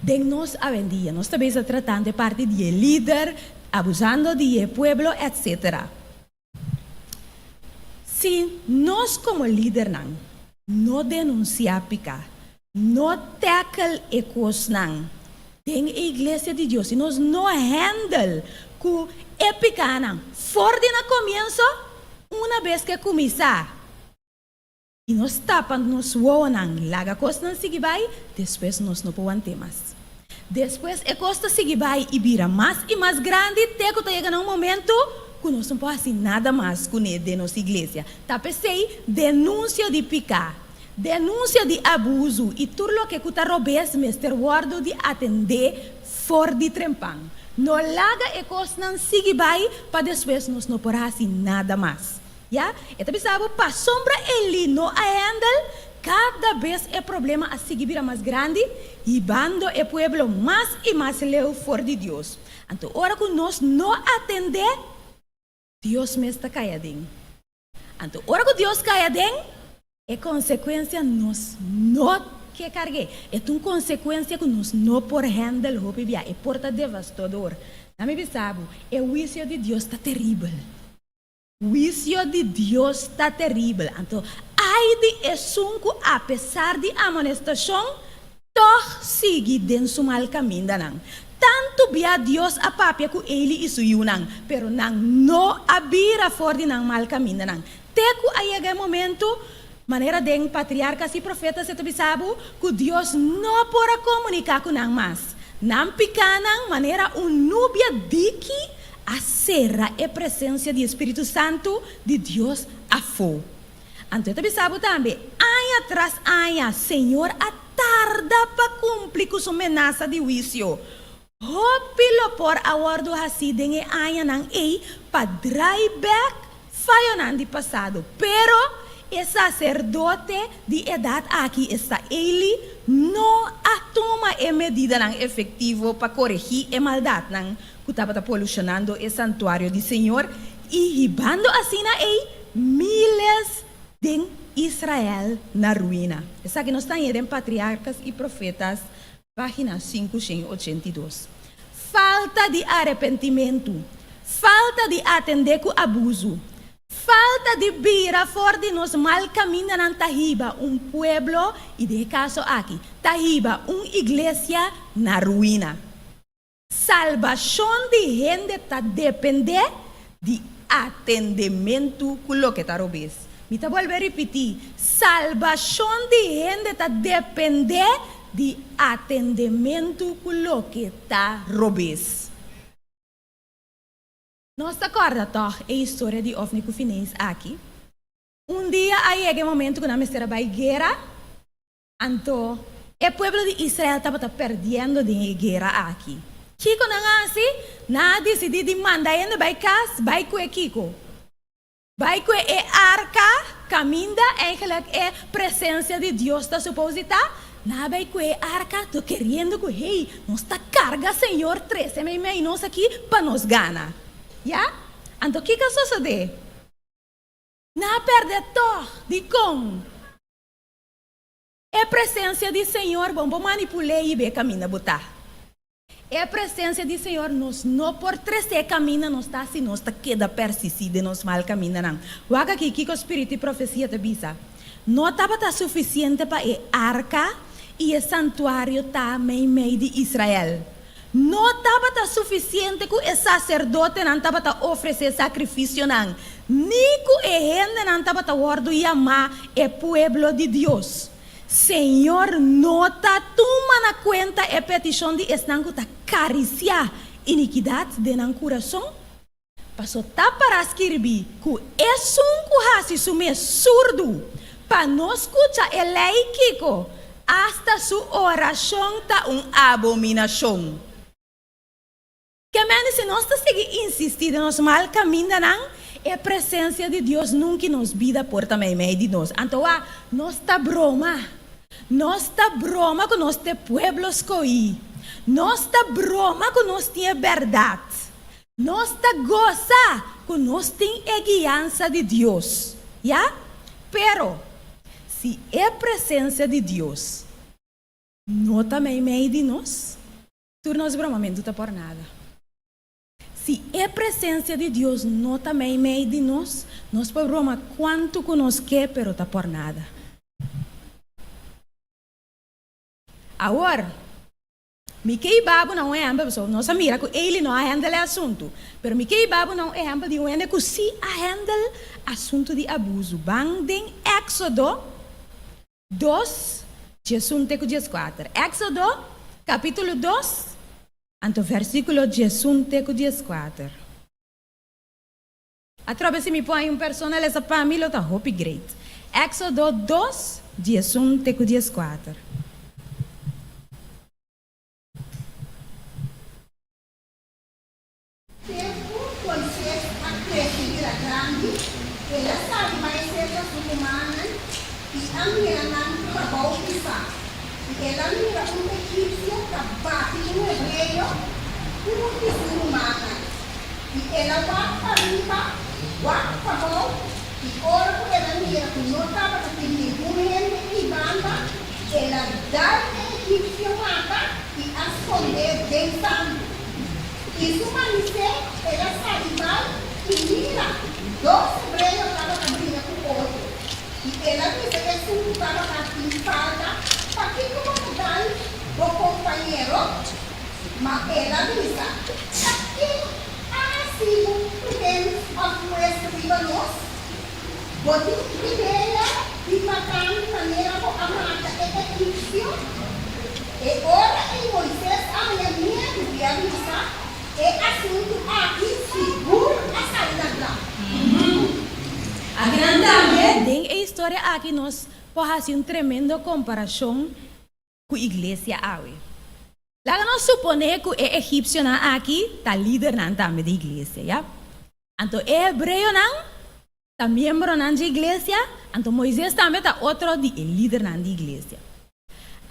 den nós a vendia, nós também está tratando de parte de líder, abusando de pueblo, etc. Se nós como líder não denunciar picar, não tackle ecos tem a igreja de Deus, se nós não handle com epica fora de começo, uma vez que começar, e nós tapamos nos voam laga costa não sigue vai, depois nós não podemos ter mais. Depois a costa sigue vai e vira mais e mais grande, até que chega um momento que nós não podemos fazer nada mais com ele de nossa igreja. Tá pensei, denúncia de picar, denúncia de abuso e tudo o que está roubando, Mr. Wardo de atender fora de trempang. Não laga e costa não sigue vai, para depois nós não podemos fazer nada mais. Ya, então pensava, para sombra ele não handle, cada vez o problema a seguir vira mais grande e bando o pueblo mais e mais leu fora de Deus. Então, ora que nós não atender, Deus me está caiadinho. Então, ora que Deus caiadinho, é consequência nós não que carregue. É uma consequência que nós não por handle, é porta devastador. Não me pensava, o juízo de Deus está terrível. O juízo de Deus está terrível. Então, ai de esunco, apesar de amonestação, toch sigue dentro do mal caminho. Tanto via Deus a papia que ele isso yunang, pero nang no abira fora de nang mal caminho. Teco aí é momento, maneira de patriarcas e profetas se sabe que Deus não pode comunicar com nang mais. Nang picanang maneira núbia diki a serra é presença do Espírito Santo de Deus a fogo. Então, você sabe também, ano atrás ano, Senhor, a tarda para cumprir com sua ameaça de juízo. Hopilo por awardo assim, de ano não é para dry back, falho de passado. Pero, o sacerdote de idade aqui está ele, não toma a medida efetiva para corrigir a maldade que estava polucionando o santuário do Senhor e ribando assim miles de Israel na ruína. Essa que nós estamos em Patriarcas e Profetas, página 582. Falta de arrependimento, falta de atender com abuso, falta de vira fora de nos mal caminho na Tahiba, pueblo, e de caso aqui, Tahiba, igreja na ruína. Salvação de gente está depender de atendimento com o que está roubando. Me está voltando a repetir. Salvação de gente está depender de atendimento com o que está roubando. Nós acorda toch a história de Ofni Kufinense aqui. Dia aí é o momento que nós estamos em guerra. Então, o povo de Israel estava perdendo de guerra aqui. Kiko na assim, na decidi de mandar ainda vai casa, vai com Kiko. Vai com arca, caminda, é presença de Deus está suposita. Na vai com arca, tô querendo que hey, nós tá carga Senhor 13 meio nós aqui para nos ganhar. Ya? Então que sucede? Na perde to de com. É presença de Senhor, vamos manipular e ver caminho botar. É a presença do Senhor, nós não por trazer caminho, nós está assim, nós está queda persistir, nós mal caminho não. Waga que o Espírito e profecia te bisa. Não estava suficiente para a arca e o santuário tá meio de Israel. Não estava suficiente que o sacerdote não estava oferecer sacrifício não. Nem que a gente não estava guardando e amar o pueblo de Deus. Senhor, nota toma na conta a petição de estanco ta cariciar iniquidade de nan coração. Passou tá para escrever que é um hasi sume surdo para não escutar a lei Kiko hasta sua oração tá abominação. Que menos se nós seguir insistindo nos mal caminho a presença de Deus nunca nos vida por também meio de nós. Então, nós está broma. Nós está broma com nós te pueblos coi. Nós está broma com nós tinha verdade. Nós está goza com nós tem a guiança de Deus. Já? Pero, se é a presença de Deus, não também meio de nós, tu nos broma, não está por nada. Se é a presença de Deus, não também meio de nós podemos quanto que nós quer, pero tá por nada. Agora, Mickey Babu não é exemplo, nossa mira que ele não handle o assunto, pero Mickey Babu não é exemplo de um que se handle assunto de abuso. Bang em Éxodo 2, 14. Éxodo, capítulo 2, anto versículo 14. Através se me põe personal essa família tá hope great. Éxodo 2, 14. Moisés acrescentar a grande, ela sabe mais certas humanas e a minha não trabalhou pisar. E ela mira egípcio trabalha no hebreu, como que humana. E ela vai para riba, vai para baixo, e ora que ela mira que não estava aquele momento e banda, ela dá o egípcio mata e esconder dentro. Isso Moisés, ela sai e mira, dois hebreus estavam caminhando com o outro. E ela disse que esse estava aqui falta, para que como mudar o companheiro? Mas ela disse, aqui assim, podemos apoiar ribanos, botar ideia e matar de maneira como a mata é egípcio. E ora em Moisés, a minha Bíblia diz, é assunto aqui seguro a saída lá. A grande tem a história aqui nós pode fazer uma tremenda comparação com a igreja awe. Lá nós suponemos que o egípcio aqui está líder também da igreja, já? Então o hebreu está membro da igreja, então Moisés também está outro de líder da igreja.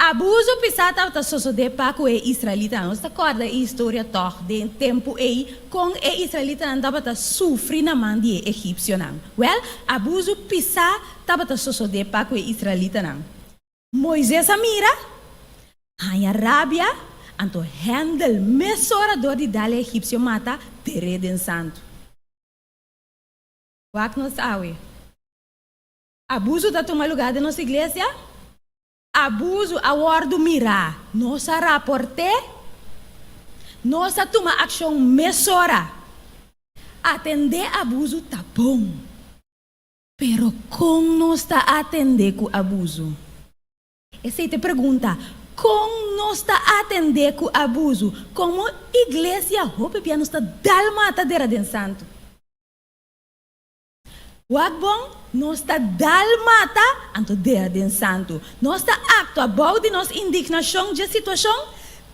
Abuso pisata está sucedendo para o israelita. Nós recorda a história toch de tempo aí com o israelita não estava sofrendo na mão de egípcio não. Well, abuso pisata estava sucedendo para o israelita não. Moisés mira, hanya rabia, anto handle mesora do de dale egípcio mata tereden santo. Wak nos awe. Abuso está tomando lugar de nossa igreja? Abuso a wardo mira, nossa raporte, nossa toma ação mesora. Atender abuso tá bom, pero como nós tá atender com abuso? Essa te pergunta, como nós tá atender com abuso? Como igreja hope piano está dalmata dera den santo? Wat bom, nós está dalmata anto dera den santo. Nós está acto abau de nossa indignação de situação.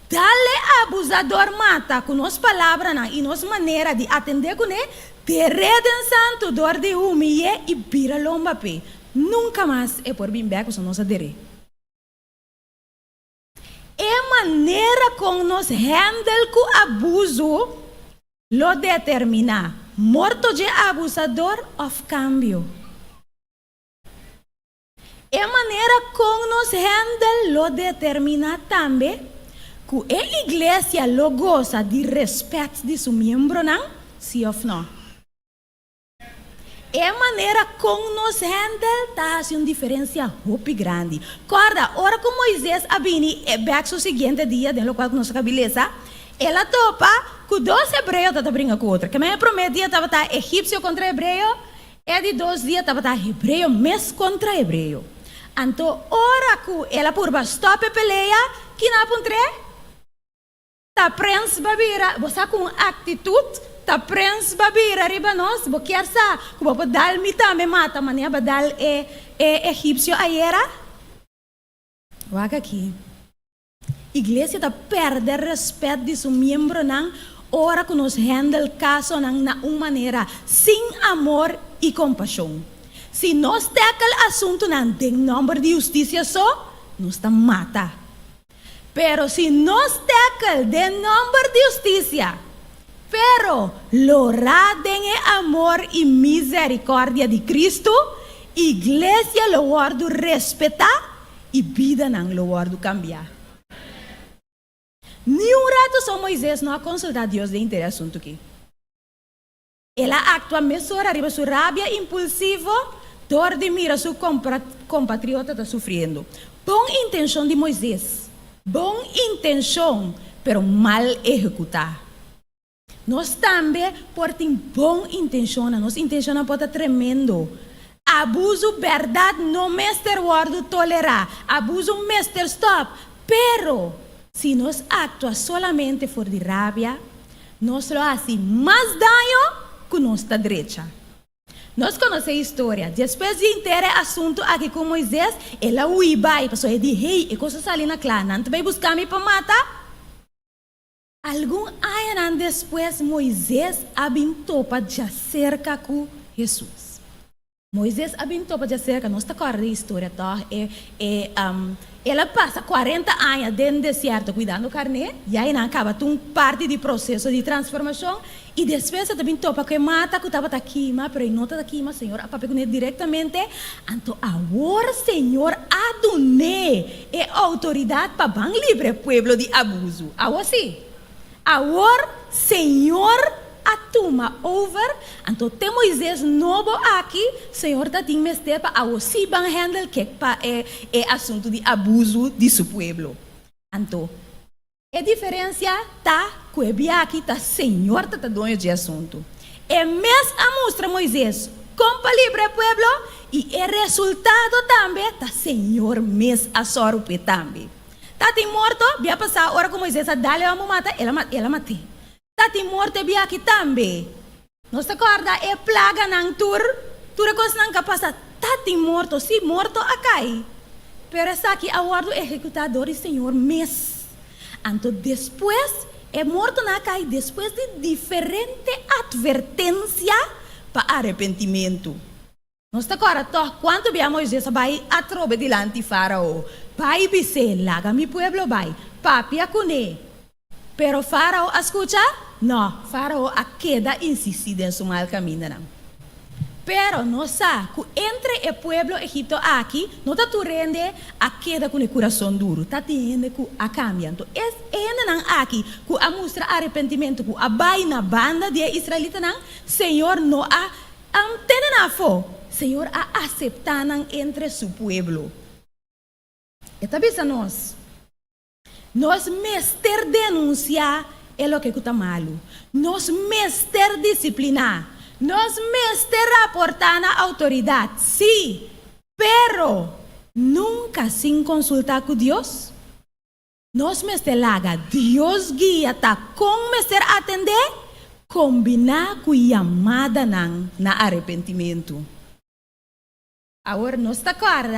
Dale abusador mata com nossa palavra e nossa maneira de atender com ele. Dera den santo dor de humilhe e vira lomba pe. Nunca mais é por bem beco com nossa dere. É maneira como nós handle com abuso lo determina. Morto de abusador of cambio. É maneira como nos handle lo determina também que a igreja lo goza de respeito de seu membro, não? Sim ou não? É maneira como nos handle faz uma diferença muito grande. Corda, ora como Moisés abini é back o seguinte dia, de lo qual nossa cabeça, ela topa que dois hebreus estão brincando com outra. Que me prometia estava egípcio contra hebreu, e de 2 dias estava hebreu mês contra hebreu. Então, ora que ela por stop peleia, que na puntre, tá prens babira, você com atitude, tá prens babira riba nós, bo quer sa, que bo dal mita me mata, mania badal egípcio aiera. Waga aqui. Igreja está perdendo respeito de seu membro não hora que nos handle caso na uma maneira sem amor e compaixão. Se nós tackle assunto na tem número de justiça só, nos tá mata. Pero se nós tackle de número de justiça, pero lorá den amor e misericórdia de Cristo, igreja lo guardo respeitar e vida não lo guardo cambiar. Nenhum rato só Moisés não consulta Deus de interesse assunto aqui. Ela atua mesura arriba sua rabia impulsivo, dor de mira seu compatriota está sofrendo. Boa intenção de Moisés, boa intenção, pero mal executar. Nós também por ter boa intenção, nossa intenção pode estar tremendo. Abuso, verdade, não mestre guardo tolerar. Abuso, mestre stop. Pero se nós actuamos solamente por de rabia, nós lo fazemos mais dano que nossa direita. Nós conhecemos a história. Depois de inteiro assunto aqui com Moisés, ela uiba e passou e disse, hey, e coisa sali na clã, não vai buscar me para matar? Algum ano depois, Moisés abençoou de cerca com Jesus. Moisés abençoou de cerca, nós estamos a história, tá? Ela passa 40 anos dentro do deserto cuidando carne, e aí acaba uma parte do processo de transformação, e depois ela também topa que mata, que estava aqui, mas não está aqui, mas Senhor, a papai diretamente, então agora Senhor adune é autoridade para ban livre pueblo de abuso. Agora sim, agora Senhor atuma over, então tem Moisés novo aqui, Senhor está tem mestre para agora sim ban handle que é assunto de abuso de seu pueblo. Então, a diferença tá que aqui tá Senhor tá dono de assunto. É mês a mostra Moisés compa livre pueblo e o resultado também tá Senhor mês a sorpe também. Tá tem morto, via passar hora com Moisés a dar a mata, ela matei. Tá tem morto via aqui também. Não se acorda é plaga nang tur coisa nang capaz tá tem morto, se morto a cai. Pero essa aqui a guardo executador e Senhor mês. Então, depois, é morto na cai, depois de diferente advertência para arrependimento. Nós estamos agora, quando vemos Moisés, vai a trobe diante de Faraó. Vai dizer, laga mi pueblo, vai. Papi a cune. Pero Faraó, escucha? Não, Faraó a queda insistir em seu mal caminho, não. Pero não sabe que entre o pueblo egipto aqui, não está turrende a queda com o coração duro, está tendo que a cambia. Então, é aqui que a mostra arrependimento, que a vai na banda de israelita, Senhor não a antena na fo, Senhor a aceitar entre seu pueblo. Está vendo nós? Nós mestre denunciar é o que está malo. Nós mestre disciplinar. Nós mestre aportar na autoridade, sim, pero nunca sem consultar com Deus. Nós mestre laga, Deus guia, tá com mestre atender, combinar com chamada na arrependimento. Agora, nós está claro,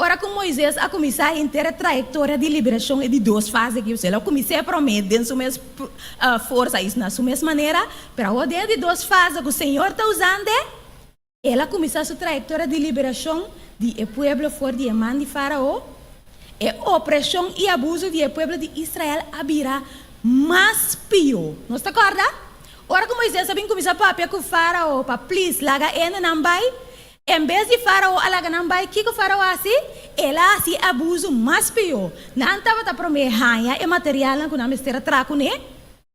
ora com Moisés a começar a inteira trajetória de liberação de duas fases que ela comecei a prometer sua mesma força isso na sua mesma maneira, para o de duas fases que o Senhor está usando, ela começou a sua trajetória de liberação de pueblo fora de mão de Faraó, e opressão e abuso de pueblo de Israel a virar mais pior. Não está claro? Ora com Moisés também começou a papiar com Faraó, para please laga ena não vai. Em vez de Faraó alaga não vai, que o Faraó assim? Ela assim abuso mais pior. Não estava a prometer hanha e material que não estava traco né?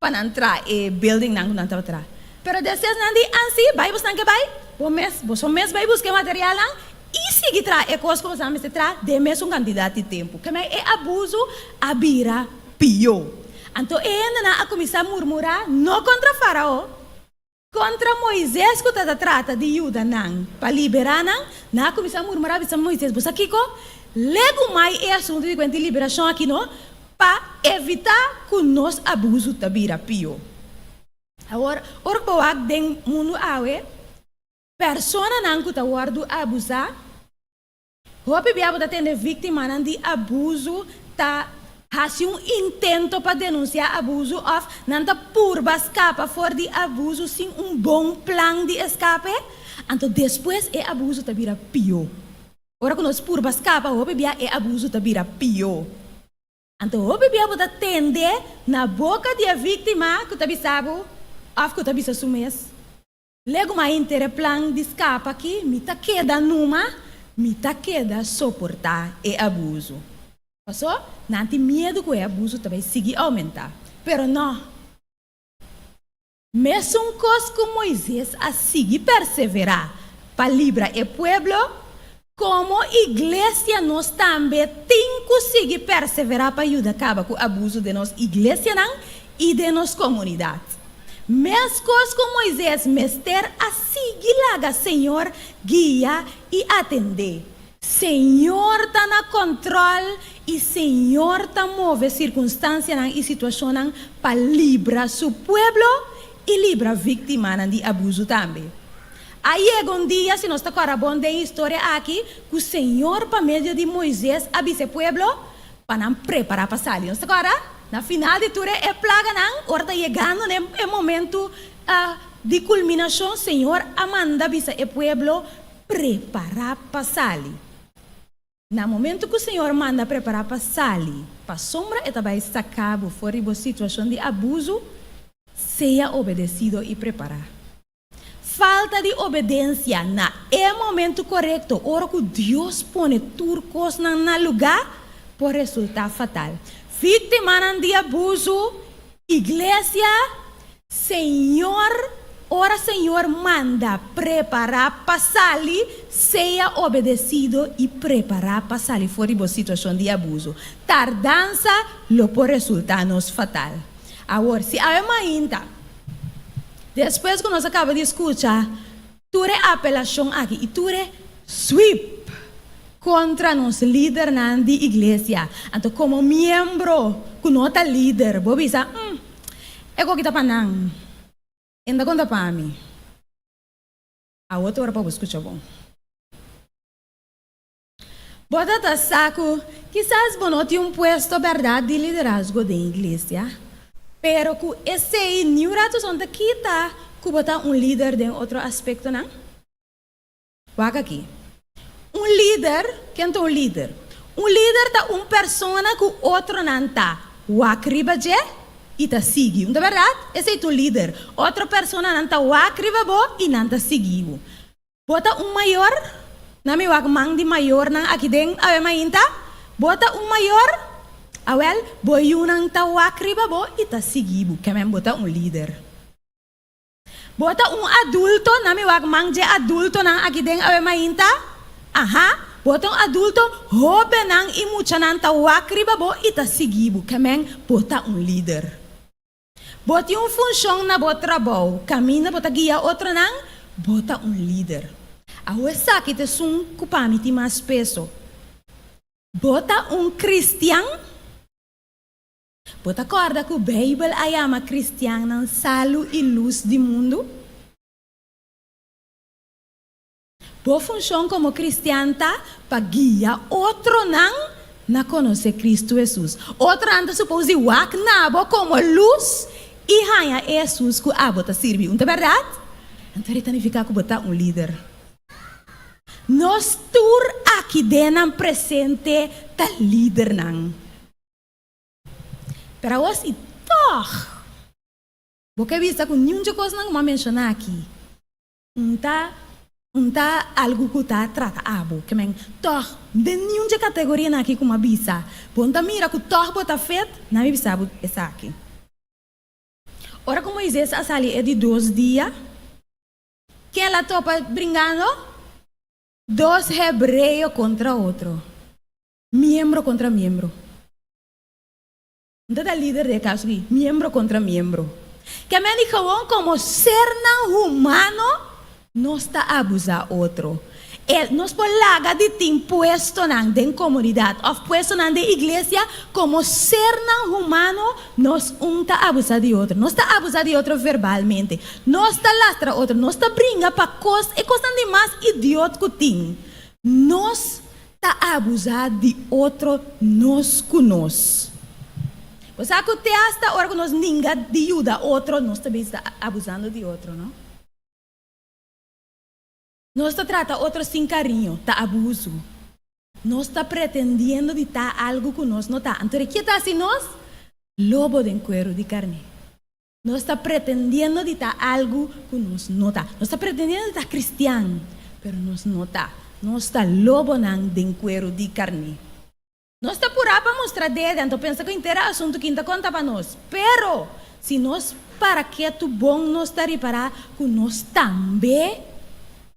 Para não entrar e building não estava traco. Pero depois não diz assim, vai buscar que vai? Você mesmo vai buscar material não? E se tra e coisa como você tra, de mesmo candidato de tempo. Que é abuso a vira pior. Então ela a começar a murmurar não contra Faraó. Contra Moisés que trata de ajuda para liberar na começar a murmurar para Moisés, você aqui lego mais é assunto de liberação aqui não para evitar que nós abuso tabira pior. Agora, orboak den mundo awe persona não que tá guardo abusar, hope biabo tá tendo vítima de abuso tá Has intento para denunciar abuso of nanta purba escapa for de abuso sem bom plan de escape, então depois é abuso tá vira pior. Ora quando purba escapa, o bebê é abuso tá vira pior. Então o bebê pode atender na boca de vítima que tá bisabo, of que tá bisa sumes. Lego mais intere plan de escapa aqui, me tá queda numa, me tá queda suportar é abuso. Passou? Nanti medo que o abuso também siga aumentar. Pero não. Mesmo coisa que Moisés a seguir perseverar para livrar o pueblo, como igreja nós também temos que seguir perseverar para ajudar a acabar com o abuso de nossa igreja e de nossa comunidade. Mesmo coisa que Moisés mester a seguir lá, Senhor, guia e atender. Senhor está na controle e Senhor está move circunstâncias e situações para livrar seu pueblo e livrar a vítima de abuso também. Aí é um dia, se nós estamos falando de história aqui, que o Senhor, por meio de Moisés, avisa o pueblo para não preparar para sair. Nós estamos agora, na final de tudo, é plaga, não? Agora está chegando no momento de culminação, Senhor, amanda avisa o pueblo preparar para sair. No momento que o Senhor manda preparar para sair, para a sombra, e também sacar fora de situação de abuso, seja obedecido e preparar. Falta de obediência na momento correto, hora que Deus põe turcos no lugar, pode resultar fatal. Vítima de abuso, igreja, Senhor, ora Senhor manda preparar para sair, seja obedecido e preparar para sair fora de situação de abuso. Tardança, lo pode resultar nos fatal. Agora, se há uma ainda, depois que nós acabamos de escutar, tu é apelação aqui e tu é sweep contra nosso líder na igreja. Então, como membro, que nota líder, vou pensar, é o que está panang. Ainda conta para mim. A outra hora para escutar bom. Bota tá saco, quizás não tem puesto verdade de liderazgo da igreja, pero que esse neurato são daqui tá, que bota líder de outro aspecto não? Vaga aqui. Líder, quem é líder? Líder tá persona que outro não tá. Wakriba je? E tá seguindo, não é verdade? Esse é o líder. Outra pessoa não está wakriba bo e não está seguindo. Bota maior, na minha mang de maior na aqui dentro, a mainta. Bota maior, awel, boiu não está wakriba bo e tá seguindo. Que mesmo bota líder. Bota adulto, na minha mang de adulto na aqui dentro, a mainta. Aha. Bota adulto, hobe nang e mucha não está wakriba bo e tá seguindo. Que mesmo bota líder. Bota função na bota trabalho, caminha, bota guia outra não, bota líder. A uesa que te sum cupamiti mais peso. Bota cristiano, bota corda que o Bible ayama cristiano salo e luz do mundo. Boa função como cristiano para guiar outro não na conhecer Cristo Jesus. Outro anda supose wak nabo como luz. E hanya Jesus que a bota serve, não é verdade? Então ele tem que ficar com botar líder. Nós tur aqui dentro presente tá líder não. Para nós e toch. Porque vista com nenhuma coisa não mencionar aqui. Não tá algo que tá trata abo, que men toch de nenhuma categoria aqui como avisa. Ponta mira que toch bota feito, não me sabe essa aqui. Ora como Moisés a sair é de 2 dias. Quem ela topa brincando? 2 hebreus contra outro. Membro contra membro. Não é líder de caso aqui. Membro contra membro. Que me dijo como ser não humano não está a abusar outro. Nos polaga de impuesto na comunidade, ou puesto na igreja, como ser não humano, nós está a abusar de outro. Nós está a abusar de outro verbalmente. Nós está a lastra outro. Nós está a brincar para coisas e coisas de mais idiota que tem. Nós está a abusar de outro, nós com nós. Pues até hasta ahora que nós ninguém de ajuda outro, nós também está abusando de outro, não? Nós trata outro sem carinho, tá abuso. Nós está pretendendo de estar algo que nós não está. Então, o que está assim nós? Lobo de cuero de carne. Nós está pretendendo de estar algo que nós não está. Nós está pretendendo de estar cristiano, pero nós não está. Nós está lobo de cuero de carne. Nós está por para mostrar dedo, então pensa que inteiro assunto que ainda conta para nós. Pero, se nós para que tu bom nós está reparar que nós também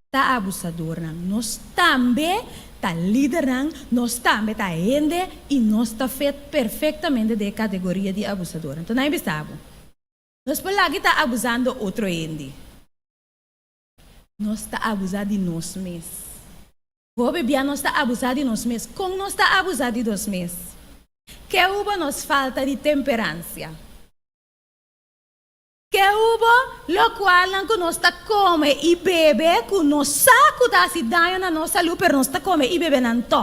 está abusador, nós também está líder, nós também está ende e nós está feito perfeitamente de categoria de abusador. Então, não é bizarro. Nós por lá que está abusando outro ende. Nós está abusando de nós mesmos. O bebê não está abusado de nós mesmos. Como não está abusado de nós mesmos? Que houve nos falta de temperança. Que houve, lo qual não nós está come e bebe, que nós saco da cidade na nossa saúde, pero nós está come e bebe não to.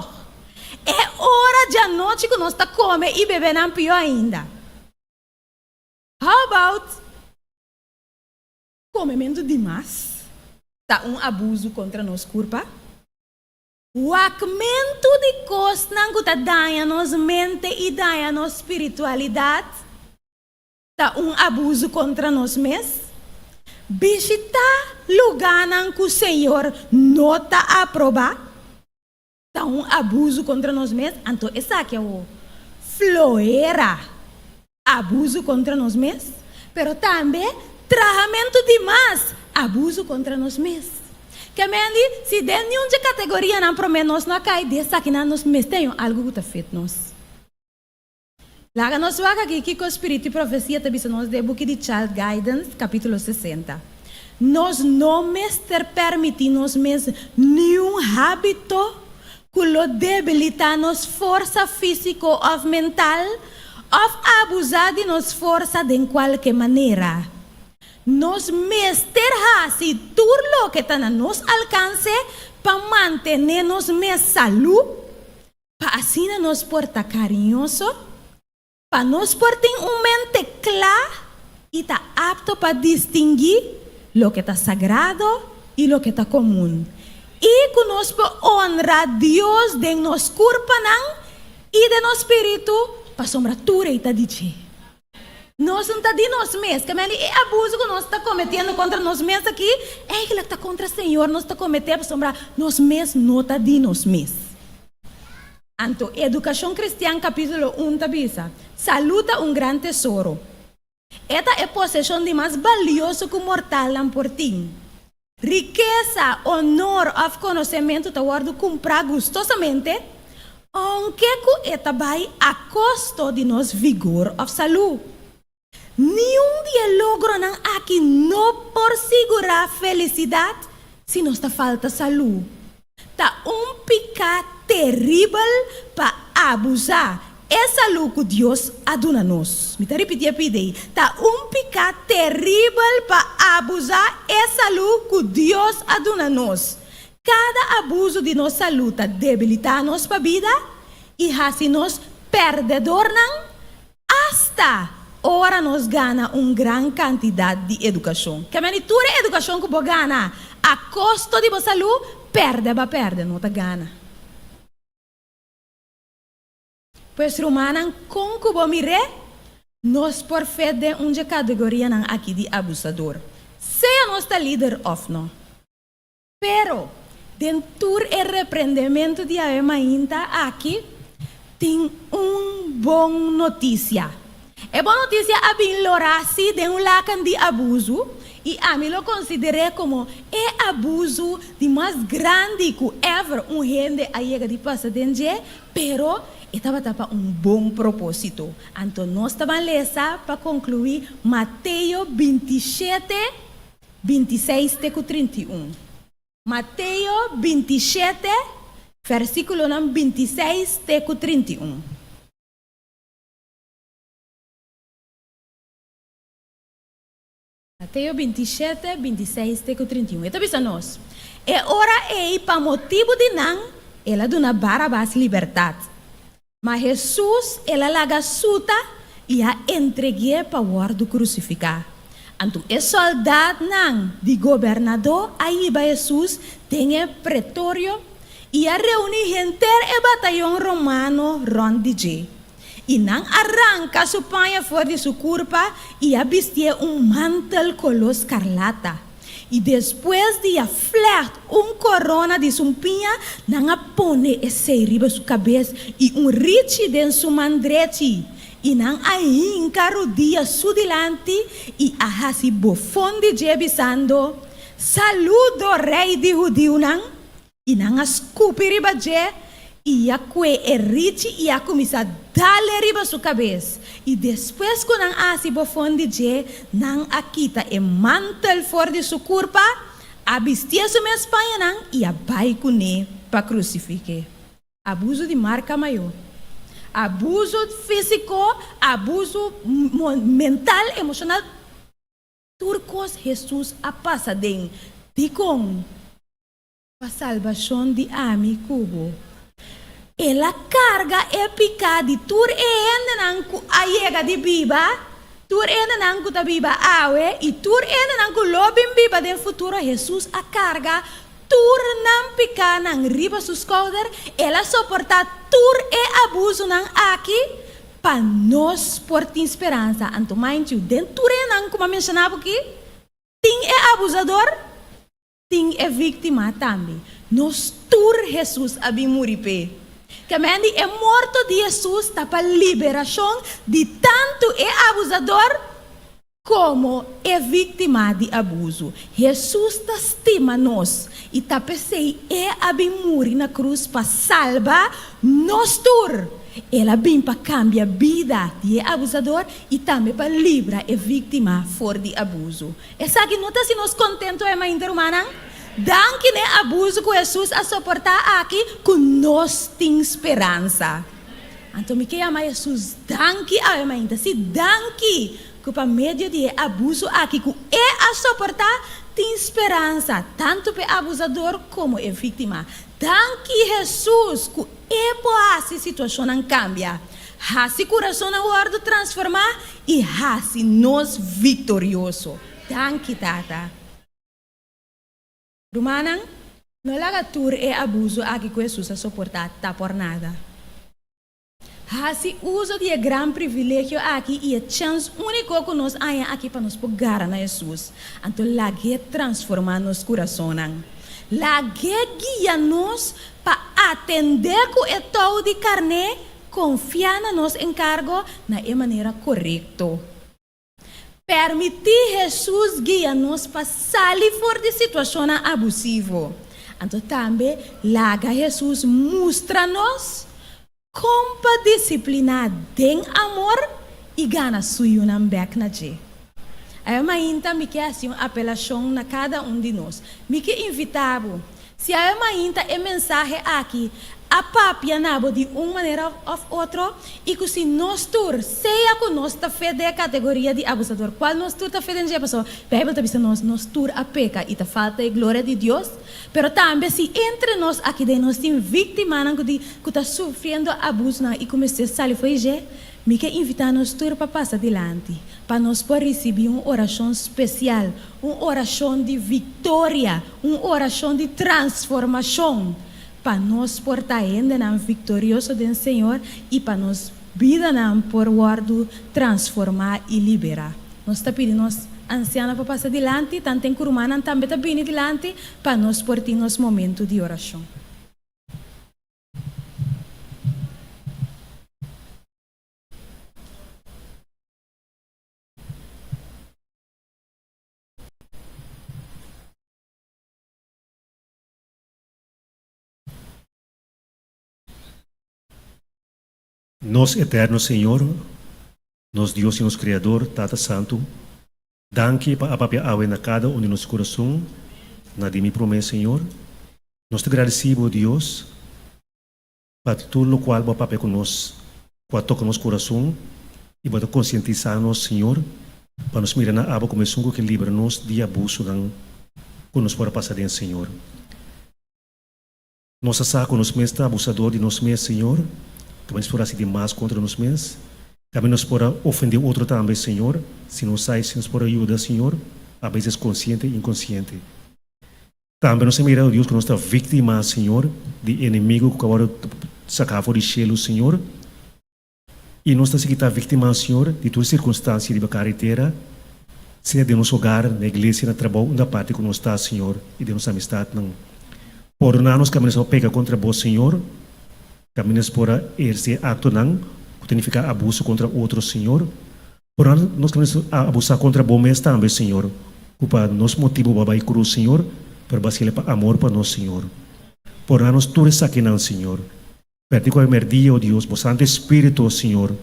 É hora de noite que nós está come e bebe não pior ainda. How about comimento demais? Está abuso contra nós corpo? O aumento de coisas que está dando nos mente e dando nos espiritualidade está abuso contra nós mesmos. Visitar lugar que o Senhor não está aprova está abuso contra nós mesmos. Então, essa aqui é o floera, abuso contra nós mesmos, pero também tratamento demais, abuso contra nós mesmos. Que mendi, se der nenhuma categoria não promete nós não cai dessa que não nos mesmo algo que está feito nós. Lá nós vamos aqui que o Espírito e Profecia também nós de book de Child Guidance, capítulo 60. Nós não permitimos mesmo nenhum hábito que lo debilita nos força física ou mental ou abusar de nos força de qualquer maneira. Nos mesterhasi turlo que está a nos alcance para manter-nos mes salud, para assim nos porta carinhoso, para nos portar mente clara e está apto para distinguir lo que está sagrado e lo que está comum. E que nos honra Deus de nos corpo e de nos espírito para sombratura e está dizendo. Nós não está de nós mesmos, que é abuso que nós está cometendo contra nós mesmos aqui, é que está contra o Senhor, nós está cometendo para sombrar nós mesmos, não está de nós mesmos. Então, Educação Cristã, capítulo 1, tabisa, saluda grande tesouro. Esta é a possessão de mais valioso que o mortal não por ti. Riqueza, honor, ou conhecimento, está guardado comprar gostosamente, aunque esta vai a custo de nos vigor ou saúde. Nenhum dia logra não aqui não por segurar felicidade se não está falta saúde. Está pecado terrível para abusar. Essa saúde que Deus aduna nos. Me está repetindo a pedir. Está pecado terrível para abusar essa saúde que Deus aduna nos. Cada abuso de nossa saúde está debilitar nossa vida e assim nos perdedor não hasta ora nos gana grande quantidade de educação. Que a toda a educação que você gana a custo de você saúde, perde, não te gana. Pois romana, com que você mire, nós por fé de uma categoria aqui de abusador. Seja nossa líder ou não. Pero, dentro do repreendimento de a ainda aqui, tem boa notícia. É boa notícia a bem lorasi de lacan de abuso e a mim lo considerei como abuso de mais grande que ever gente aí de passa dentro, pero estava para bom propósito. Então nós estamos lendo para concluir Mateus 27, 26 até 31. Mateus 27, versículo 26 até 31. Mateus 27, 26 até 31. Então, pensa nós. É hora para motivo de não, ela dona Barabás liberdade. Mas Jesus, ela laga suta, e a entreguei para o crucificar. Então, o soldado de governador aí para Jesus tem pretório e a reunir inteiro o batalhão romano ronde. E não arranca sua panha fora de sua curva e a vestir mantel color escarlata. E depois de a flecht corona de sua pinha, não a pone esse riba sua cabeça e riche de sua mandrete. E não a hinca rodia su dilante e a hasi bofon de jebisando. Saludo rei de judio não. E não a scupi riba je. E a que é riche e a começa a dar riba sua cabeça. E depois que não há se bofonde je, não a quita e mantel fora de sua curva, a vestia sua espanha não e a vai com ele para crucificar. Abuso de marca maior. Abuso físico, abuso mental, emocional. Turcos Jesus a passa de com a salvação de ami cubo. Ela carga épica de tur nanku ayega di biba, tur nanku ta biba awe, e tur nanku lobim biba del futuro Jesus a carga, tur nan pica nan riba sus schouder, ela suporta tur abuso nan aqui, pa nos porti esperança. Anto mind you, den tur nanku ma mencionava aqui, ting abusador, ting vítima também. Nos tur Jesus abi muripe. Que mendi é morto de Jesus está para liberação de tanto abusador como vítima de abuso. Jesus está estima nós e está pensei abimuri na cruz para salvar nós tur. Ela vem para cambiar a vida de abusador e também para livrar a vítima fora de abuso. Essa que não está se nós contentos é mais interhumana. Danke ne abuso que Jesus a suportar aqui, que nós tem esperança. Então, me quer amar Jesus, danke a mãe, se danke que para meio de abuso aqui, que a suportar tem esperança, tanto para o abusador como a vítima. Danke Jesus, que por essa situação não cambia. Hasi coração na hora transformar e hasi nós vitorioso. Danke, tata. Rumanan, não laga tur abuso aqui que Jesus a suportar, tá por nada. Hasi uso de gran privilégio aqui e a chance única que nós há aqui para nos pegar na Jesus. Então, lage transformar nos corações. Lage guia nos para atender com o todo de carne, confiar na nos encargo na maneira correta. Permitir Jesus guiar-nos para sair fora de situação abusiva. Então também, laga Jesus mostra-nos como disciplinar tem amor e gana suyo na back na je. Aí ainda me quer assim uma apelação na cada de nós. Me quer invitado. Se aí ainda é mensagem aqui, a papia nabo de uma maneira ou outra e que se nós tur seja que nós está fé de categoria de abusador, qual nós tur está fé de pessoa, a Bíblia está dizendo nós tur a peca e está falta de glória de Deus, pero também se entre nós aqui de nós tem vítima que está sofrendo abuso e começar a sair foi já, me quer invitar nós tur para passar adiante, para nós poder receber uma oração especial, uma oração de vitória, uma oração de transformação. Para nós portar ainda na vitorioso do Senhor e para nós vida na por guardo transformar e liberar. Nós está pedindo nós anciana para passar adiante, tanto em curumana também está vindo adiante para nós portar nos momento de oração. Nos eterno Senhor, nos Deus e nos Criador, Tata Santo, danke para a papia awe na cada de nosso coração, na de mi promessa, Senhor. Nós te agradecemos, Deus, para tudo o qual o papia conosco, quando toca nosso coração, e para conscientizar-nos, Senhor, para nos mirar na água como é que livra-nos de abuso que nos pode passar dentro, Senhor. Nossa saco nos mestre abusador de nós mesmos, Senhor, que vai explorar demais contra nós mesmos. Também nos pode ofender outro também, Senhor. Se não sai, se nos pode ajudar, Senhor. A vezes consciente e inconsciente. Também nós miramos, Deus, que nós estamos vítimas, Senhor, de inimigo que agora sacava do céu, Senhor. E nós estamos vítimas, Senhor, de todas as circunstâncias de carretera, seja de nosso hogar, na igreja, no trabalho, na parte que nós estamos, Senhor, e de nossa amistade, não. Por nós caminhamos a pecar contra vós, Senhor. Caminhamos por esse ato, não, que significa abuso contra outro, Senhor. Por nós caminhamos a abusar contra vós também, Senhor. Para nos motivo para ir cruz, Senhor, para basear para amor para nós, Senhor. Por nós tudo isso aqui, não, Senhor. Particularmente dia, oh Deus, o Santo Espírito, Senhor,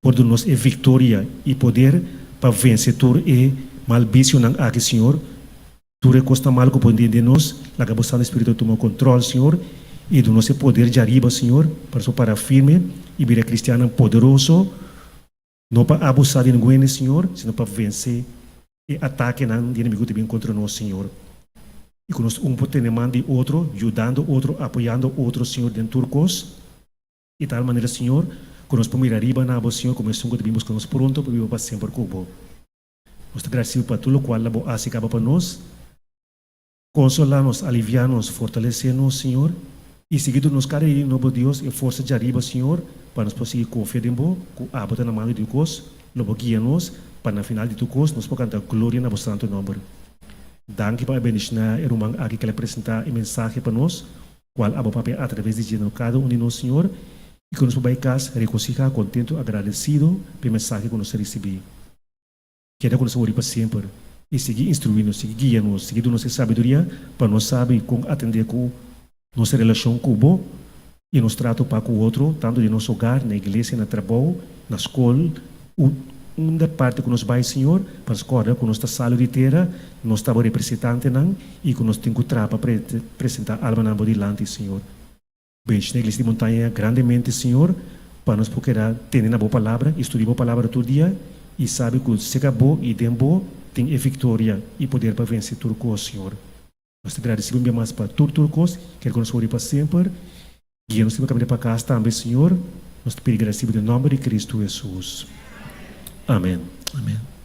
por dar-nos a vitória e poder para vencer tudo e malvício não aqui, Senhor. Tudo custa mal que pode de nós, lá que o Santo Espírito toma controle, Senhor, e do nosso poder de arriba, Senhor, para só para firme e vir a cristiano poderoso, não para abusar de ninguém, Senhor, senão para vencer e ataque não de inimigo também contra nós, Senhor. E que nós podemos de outro, ajudando outro, apoiando outro, Senhor, dentro de nós. E de tal maneira, Senhor, que nós podemos ir arriba na voz, Senhor, como estamos que nós pronto para viver para sempre com você. Nós te agradecemos para tudo o qual a boa acaba para nós. Consolar-nos, aliviar-nos, fortalecer-nos, Senhor. E seguido nos cada dia, novo Deus, e força de arriba, Senhor, para nós conseguir confiar em você, com a bota na mão de Deus, novo guia-nos, para na final de Deus, nós podemos cantar glória na vosso santo nome. Danke para bendicionar e rumang aqui que ele apresentar a mensagem para nós, qual a papel através de cada um de nós, Senhor, e que nos podemos reconciliar, contento, agradecido pela mensagem que nós recebemos. Quero que nós oremos para sempre e seguir instruindo, seguir guiando, seguir nossa sabedoria para nós saber como atender com nossa relação com o bom e nos trato para com o outro, tanto de nosso hogar, na igreja, no trabalho, na escola, uma parte que nós vai, Senhor, para escolher que nós está sala de terra, nós estamos representante não e que nós temos que para apresentar a alma na dilante, Senhor. Benche na igreja de montanha grandemente, Senhor, para nós poder ter na boa palavra, estudar a boa palavra todo dia e sabe que se acabou e tem boa, tem a vitória e poder para vencer tudo com o Senhor. Nós te agradecemos bem mais para tudo coisa, quero que nós oremos para sempre. Guia-nos sempre caminho para casa também, Senhor. Nós te pedimos graça em nome de Cristo Jesus. Amém. Amém.